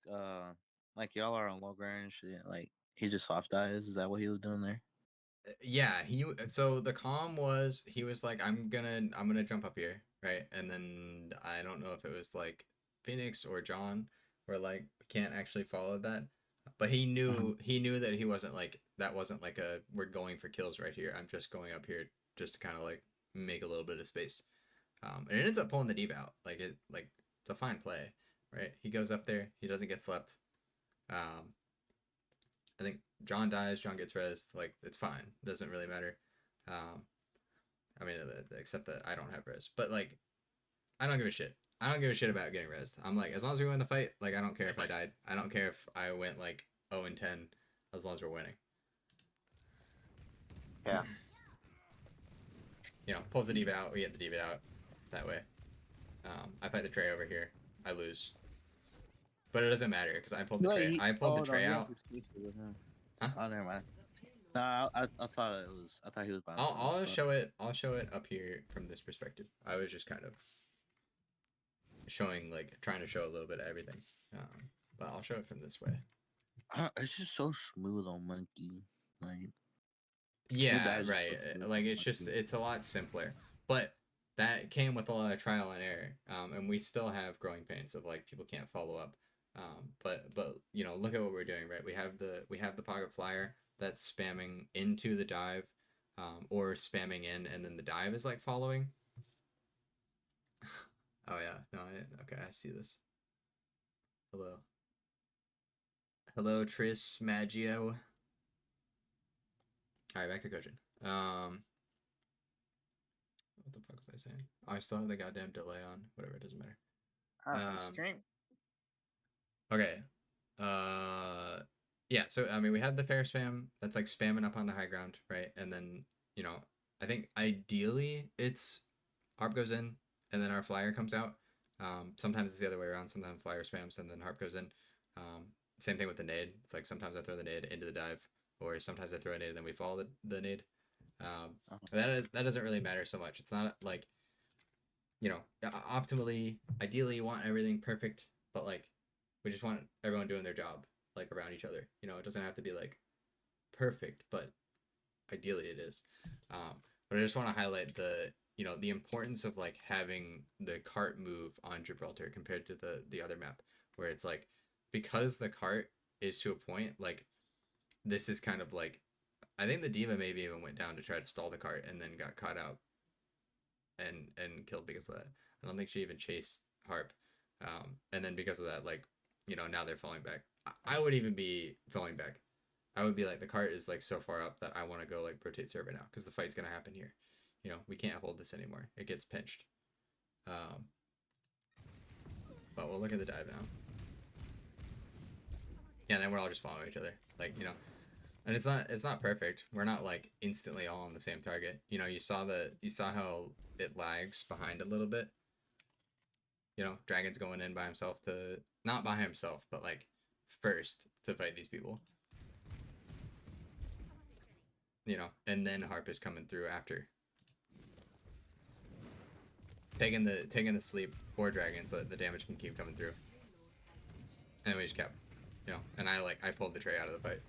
y'all are on low ground and shit. Like he just soft dives. Is that what he was doing there? Yeah, so the calm was he was like I'm gonna jump up here, right? And then I don't know if it was like Phoenix or John or like can't actually follow that, but he knew that he wasn't like that wasn't like a we're going for kills right here. I'm just going up here just to kind of like make a little bit of space, and it ends up pulling the deep out. Like it's a fine play, right? He goes up there, he doesn't get slept, I think John dies, John gets rezzed. Like, it's fine. It doesn't really matter. I mean, except that I don't have res. But, like, I don't give a shit. I don't give a shit about getting rezzed. I'm like, as long as we win the fight, like, I don't care if I died. I don't care if I went, like, 0-10, as long as we're winning. Yeah. You know, pulls the diva out, we get the diva out that way. I fight the tray over here. I lose. But it doesn't matter, because I pulled the tray. I pulled the tray out. Huh? Oh, never mind. No, I thought it was. I thought he was by himself. I'll but- show it. I'll show it up here from this perspective. I was just kind of showing, like, trying to show a little bit of everything. But I'll show it from this way. It's just so smooth on Monkey. Like, Yeah, dives right. are so Like, smooth it's on just, Monkey. it's a lot simpler. But that came with a lot of trial and error. And we still have growing pains of, like, people can't follow up. But you know, look at what we're doing, right? We have the pocket flyer that's spamming into the dive, or spamming in, and then the dive is, like, following. Oh yeah, no, okay, I see this. Hello, Tris Maggio. All right, back to coaching. What the fuck was I saying? Oh, I still have the goddamn delay on. Whatever, it doesn't matter. Stream. Okay. Yeah, so I mean, we have the fair spam that's, like, spamming up on the high ground, right? And then, you know, I think ideally it's harp goes in and then our flyer comes out. Sometimes it's the other way around. Sometimes flyer spams and then harp goes in. Same thing with the nade. It's like sometimes I throw the nade into the dive, or sometimes I throw a nade and then we follow the nade. That doesn't really matter so much. It's not like, you know, optimally, ideally you want everything perfect, but, like, we just want everyone doing their job, like, around each other. You know, it doesn't have to be, like, perfect, but ideally it is. But I just want to highlight the, you know, the importance of, like, having the cart move on Gibraltar compared to the other map, where it's like, because the cart is to a point, like, this is kind of like, I think the diva maybe even went down to try to stall the cart and then got caught out and killed because of that. I don't think she even chased harp. And then because of that, like, you know, now they're falling back. I would even be falling back. I would be like, the cart is, like, so far up that I want to go, like, rotate server now, because the fight's gonna happen here. You know, we can't hold this anymore. It gets pinched. But we'll look at the dive now. Yeah, and then we're all just following each other, like, you know. And it's not perfect. We're not, like, instantly all on the same target. You know, you saw how it lags behind a little bit. You know, Dragon's going in by himself to, not by himself, but, like, first to fight these people. You know, and then harp is coming through after. Taking the sleep for Dragon so that the damage can keep coming through. And we just kept, you know, and I pulled the tray out of the fight.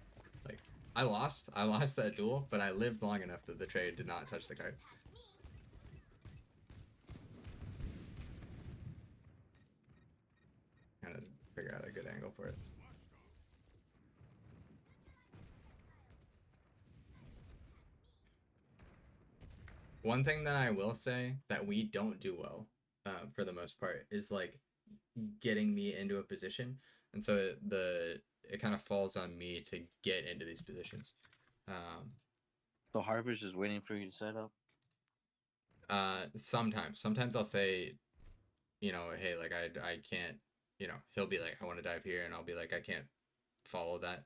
Like, I lost that duel, but I lived long enough that the tray did not touch the card. Kind of figure out a good angle for it. One thing that I will say that we don't do well, for the most part, is, like, getting me into a position, and so it kind of falls on me to get into these positions. So Harper's just waiting for you to set up. Sometimes I'll say, you know, hey, like, I can't, you know, he'll be like, I want to dive here, and I'll be like, I can't follow that.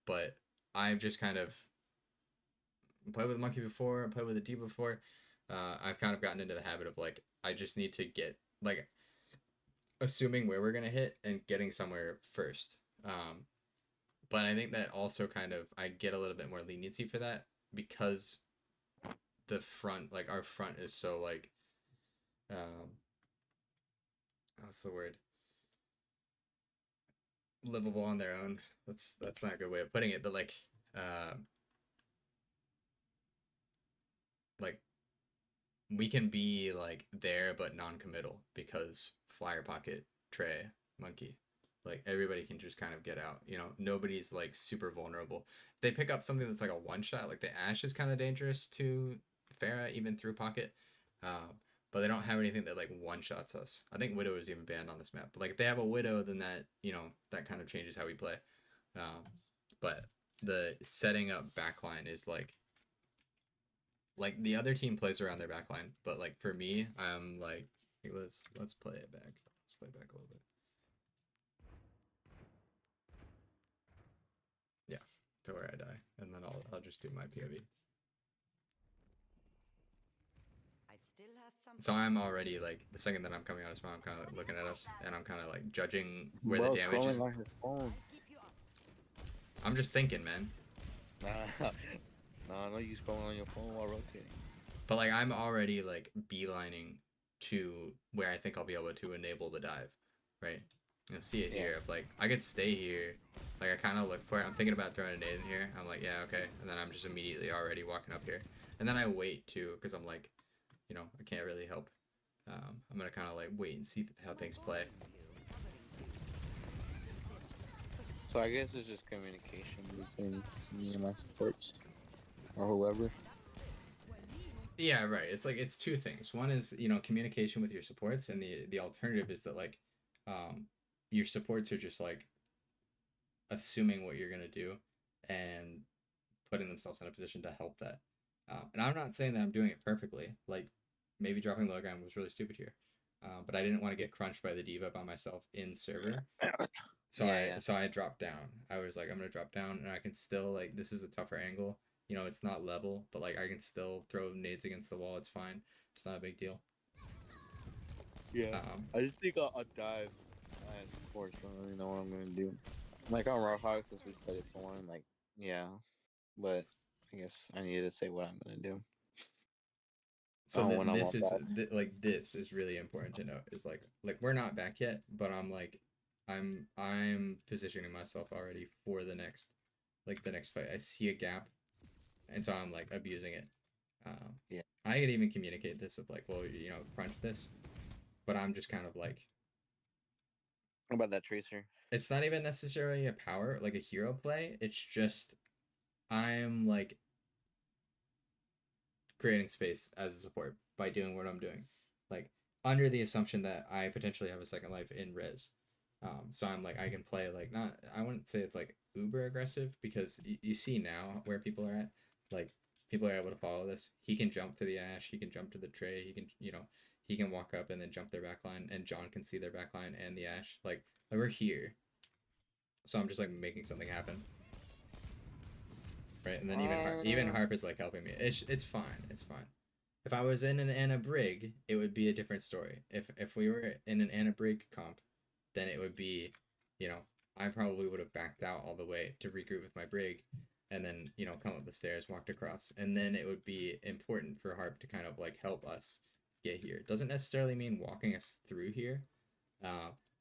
But I've just kind of played with a monkey before, I played with a D before. I've kind of gotten into the habit of, like, I just need to get, like, assuming where we're gonna hit and getting somewhere first. But I think that also kind of, I get a little bit more leniency for that, because the front, like, our front is so, like, what's the word? Livable on their own. That's not a good way of putting it, but, like, we can be, like, there but non-committal, because flyer pocket, tray, monkey, like, everybody can just kind of get out. You know, nobody's, like, super vulnerable. If they pick up something that's like a one shot, like the Ash is kind of dangerous to Pharah even through pocket, but they don't have anything that, like, one shots us. I think Widow is even banned on this map, but, like, if they have a Widow, then that, you know, that kind of changes how we play. but the setting up backline is like the other team plays around their backline, but like for me, I'm like, hey, let's play it back. Let's play it back a little bit. Yeah, to where I die, and then I'll just do my POV. So I'm already like, the second that I'm coming out of spawn, I'm kind of like looking at us, and I'm kind of like judging where the damage is. On his phone. I'm just thinking, man. Nah, no, you scrolling on your phone while rotating. But like, I'm already like beelining to where I think I'll be able to enable the dive, right? You'll see it here. If like I could stay here, like I kind of look for it. I'm thinking about throwing a nade in here. I'm like, yeah, okay, and then I'm just immediately already walking up here, and then I wait too, because I'm like, you know, I can't really help. I'm gonna kind of like wait and see how things play. So I guess it's just communication between me and my supports, or whoever. Yeah, right. It's like, it's two things. One is, you know, communication with your supports, and the alternative is that like your supports are just like assuming what you're gonna do and putting themselves in a position to help that. And I'm not saying that I'm doing it perfectly. Like, maybe dropping low ground was really stupid here, but I didn't want to get crunched by the diva by myself in server. So I dropped down. I was like, I'm gonna drop down, and I can still, like, this is a tougher angle. You know, it's not level, but like I can still throw nades against the wall. It's fine. It's not a big deal. Yeah. I just think I'll dive as support. So I don't really know what I'm gonna do. Like on Roadhog, since we played it so long, like yeah, but I guess I need to say what I'm gonna do. So when I'm this is off like, this is really important to note. Is like we're not back yet, but I'm like, I'm positioning myself already for the next fight. I see a gap, and so I'm like abusing it. Yeah. I could even communicate this of like, well, you know, crunch this, but I'm just kind of like, What about that tracer? it's not even necessarily a power, like a hero play. It's just I'm like creating space as a support by doing what I'm doing, like under the assumption that I potentially have a second life in res. So I'm like, I can play like, not, I wouldn't say it's like uber aggressive, because you see now where people are at. Like, people are able to follow this. He can jump to the Ash, he can jump to the Trey, he can, you know, he can walk up and then jump their backline, and John can see their backline and the Ash. Like we're here. So I'm just like making something happen. Right, and then even Harp is like helping me. It's fine. It's fine. If I was in an Anna Brig, it would be a different story. If we were in an Anna Brig comp, then it would be, you know, I probably would have backed out all the way to regroup with my Brig, and then, you know, come up the stairs, walked across, and then it would be important for Harp to kind of like help us get here. It doesn't necessarily mean walking us through here,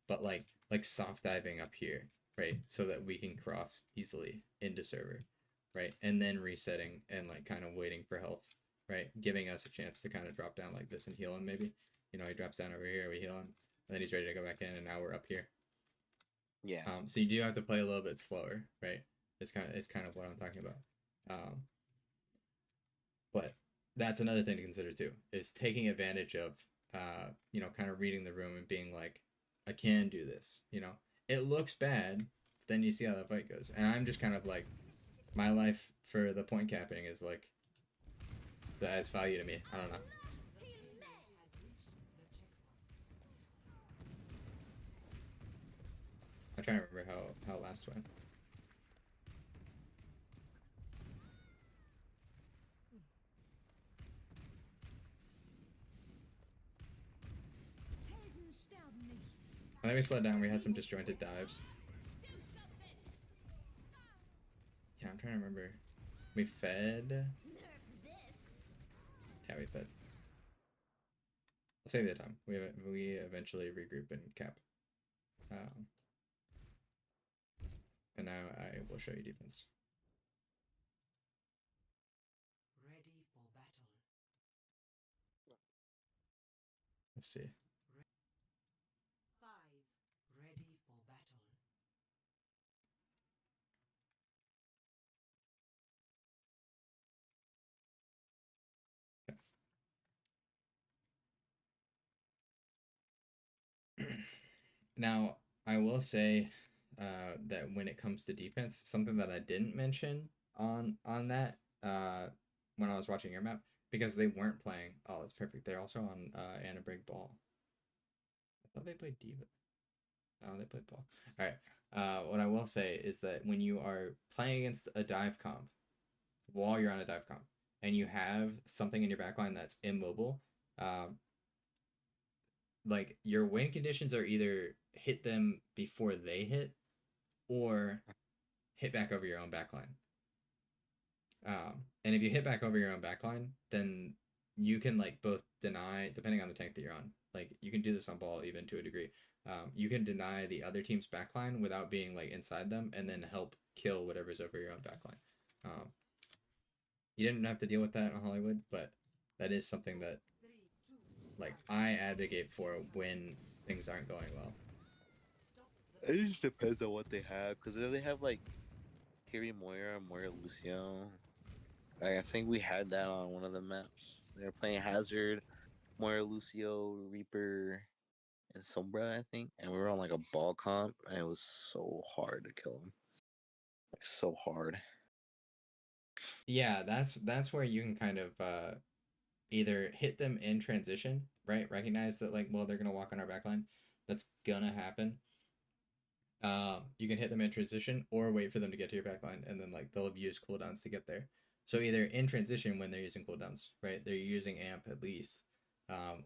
but like soft diving up here, right, so that we can cross easily into server, right, and then resetting and like kind of waiting for health, right, giving us a chance to kind of drop down like this and heal him. Maybe, you know, he drops down over here, we heal him, and then he's ready to go back in, and now we're up here. Yeah. So you do have to play a little bit slower, right? It's kind of what I'm talking about. But that's another thing to consider too, is taking advantage of, you know, kind of reading the room and being like, I can do this. You know, it looks bad, but then you see how the fight goes, and I'm just kind of like, my life for the point capping is like, that has value to me. I don't know. I'm trying to remember how last went. I think we slowed down. We had some disjointed dives. Yeah, I'm trying to remember. We fed. Yeah, we fed. I'll save the time. We eventually regroup and cap. And now I will show you defense. Ready for battle. Let's see. 5. Ready for battle. Now, I will say that when it comes to defense, something that I didn't mention on that when I was watching your map, because they weren't playing. Oh, that's perfect. They're also on Anna Brig Ball. I thought they played Diva. Oh, they played Ball. All right. What I will say is that when you are playing against a dive comp, while you're on a dive comp, and you have something in your backline that's immobile, like your win conditions are either hit them before they hit, or hit back over your own backline. And if you hit back over your own backline, then you can like both deny, depending on the tank that you're on. Like you can do this on ball even to a degree. You can deny the other team's backline without being like inside them, and then help kill whatever's over your own backline. You didn't have to deal with that in Hollywood, but that is something that like I advocate for when things aren't going well. It just depends on what they have, because if they have like Kiri Moira, Moira Lucio, like, I think we had that on one of the maps. They were playing Hazard, Moira Lucio, Reaper, and Sombra, I think, and we were on like a ball comp, and it was so hard to kill them. Like so hard. Yeah, that's where you can kind of either hit them in transition, right? Recognize that like, well, they're gonna walk on our backline. That's gonna happen. You can hit them in transition or wait for them to get to your backline, and then like they'll use cooldowns to get there. So either in transition when they're using cooldowns, right? They're using amp at least,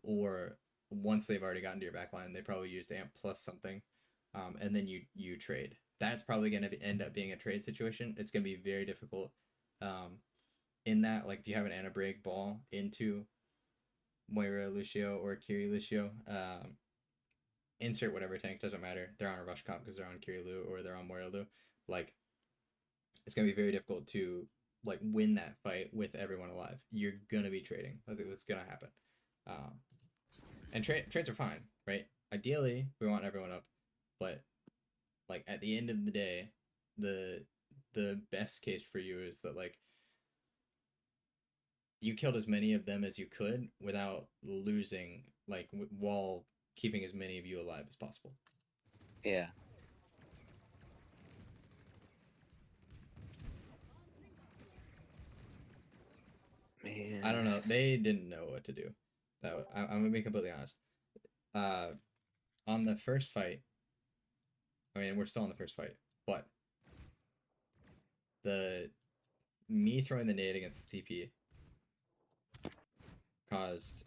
or once they've already gotten to your backline, they probably used amp plus something, and then you trade. That's probably going to end up being a trade situation. It's going to be very difficult. In that, like if you have an Anna Brig ball into Moira Lucio or Kiri Lucio, insert whatever tank, doesn't matter. They're on a rush comp because they're on Kirilu or they're on Moiralu. Like, it's gonna be very difficult to like win that fight with everyone alive. You're gonna be trading. I think that's gonna happen. And trades are fine, right? Ideally, we want everyone up, but like at the end of the day, the best case for you is that like you killed as many of them as you could without losing, like while keeping as many of you alive as possible. Yeah. Man. I don't know. They didn't know what to do. I'm gonna be completely honest. On the first fight, I mean, we're still on the first fight, but me throwing the nade against the TP caused.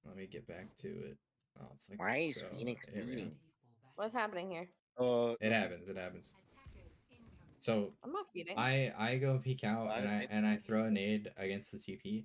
Let me get back to it. Oh, it's like Why is so. Phoenix Here we go. feeding? What's happening here? It happens. It happens. So I'm not feeding. I go peek out and I throw a nade against the TP,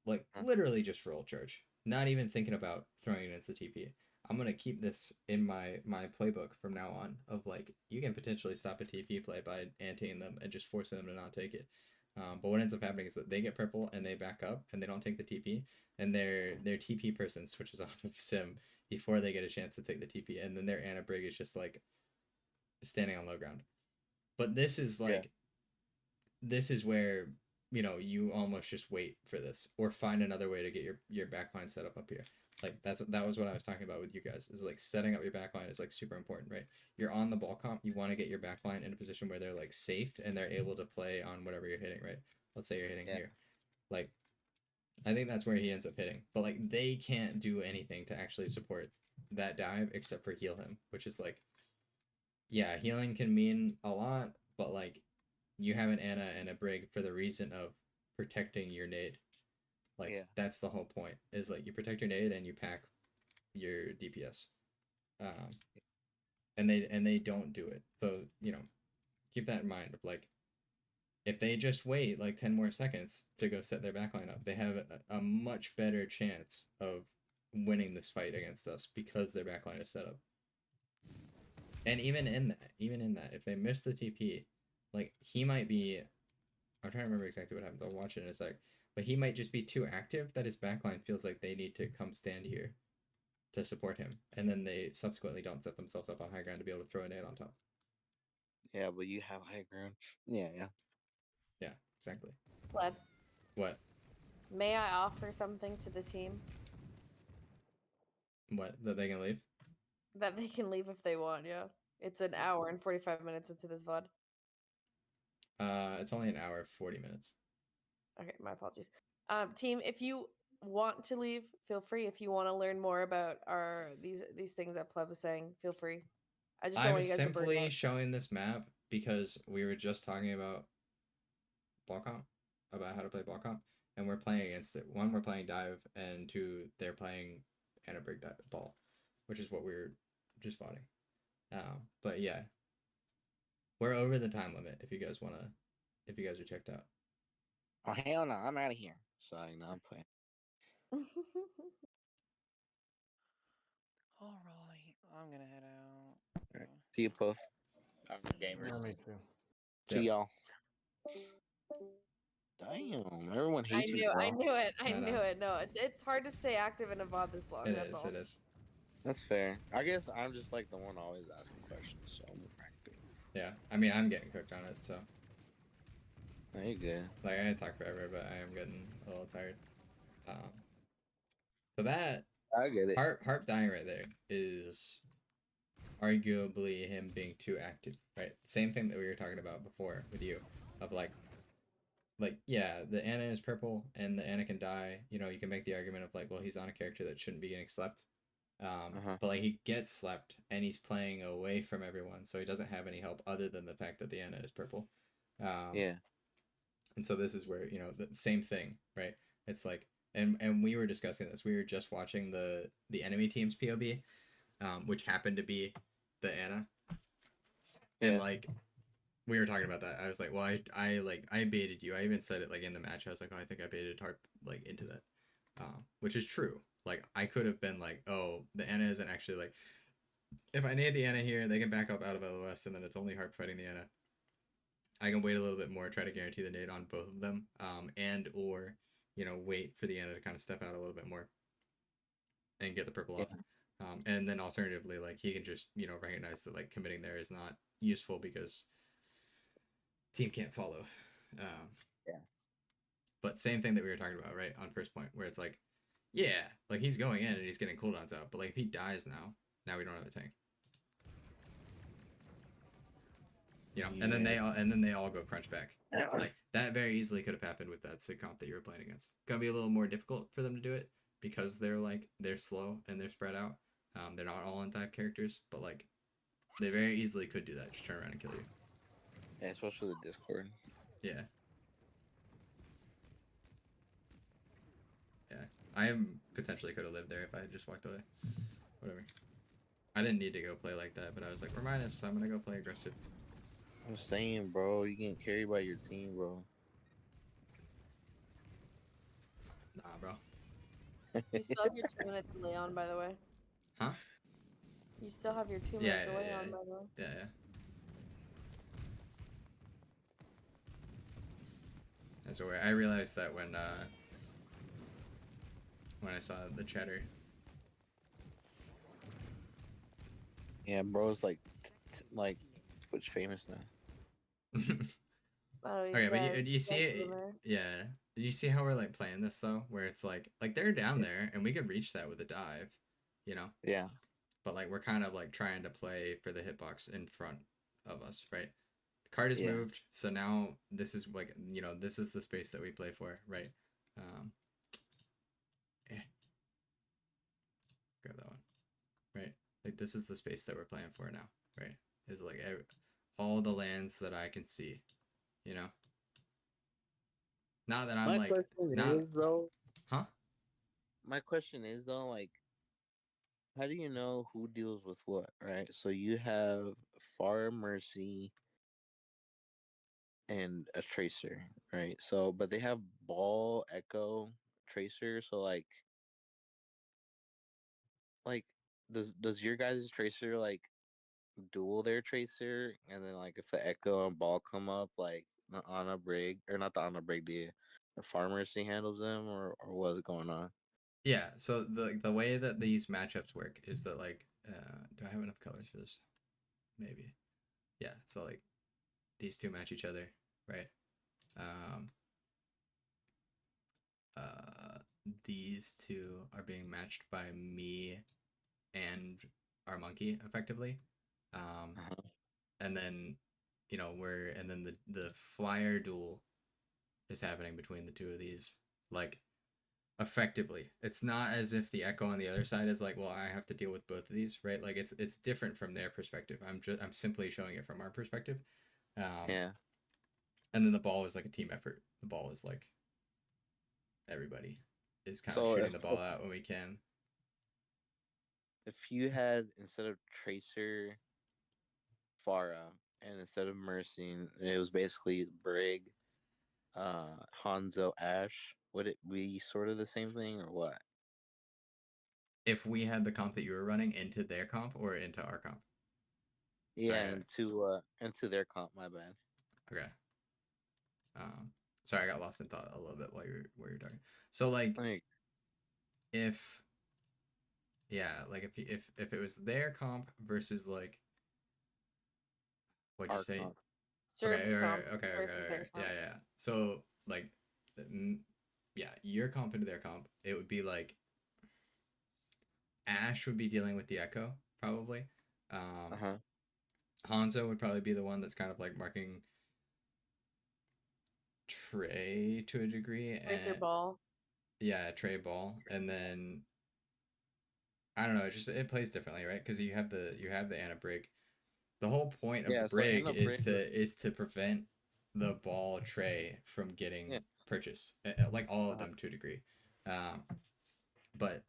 like literally just for ult charge, not even thinking about throwing it against the TP. I'm gonna keep this in my playbook from now on of like you can potentially stop a TP play by anteing them and just forcing them to not take it. But what ends up happening is that they get purple and they back up and they don't take the TP, and their TP person switches off of Sim before they get a chance to take the TP, and then their Anna Brig is just like standing on low ground. But this is like, this is where, you know, you almost just wait for this or find another way to get your backline set up here. Like that was what I was talking about with you guys, is like setting up your backline is like super important, right? You're on the ball comp, you want to get your backline in a position where they're like safe and they're able to play on whatever you're hitting, right? Let's say you're hitting here. Like, I think that's where he ends up hitting. But like they can't do anything to actually support that dive except for heal him, which is like, yeah, healing can mean a lot, but like you have an Anna and a Brig for the reason of protecting your nade. Like that's the whole point. Is like you protect your nade and you pack your DPS. And they don't do it. So, you know, keep that in mind of like if they just wait like 10 more seconds to go set their backline up, they have a much better chance of winning this fight against us because their backline is set up. And even in that, if they miss the TP, like he might be, I'm trying to remember exactly what happens. I'll watch it in a sec. But he might just be too active that his backline feels like they need to come stand here to support him. And then they subsequently don't set themselves up on high ground to be able to throw a nade on top. Yeah, but you have high ground. Yeah. Yeah, exactly. Flip. What? May I offer something to the team? What? That they can leave? That they can leave if they want, yeah. It's an hour and 45 minutes into this VOD. It's only an hour 40 minutes. Okay, my apologies. Team, if you want to leave, feel free. If you want to learn more about these things that Pleb was saying, feel free. I just don't I want was you guys to burn simply out. showing this map because we were just talking about ball comp, about how to play ball comp, and we're playing against it. One, we're playing dive, and two, they're playing Annabrig ball, which is what we were just voting. But yeah, we're over the time limit. If you guys are checked out. Oh hell no, I'm out of here. Sorry, no, I'm playing. All right, I'm gonna head out. All right. See you, Puff. I'm gamers. Yeah, me too. See Yep. y'all. Damn, everyone I hates you, bro. knew it. I I know. knew it. No, it's hard to stay active in a VOD this long. It That's is. all. It is. That's fair. I guess I'm just like the one always asking questions, so I'm more active. Yeah. I mean, I'm getting cooked on it, so No, you good. like I talk forever, but I am getting a little tired. So that I get it. Harp dying right there is arguably him being too active, right? Same thing that we were talking about before with you, of like yeah, the Anna is purple and the Anna can die. You know, you can make the argument of like, well, he's on a character that shouldn't be getting slept. But like he gets slept and he's playing away from everyone, so he doesn't have any help other than the fact that the Anna is purple. Yeah. And so this is where, you know, the same thing, right? It's like, and we were discussing this. We were just watching the enemy team's POV, which happened to be the Anna. And Yeah. like we were talking about that. I was like, well, I baited you. I even said it like in the match. I was like, oh, I think I baited Harp like into that, which is true. Like I could have been like, oh, the Anna isn't actually like, if I nade the Anna here, they can back up out of LOS, and then it's only Harp fighting the Anna. I can wait a little bit more, try to guarantee the nade on both of them, and or, you know, wait for the Anna to kind of step out a little bit more and get the purple off. And then alternatively, like he can just, you know, recognize that like committing there is not useful because team can't follow. Yeah. But same thing that we were talking about, right, on first point, where it's like, yeah, like he's going in and he's getting cooldowns out, but like if he dies now we don't have a tank. You know, and then they all go crunch back. Like that very easily could have happened with that sig comp that you were playing against. Gonna be a little more difficult for them to do it because they're slow and they're spread out. They're not all on dive characters, but like they very easily could do that. Just turn around and kill you. Yeah, especially the Discord. Yeah. Yeah. I potentially could have lived there if I had just walked away. Whatever. I didn't need to go play like that, but I was like, remind us, I'm gonna go play aggressive. I'm saying, bro, you getting carried by your team, bro. Nah, bro. You still have your 2 minute delay on, by the way. Huh? You still have your 2 minute Yeah, delay yeah, on, by the way. Yeah. That's where I realized that when I saw the chatter. Yeah, bro's like Twitch famous now. Oh, Okay, but does. you see Does it? in there. Yeah. You see how we're like playing this though, where it's like they're down there and we could reach that with a dive, you know. Yeah. But like we're kind of like trying to play for the hitbox in front of us, right? The card is Yeah. moved, so now this is like, you know, this is the space that we play for, right? Grab that one, right? Like this is the space that we're playing for now, right? Is like all the lands that I can see, you know. Not that I'm My like, question not, is though. huh? My question is though, like, how do you know who deals with what, right? So you have Far Mercy and a Tracer, right? So, but they have Ball, Echo, Tracer. So like, does your guys' Tracer like duel their Tracer, and then like if the Echo and Ball come up, like the Ana Brig or not the Ana Brig, the Far Mercy handles them, or what's going on? Yeah. So the way that these matchups work is that like, do I have enough colors for this? Maybe. Yeah. So like, these two match each other, right? These two are being matched by me and our monkey effectively. Uh-huh. And then and then the flyer duel is happening between the two of these, like, effectively. It's not as if the echo on the other side is like, well, I have to deal with both of these, right? Like, it's different from their perspective. I'm simply showing it from our perspective. Yeah. And then the ball is like a team effort. The ball is like everybody is kind of So shooting the ball out when we can. if you had, instead of Tracer, Farah, and instead of Mercy, it was basically Brig, Hanzo, Ash, would it be sort of the same thing or what? If we had the comp that you were running into their comp or into our comp. Yeah, Sorry, into their comp. My bad. Okay. Sorry, I got lost in thought a little bit while you're talking. So, like, Like, if if it was their comp versus, like, what'd you our say? comp. Serb's comp Okay, versus their comp. yeah. So, like, yeah, your comp into their comp, it would be like Ash would be dealing with the echo probably. Uh-huh. Hanzo would probably be the one that's kind of like marking Trey to a degree, Tracer and ball. yeah, Trey ball, and then I don't know, it plays differently, right? Because you have the Anna brig. The whole point of the Yeah, so brig Anna Brig is to prevent the ball Trey from getting yeah. purchase, like all of them to a degree. But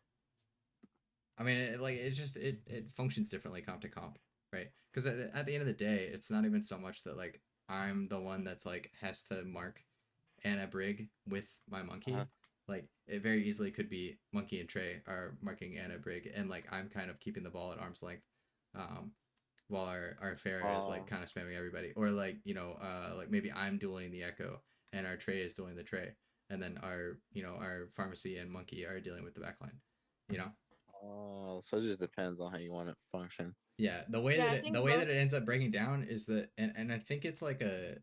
I mean, it functions differently comp to comp, right? Because at the end of the day, it's not even so much that, like, I'm the one that's like has to mark Anna Brig with my Uh-huh. monkey. Like, it very easily could be Monkey and Trey are marking Anna Brig, and like I'm kind of keeping the ball at arm's length, um, while our Farah is like kind of spamming everybody, or like like maybe I'm dueling the Echo and our Trey is dueling the Trey, and then our Pharmacy and Monkey are dealing with the backline, you know. Oh, so it just depends on how you want it to function. Yeah, Yeah, I think the way that it most. ends up breaking down is that, and I think it's like a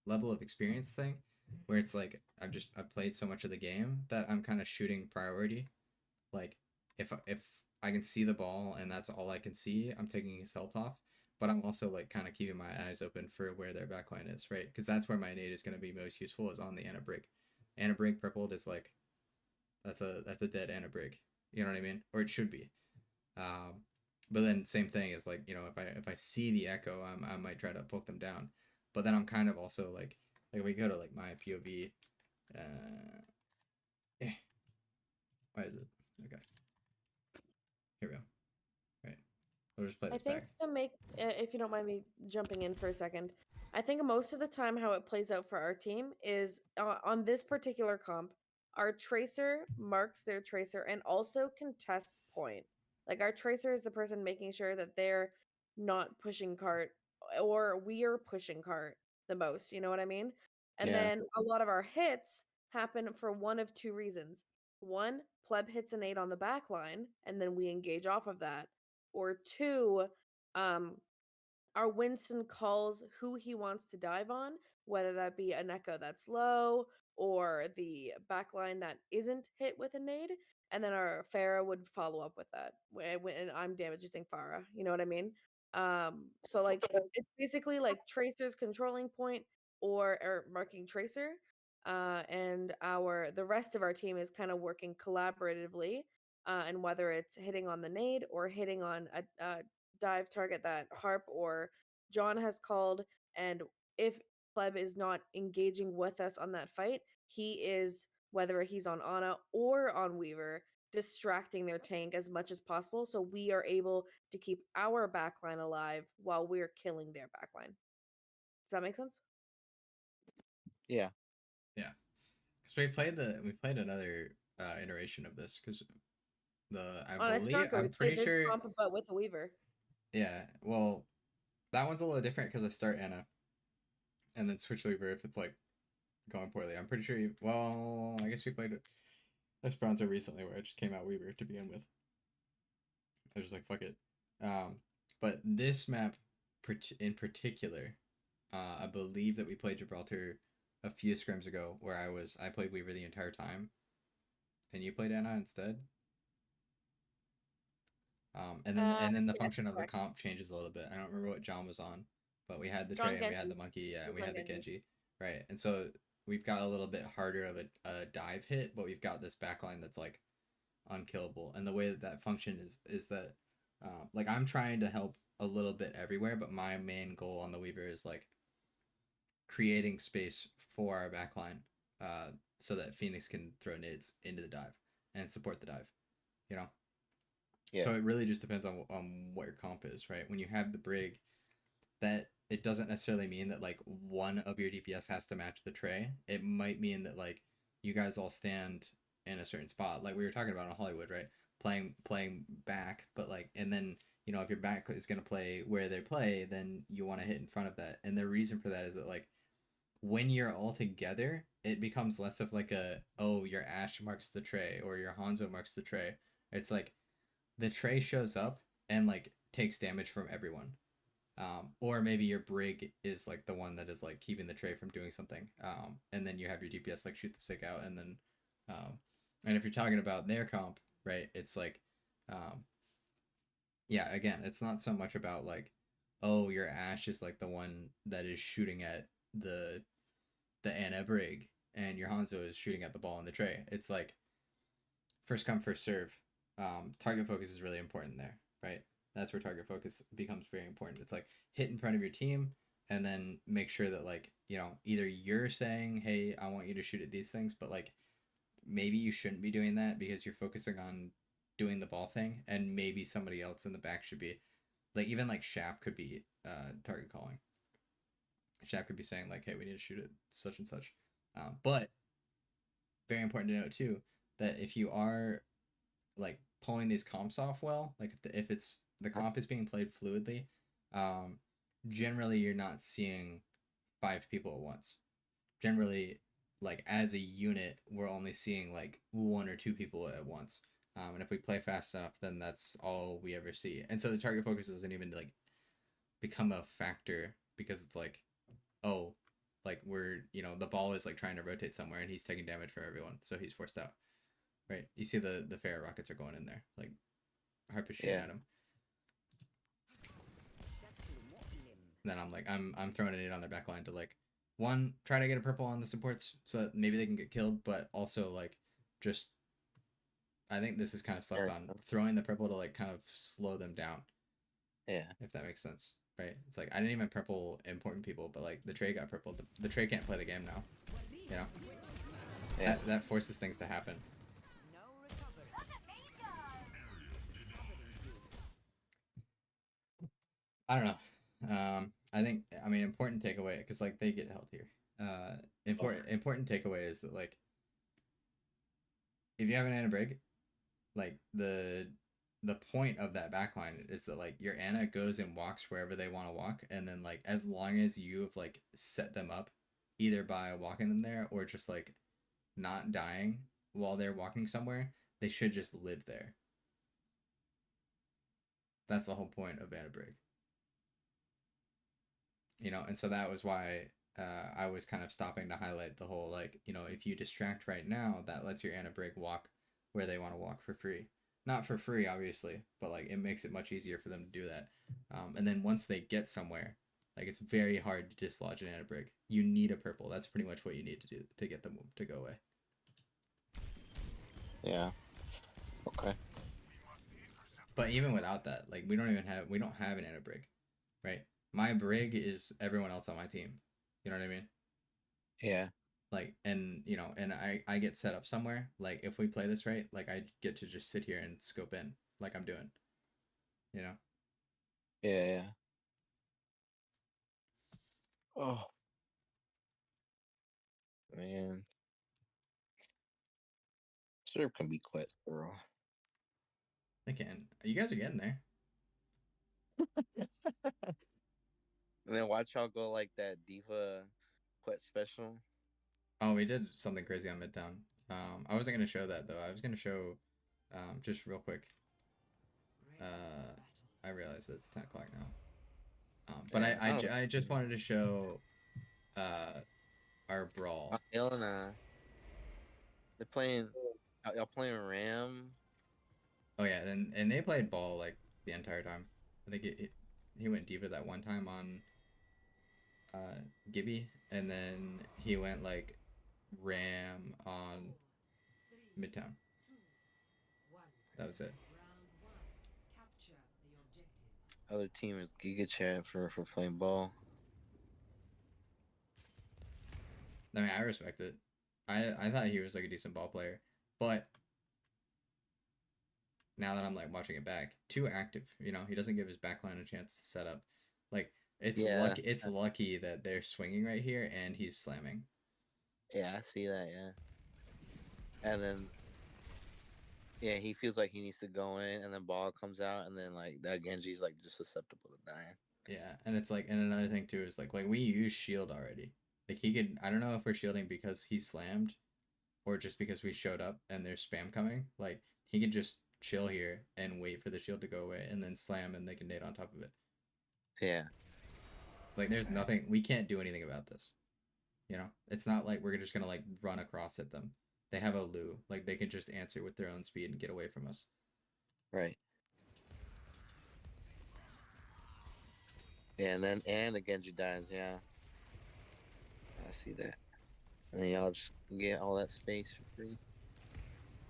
level of experience thing, where it's like I've played so much of the game that I'm kind of shooting priority. Like, if I can see the ball and that's all I can see, I'm taking his health off. But I'm also like kind of keeping my eyes open for where their backline is, right? Because that's where my nade is going to be most useful, is on the Anna Brig. Anna Brig purpled is like, that's a dead Anna Brig. You know what I mean? Or it should be. Um, but then same thing is like, if I see the echo, I might try to poke them down. But then I'm kind of also like we go to like my POV. Eh, why is it? Okay, here we go. Right, we'll just play I this think back. to make, if you don't mind me jumping in for a second, I think most of the time how it plays out for our team is on this particular comp, our tracer marks their tracer and also contests point. Like, our tracer is the person making sure that they're not pushing cart, or we are pushing cart the most. You know what I mean? And Yeah. then a lot of our hits happen for one of two reasons. One, pleb hits an 8 on the back line, and then we engage off of that. Or two, um, our Winston calls who he wants to dive on, whether that be an echo that's low or the backline that isn't hit with a nade, and then our Farah would follow up with that. When I'm damaging Farah, you know what I mean? So like it's basically like Tracer's controlling point, or marking Tracer, and the rest of our team is kind of working collaboratively, and whether it's hitting on the nade or hitting on a dive target that Harp or John has called. And if Pleb is not engaging with us on that fight, he is, whether he's on Ana or on Weaver, distracting their tank as much as possible, so we are able to keep our backline alive while we're killing their backline. Does that make sense? Yeah. Yeah, because we played another iteration of this, because On Esperanto, we I'm played pretty this sure. comp but with a Weaver. Yeah, well, that one's a little different because I start Anna and then switch Weaver if it's like going poorly. I'm pretty sure well, I guess we played Esperanto recently where I just came out Weaver to begin with. I was just like, fuck it. But this map in particular, I believe that we played Gibraltar a few scrims ago where I played Weaver the entire time, and you played Anna instead. And then the yes, function of the correct. comp changes a little bit. I don't remember what John was on, but we had the John Trey and we had Genji. the monkey, yeah, and we John had the Genji. Genji, right? And so we've got a little bit harder of a dive hit, but we've got this backline that's like unkillable. And the way that that function is that like I'm trying to help a little bit everywhere, but my main goal on the Weaver is like creating space for our backline, so that Phoenix can throw nades into the dive and support the dive, you know. Yeah. So it really just depends on what your comp is, right? When you have the brig, that it doesn't necessarily mean that like one of your DPS has to match the tray. It might mean that like you guys all stand in a certain spot, like we were talking about in Hollywood, right? Playing back, but like, and then you know if your back is gonna play where they play, then you want to hit in front of that. And the reason for that is that like when you're all together, it becomes less of like a, oh, your Ash marks the tray or your Hanzo marks the tray. It's like the tray shows up and like takes damage from everyone. Or maybe your brig is like the one that is like keeping the tray from doing something. And then you have your DPS like shoot the stick out, and then and if you're talking about their comp, right, it's like yeah, again, it's not so much about like, oh, your Ash is like the one that is shooting at the Ana brig, and your Hanzo is shooting at the ball in the tray. It's like first come first serve. Target focus is really important there, right? That's where target focus becomes very important. It's like hit in front of your team, and then make sure that like you know either you're saying, hey, I want you to shoot at these things, but like maybe you shouldn't be doing that because you're focusing on doing the ball thing, and maybe somebody else in the back should be like, even like Shap could be target calling. Shaq could be saying like, "Hey, we need to shoot at such and such," but very important to note too that if you are like pulling these comps off well, like if it's the comp is being played fluidly, generally you're not seeing 5 people at once. Generally, like as a unit, we're only seeing like 1 or 2 people at once. And if we play fast enough, then that's all we ever see. And so the target focus doesn't even like become a factor because it's like, oh, like we're, you know, the ball is like trying to rotate somewhere and he's taking damage from everyone, so he's forced out. Right? You see the fair rockets are going in there, like Harp is shooting Yeah. at him. Then I'm like, I'm throwing it on their back line to like, one, try to get a purple on the supports so that maybe they can get killed, but also like just, I think this is kind of slept on, throwing the purple to like kind of slow them down. Yeah. If that makes sense, right? It's like I didn't even purple important people, but like the Trey got purple. The Trey can't play the game now, you know. Yeah. That forces things to happen. I don't know. I think, I mean, important takeaway, because like they get held here. Important takeaway is that like if you have an Ana brig, like the point of that backline is that like your Ana goes and walks wherever they want to walk, and then like as long as you have like set them up, either by walking them there or just like not dying while they're walking somewhere, they should just live there. That's the whole point of Ana brig. You know, and so that was why I was kind of stopping to highlight the whole like, you know, if you distract right now, that lets your Ana brig walk where they want to walk for free. Not for free, obviously, but like it makes it much easier for them to do that. And then once they get somewhere, like it's very hard to dislodge an Ana brig. You need a purple. That's pretty much what you need to do to get them to go away. Yeah. Okay. But even without that, like we don't have an Ana brig, right? My brig is everyone else on my team. You know what I mean? Yeah. Like, and you know, and I get set up somewhere. Like if we play this right, like I get to just sit here and scope in, like I'm doing. You know? Yeah. Yeah. Oh. Man. Cerb can be quick, bro. They can. You guys are getting there. And then watch y'all go like that diva quit special. Oh, we did something crazy on Midtown. I wasn't gonna show that though. I was gonna show, just real quick. I realize it's 10 o'clock now. But Yeah, I just wanted to show, our brawl. Elena. They're playing. Y'all playing Ram. Oh yeah, and they played ball like the entire time. I think he went deeper that one time on Gibby, and then he went like ram on Midtown. That was it. Other team is Giga Chat for playing ball. I mean, I respect it. I thought he was like a decent ball player, but now that I'm like watching it back, too active. You know, he doesn't give his backline a chance to set up. Like it's lucky. It's lucky that they're swinging right here and he's slamming. Yeah, I see that. Yeah, and then yeah, he feels like he needs to go in, and then ball comes out, and then like that Genji's like just susceptible to dying. Yeah, and it's like, and another thing too is like we use shield already. Like he could. I don't know if we're shielding because he slammed, or just because we showed up and there's spam coming. Like he can just chill here and wait for the shield to go away and then slam and they can nade on top of it. Yeah. Like there's nothing, we can't do anything about this. You know, it's not like we're just gonna like run across at them. They have a Lu, like they can just answer with their own speed and get away from us. Right. Yeah, and the Genji dies. Yeah, I see that. And y'all just get all that space for free.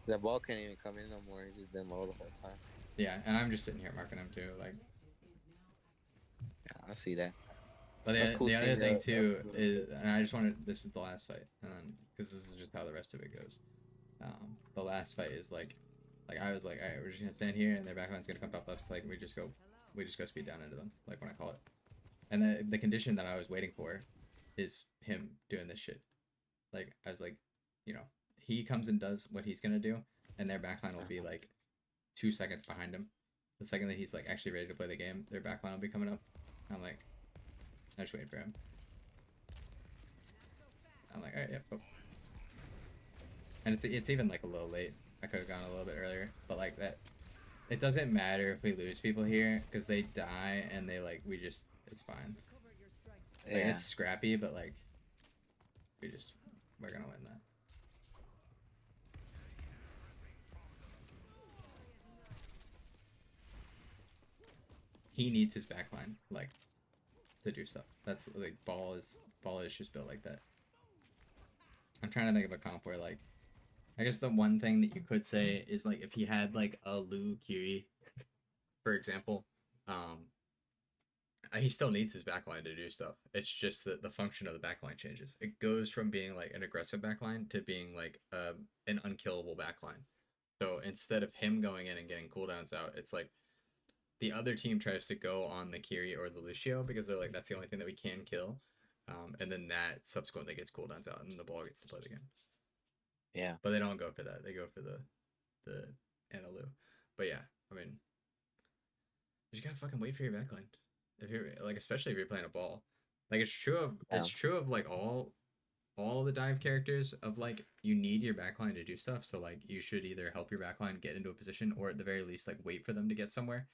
That ball can't even come in no more. He's just been low the whole time. Yeah, and I'm just sitting here marking him too. Like, yeah, I see that. But the other thing too is, and I just wanted, this is the last fight, and then because this is just how the rest of it goes. The last fight is like I was like, all right, we're just gonna stand here, and their backline's gonna come top left. Like we just go speed down into them, like when I call it. And the condition that I was waiting for is him doing this shit. Like I was like, you know, he comes and does what he's gonna do, and their backline will be like 2 seconds behind him. The second that he's like actually ready to play the game, their backline will be coming up. I'm like, I'm just waiting for him. I'm like, all right, yep. Oh. And it's even like a little late. I could have gone a little bit earlier, but like that, it doesn't matter if we lose people here because they die and they like it's fine. Like, Yeah. it's scrappy, but like we're gonna win that. He needs his backline like to do stuff. That's like ball is just built like that. I'm trying to think of a comp where like, I guess the one thing that you could say is like if he had like a Lu Kiri, for example, he still needs his backline to do stuff. It's just that the function of the backline changes. It goes from being like an aggressive backline to being like an unkillable backline. So instead of him going in and getting cooldowns out, it's like the other team tries to go on the Kiri or the Lucio because they're like, that's the only thing that we can kill. And then that subsequently gets cooldowns out and then the ball gets to play the game. Yeah. But they don't go for that. They go for the Analu. But yeah, I mean, you just gotta fucking wait for your backline. If you're like, especially if you're playing a ball, like it's true of like all the dive characters of like you need your backline to do stuff. So like you should either help your backline get into a position or at the very least like wait for them to get somewhere.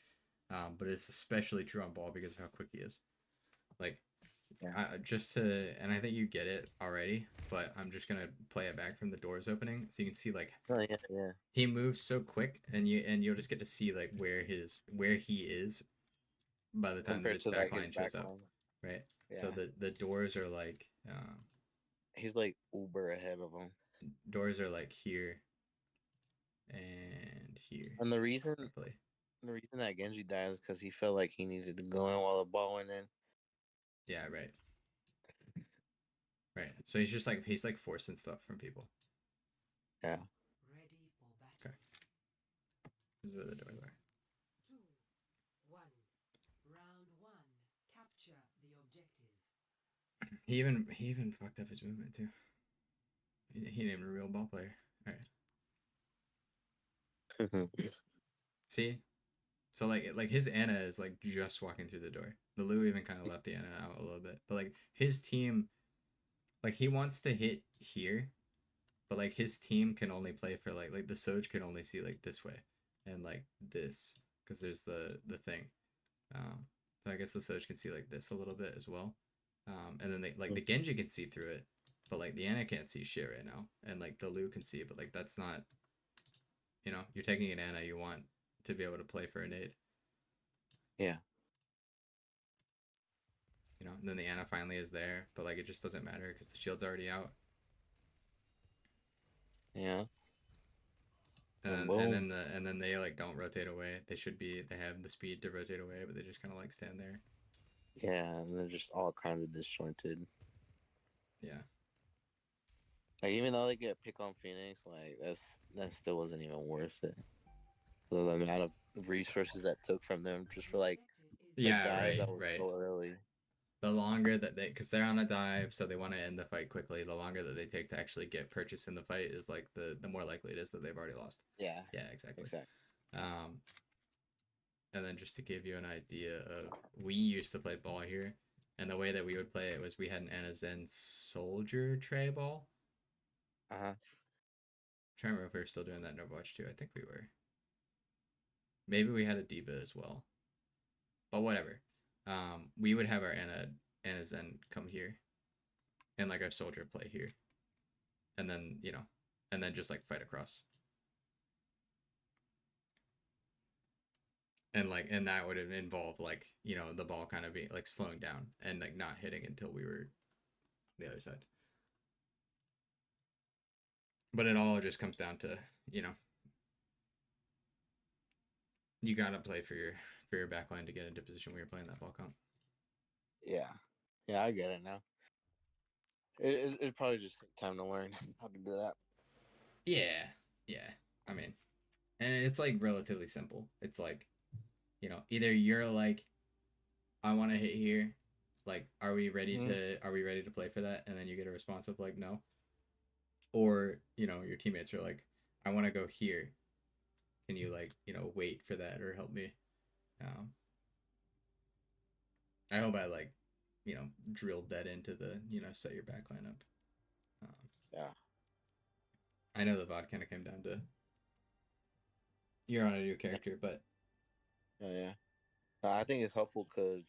But it's especially true on ball because of how quick he is. Like, and I think you get it already, but I'm just gonna play it back from the doors opening so you can see like he moves so quick, and you'll just get to see like where he is by the time that his backline shows up, right? Yeah. So the doors are like he's like Uber ahead of him. Doors are like here and here. And the reason that Genji died is because he felt like he needed to go in while the ball went in. Yeah, right. Right. So he's like forcing stuff from people. Yeah. Ready for battle. Okay. This is where the doors are. 2, 1. Round 1. Capture the objective. He even fucked up his movement too. He ain't even a real ball player. All right. See? So like his Ana is like just walking through the door. The Lu even kind of left the Ana out a little bit. But like his team, like he wants to hit here, but like his team can only play for like the Soj can only see like this way and like this because there's the thing. So I guess the Soj can see like this a little bit as well. And then the Genji can see through it, but like the Ana can't see shit right now, and like the Lu can see it, but like that's not, you know, you're taking an Ana, you want to be able to play for a nade. Yeah. You know, and then the Ana finally is there, but like it just doesn't matter because the shield's already out. Yeah. And And then boom. and then they like don't rotate away. They have the speed to rotate away, but they just kind of like stand there. Yeah, and they're just all kinds of disjointed. Yeah. Like even though they get pick on Phoenix, like that still wasn't even worth it. So the amount of resources that took from them just for The like objective is a Yeah, dive right, that was right. so early. The longer that they, because they're on a dive, so they want to end the fight quickly. The longer that they take to actually get purchase in the fight is like the more likely it is that they've already lost. Yeah, Yeah, exactly. exactly. Um, and then just to give you an idea of, we used to play ball here, and the way that we would play it was we had an Anazen soldier tray ball. Uh-huh. Trying to remember if we were still doing that in Overwatch 2. I think we were. Maybe we had a Diva as well. But whatever. We would have our Ana Zen come here, and like our soldier play here, and then and then just like fight across, and that would involve like the ball kind of being like slowing down and like not hitting until we were the other side. But it all just comes down to you gotta play for your backline to get into position when you're playing that ball comp. Yeah. Yeah, I get it now. It's probably just time to learn how to do that. Yeah, yeah. I mean, and it's like relatively simple. It's like, either you're like, I want to hit here, like, are we ready to play for that? And then you get a response of like, no. Or your teammates are like, I want to go here. Can you like wait for that or help me? Um, I hope I like drilled that into the set your backline up. Yeah. I know the VOD kind of came down to you're on a new character, but Oh yeah. No, I think it's helpful because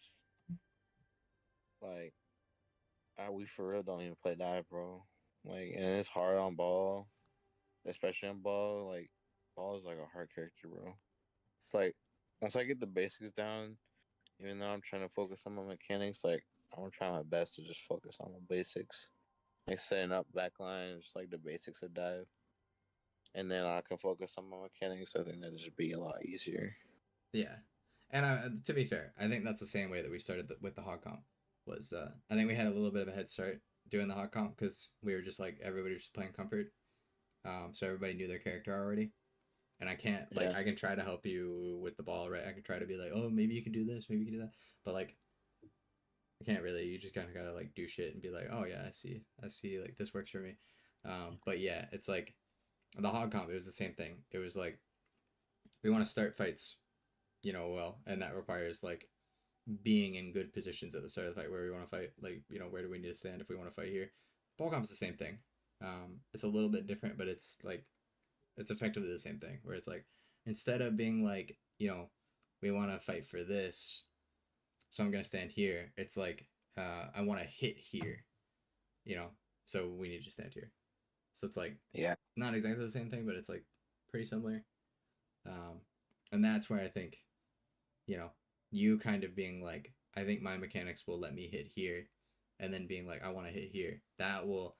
like we for real don't even play dive, bro. Like, and it's hard on ball, especially on ball. Like, ball is like a hard character, bro. It's like once I get the basics down, even though I'm trying to focus on my mechanics, like I'm gonna try my best to just focus on the basics, like setting up backline, just like the basics of dive, and then I can focus on my mechanics. I think that'd just be a lot easier. yeah. And to be fair, I think that's the same way that we started with the hog comp. Was I think we had a little bit of a head start doing the hog comp because we were just like everybody was just playing comfort, so everybody knew their character already. And I can't like Yeah. I can try to help you with the ball, right? I can try to be like, oh, maybe you can do this, maybe you can do that, but like I can't really. You just kind of gotta like do shit and be like, oh yeah, I see, like this works for me. But yeah, it's like the hog comp. It was the same thing. It was like we want to start fights, well, and that requires like being in good positions at the start of the fight where we want to fight. Like where do we need to stand if we want to fight here? Ball comp's the same thing. It's a little bit different, but it's like it's effectively the same thing. Where it's like instead of being like we want to fight for this, so I'm gonna stand here. It's like I want to hit here, so we need to stand here. So it's like Yeah. not exactly the same thing, but it's like pretty similar. Um, and that's where I think, you kind of being like, I think my mechanics will let me hit here, and then being like, I want to hit here. That will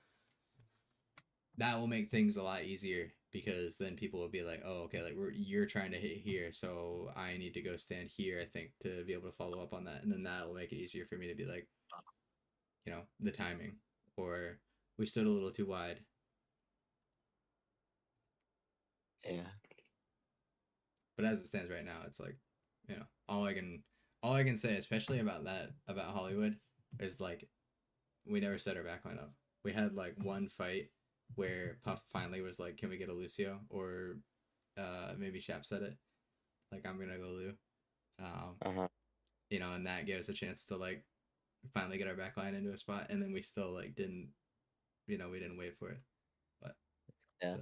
make things a lot easier because then people will be like, oh, okay, like you're trying to hit here, so I need to go stand here. I think to be able to follow up on that, and then that will make it easier for me to be like, the timing, or we stood a little too wide. Yeah. But as it stands right now, it's like, all I can say, especially about Hollywood, is like we never set our backline up. We had like one fight where Puff finally was like, "Can we get a Lucio?" Or maybe Shap said it, like, "I'm gonna go Lu." Uh-huh. And that gave us a chance to like finally get our backline into a spot, and then we still like didn't, we didn't wait for it. But Yeah.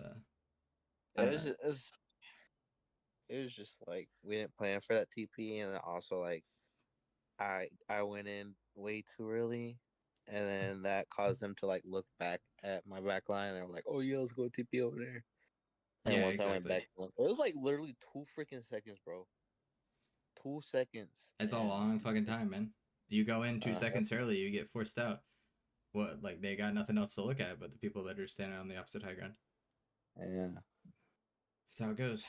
I It don't was, know. it was just like we didn't plan for that TP, and also like I went in way too early, and then that caused them to like look back at my back line, and they were like, "Oh yeah, let's go TP over there." And Yeah, once I went exactly. back, it was like literally 2 freaking seconds, bro. 2 seconds. It's a and- long fucking time, man. You go in 2 Uh, seconds early, you get forced out. What, like, they got nothing else to look at but the people that are standing on the opposite high ground. Yeah. That's how it goes.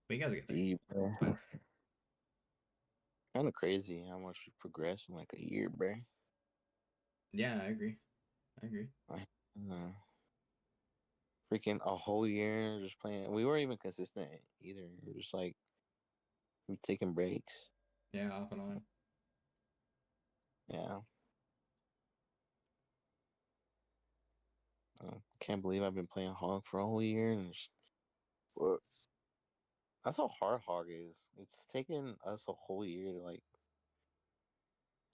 But you guys will get there. Deep, bro. It's fine. Kind of crazy how much we progressed in like a year, bro. Yeah, I agree. Like, freaking a whole year just playing. We weren't even consistent either. We were just like we taking breaks. Yeah, off and on. Yeah. Can't believe I've been playing Hog for a whole year, and well, that's how hard Hog is. It's taken us a whole year to like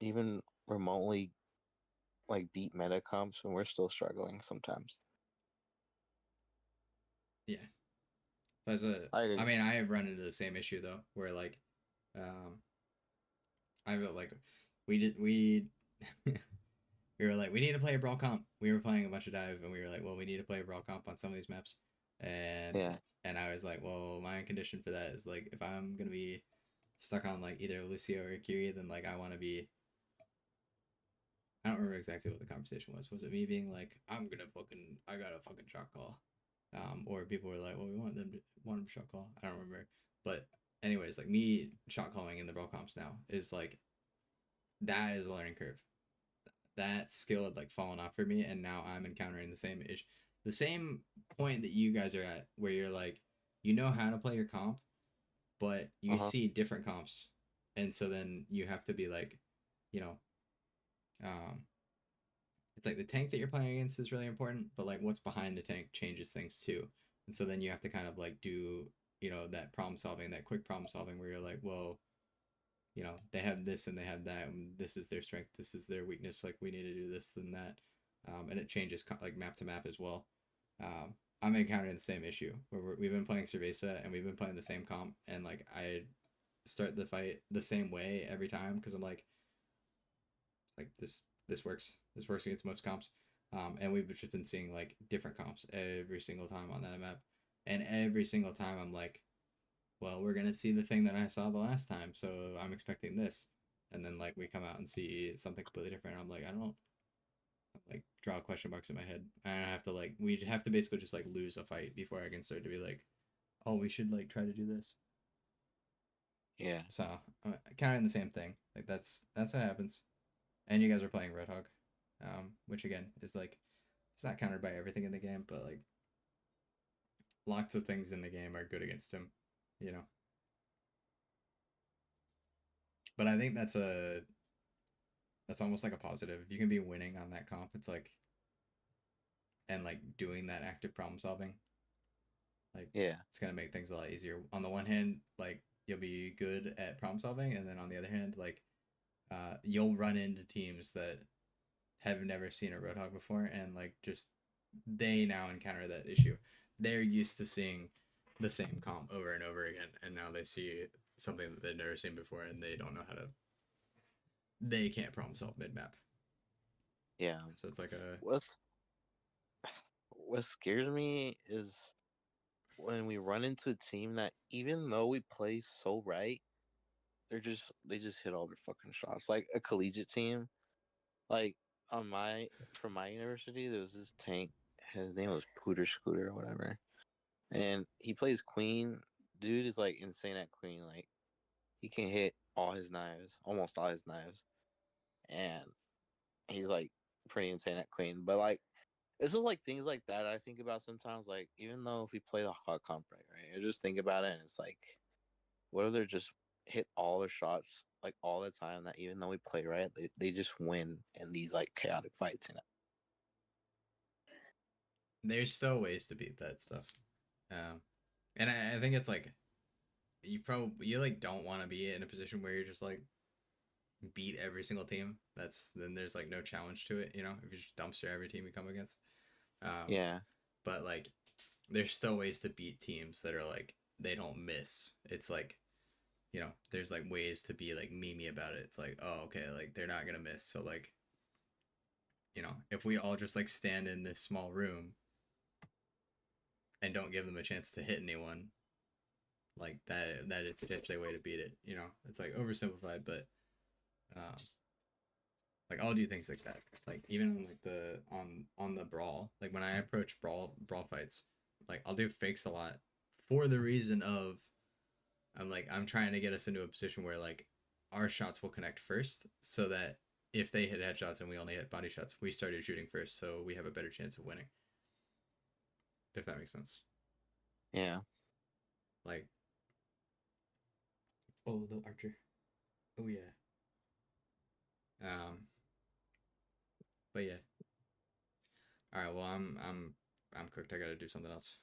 even remotely like beat meta comps, and we're still struggling sometimes. Yeah. As a, I I mean, I have run into the same issue though, where like, I felt like we we were like, we need to play a brawl comp. We were playing a bunch of dive, and we were like, well, we need to play a brawl comp on some of these maps, and Yeah. and I was like, well, my condition for that is like, if I'm gonna be stuck on like either Lucio or Kiri, then like I want to be. I don't remember exactly what the conversation was. Was it me being like, I got a fucking shot call, or people were like, well, we want them to shot call. I don't remember, but anyways, like me shot calling in the brawl comps now is like, that is a learning curve. That skill had like fallen off for me, and now I'm encountering the same point that you guys are at, where you're like, you know how to play your comp, but you see different comps, and so then you have to be like, you know, it's like the tank that you're playing against is really important, but like what's behind the tank changes things too, and so then you have to kind of like do, that problem solving, that quick problem solving, where you're like, well, they have this and they have that, and this is their strength, this is their weakness, like we need to do this and that, and it changes like map to map as well. I'm encountering the same issue where we've been playing Cerveza and we've been playing the same comp, and like I start the fight the same way every time because I'm like this works against most comps, and we've just been seeing like different comps every single time on that map, and every single time I'm like, well, we're gonna see the thing that I saw the last time, so I'm expecting this, and then like we come out and see something completely different. I'm like, I don't like draw question marks in my head. And I have to like we have to basically just like lose a fight before I can start to be like, oh, we should like try to do this. Yeah. So I'm counting the same thing. Like that's what happens. And you guys are playing Red Hog, which again is like, it's not countered by everything in the game, but like lots of things in the game are good against him, you know. But I think that's almost like a positive. If you can be winning on that comp, it's like, and like doing that active problem solving, like Yeah. it's gonna make things a lot easier. On the one hand, like you'll be good at problem solving, and then on the other hand, like you'll run into teams that have never seen a Roadhog before, and like just they now encounter that issue. They're used to seeing the same comp over and over again, and now they see something that they've never seen before, and they don't know how to. They can't problem solve mid map. Yeah. So it's like a. What scares me is when we run into a team that, even though we play so right, they just hit all their fucking shots. Like a collegiate team, like from my university, there was this tank. His name was Pooter Scooter or whatever, and he plays Queen. Dude is like insane at Queen. Like he can hit all his knives, almost all his knives, and he's like pretty insane at Queen. But like it's just like things like that I think about sometimes. Like even though if we play the hot comp right, I just think about it, and it's like, what if they're just hit all their shots like all the time? That even though we play right, they just win in these like chaotic fights. There's still ways to beat that stuff, and I think it's like you like don't want to be in a position where you're just like beat every single team. Then there's like no challenge to it, if you just dumpster every team you come against. Yeah. But like there's still ways to beat teams that are like they don't miss. It's like, there's like ways to be like memey about it. It's like, oh, okay, like they're not gonna miss. So like, if we all just like stand in this small room and don't give them a chance to hit anyone, Like that is potentially a way to beat it. You know, it's like oversimplified, but like I'll do things like that. Like even on like the on the brawl, like when I approach brawl fights, like I'll do fakes a lot for the reason of I'm trying to get us into a position where like our shots will connect first, so that if they hit headshots and we only hit body shots, we started shooting first, so we have a better chance of winning. If that makes sense. Yeah. Like, oh, the archer. Oh yeah. But yeah. All right. Well, I'm cooked. I gotta do something else.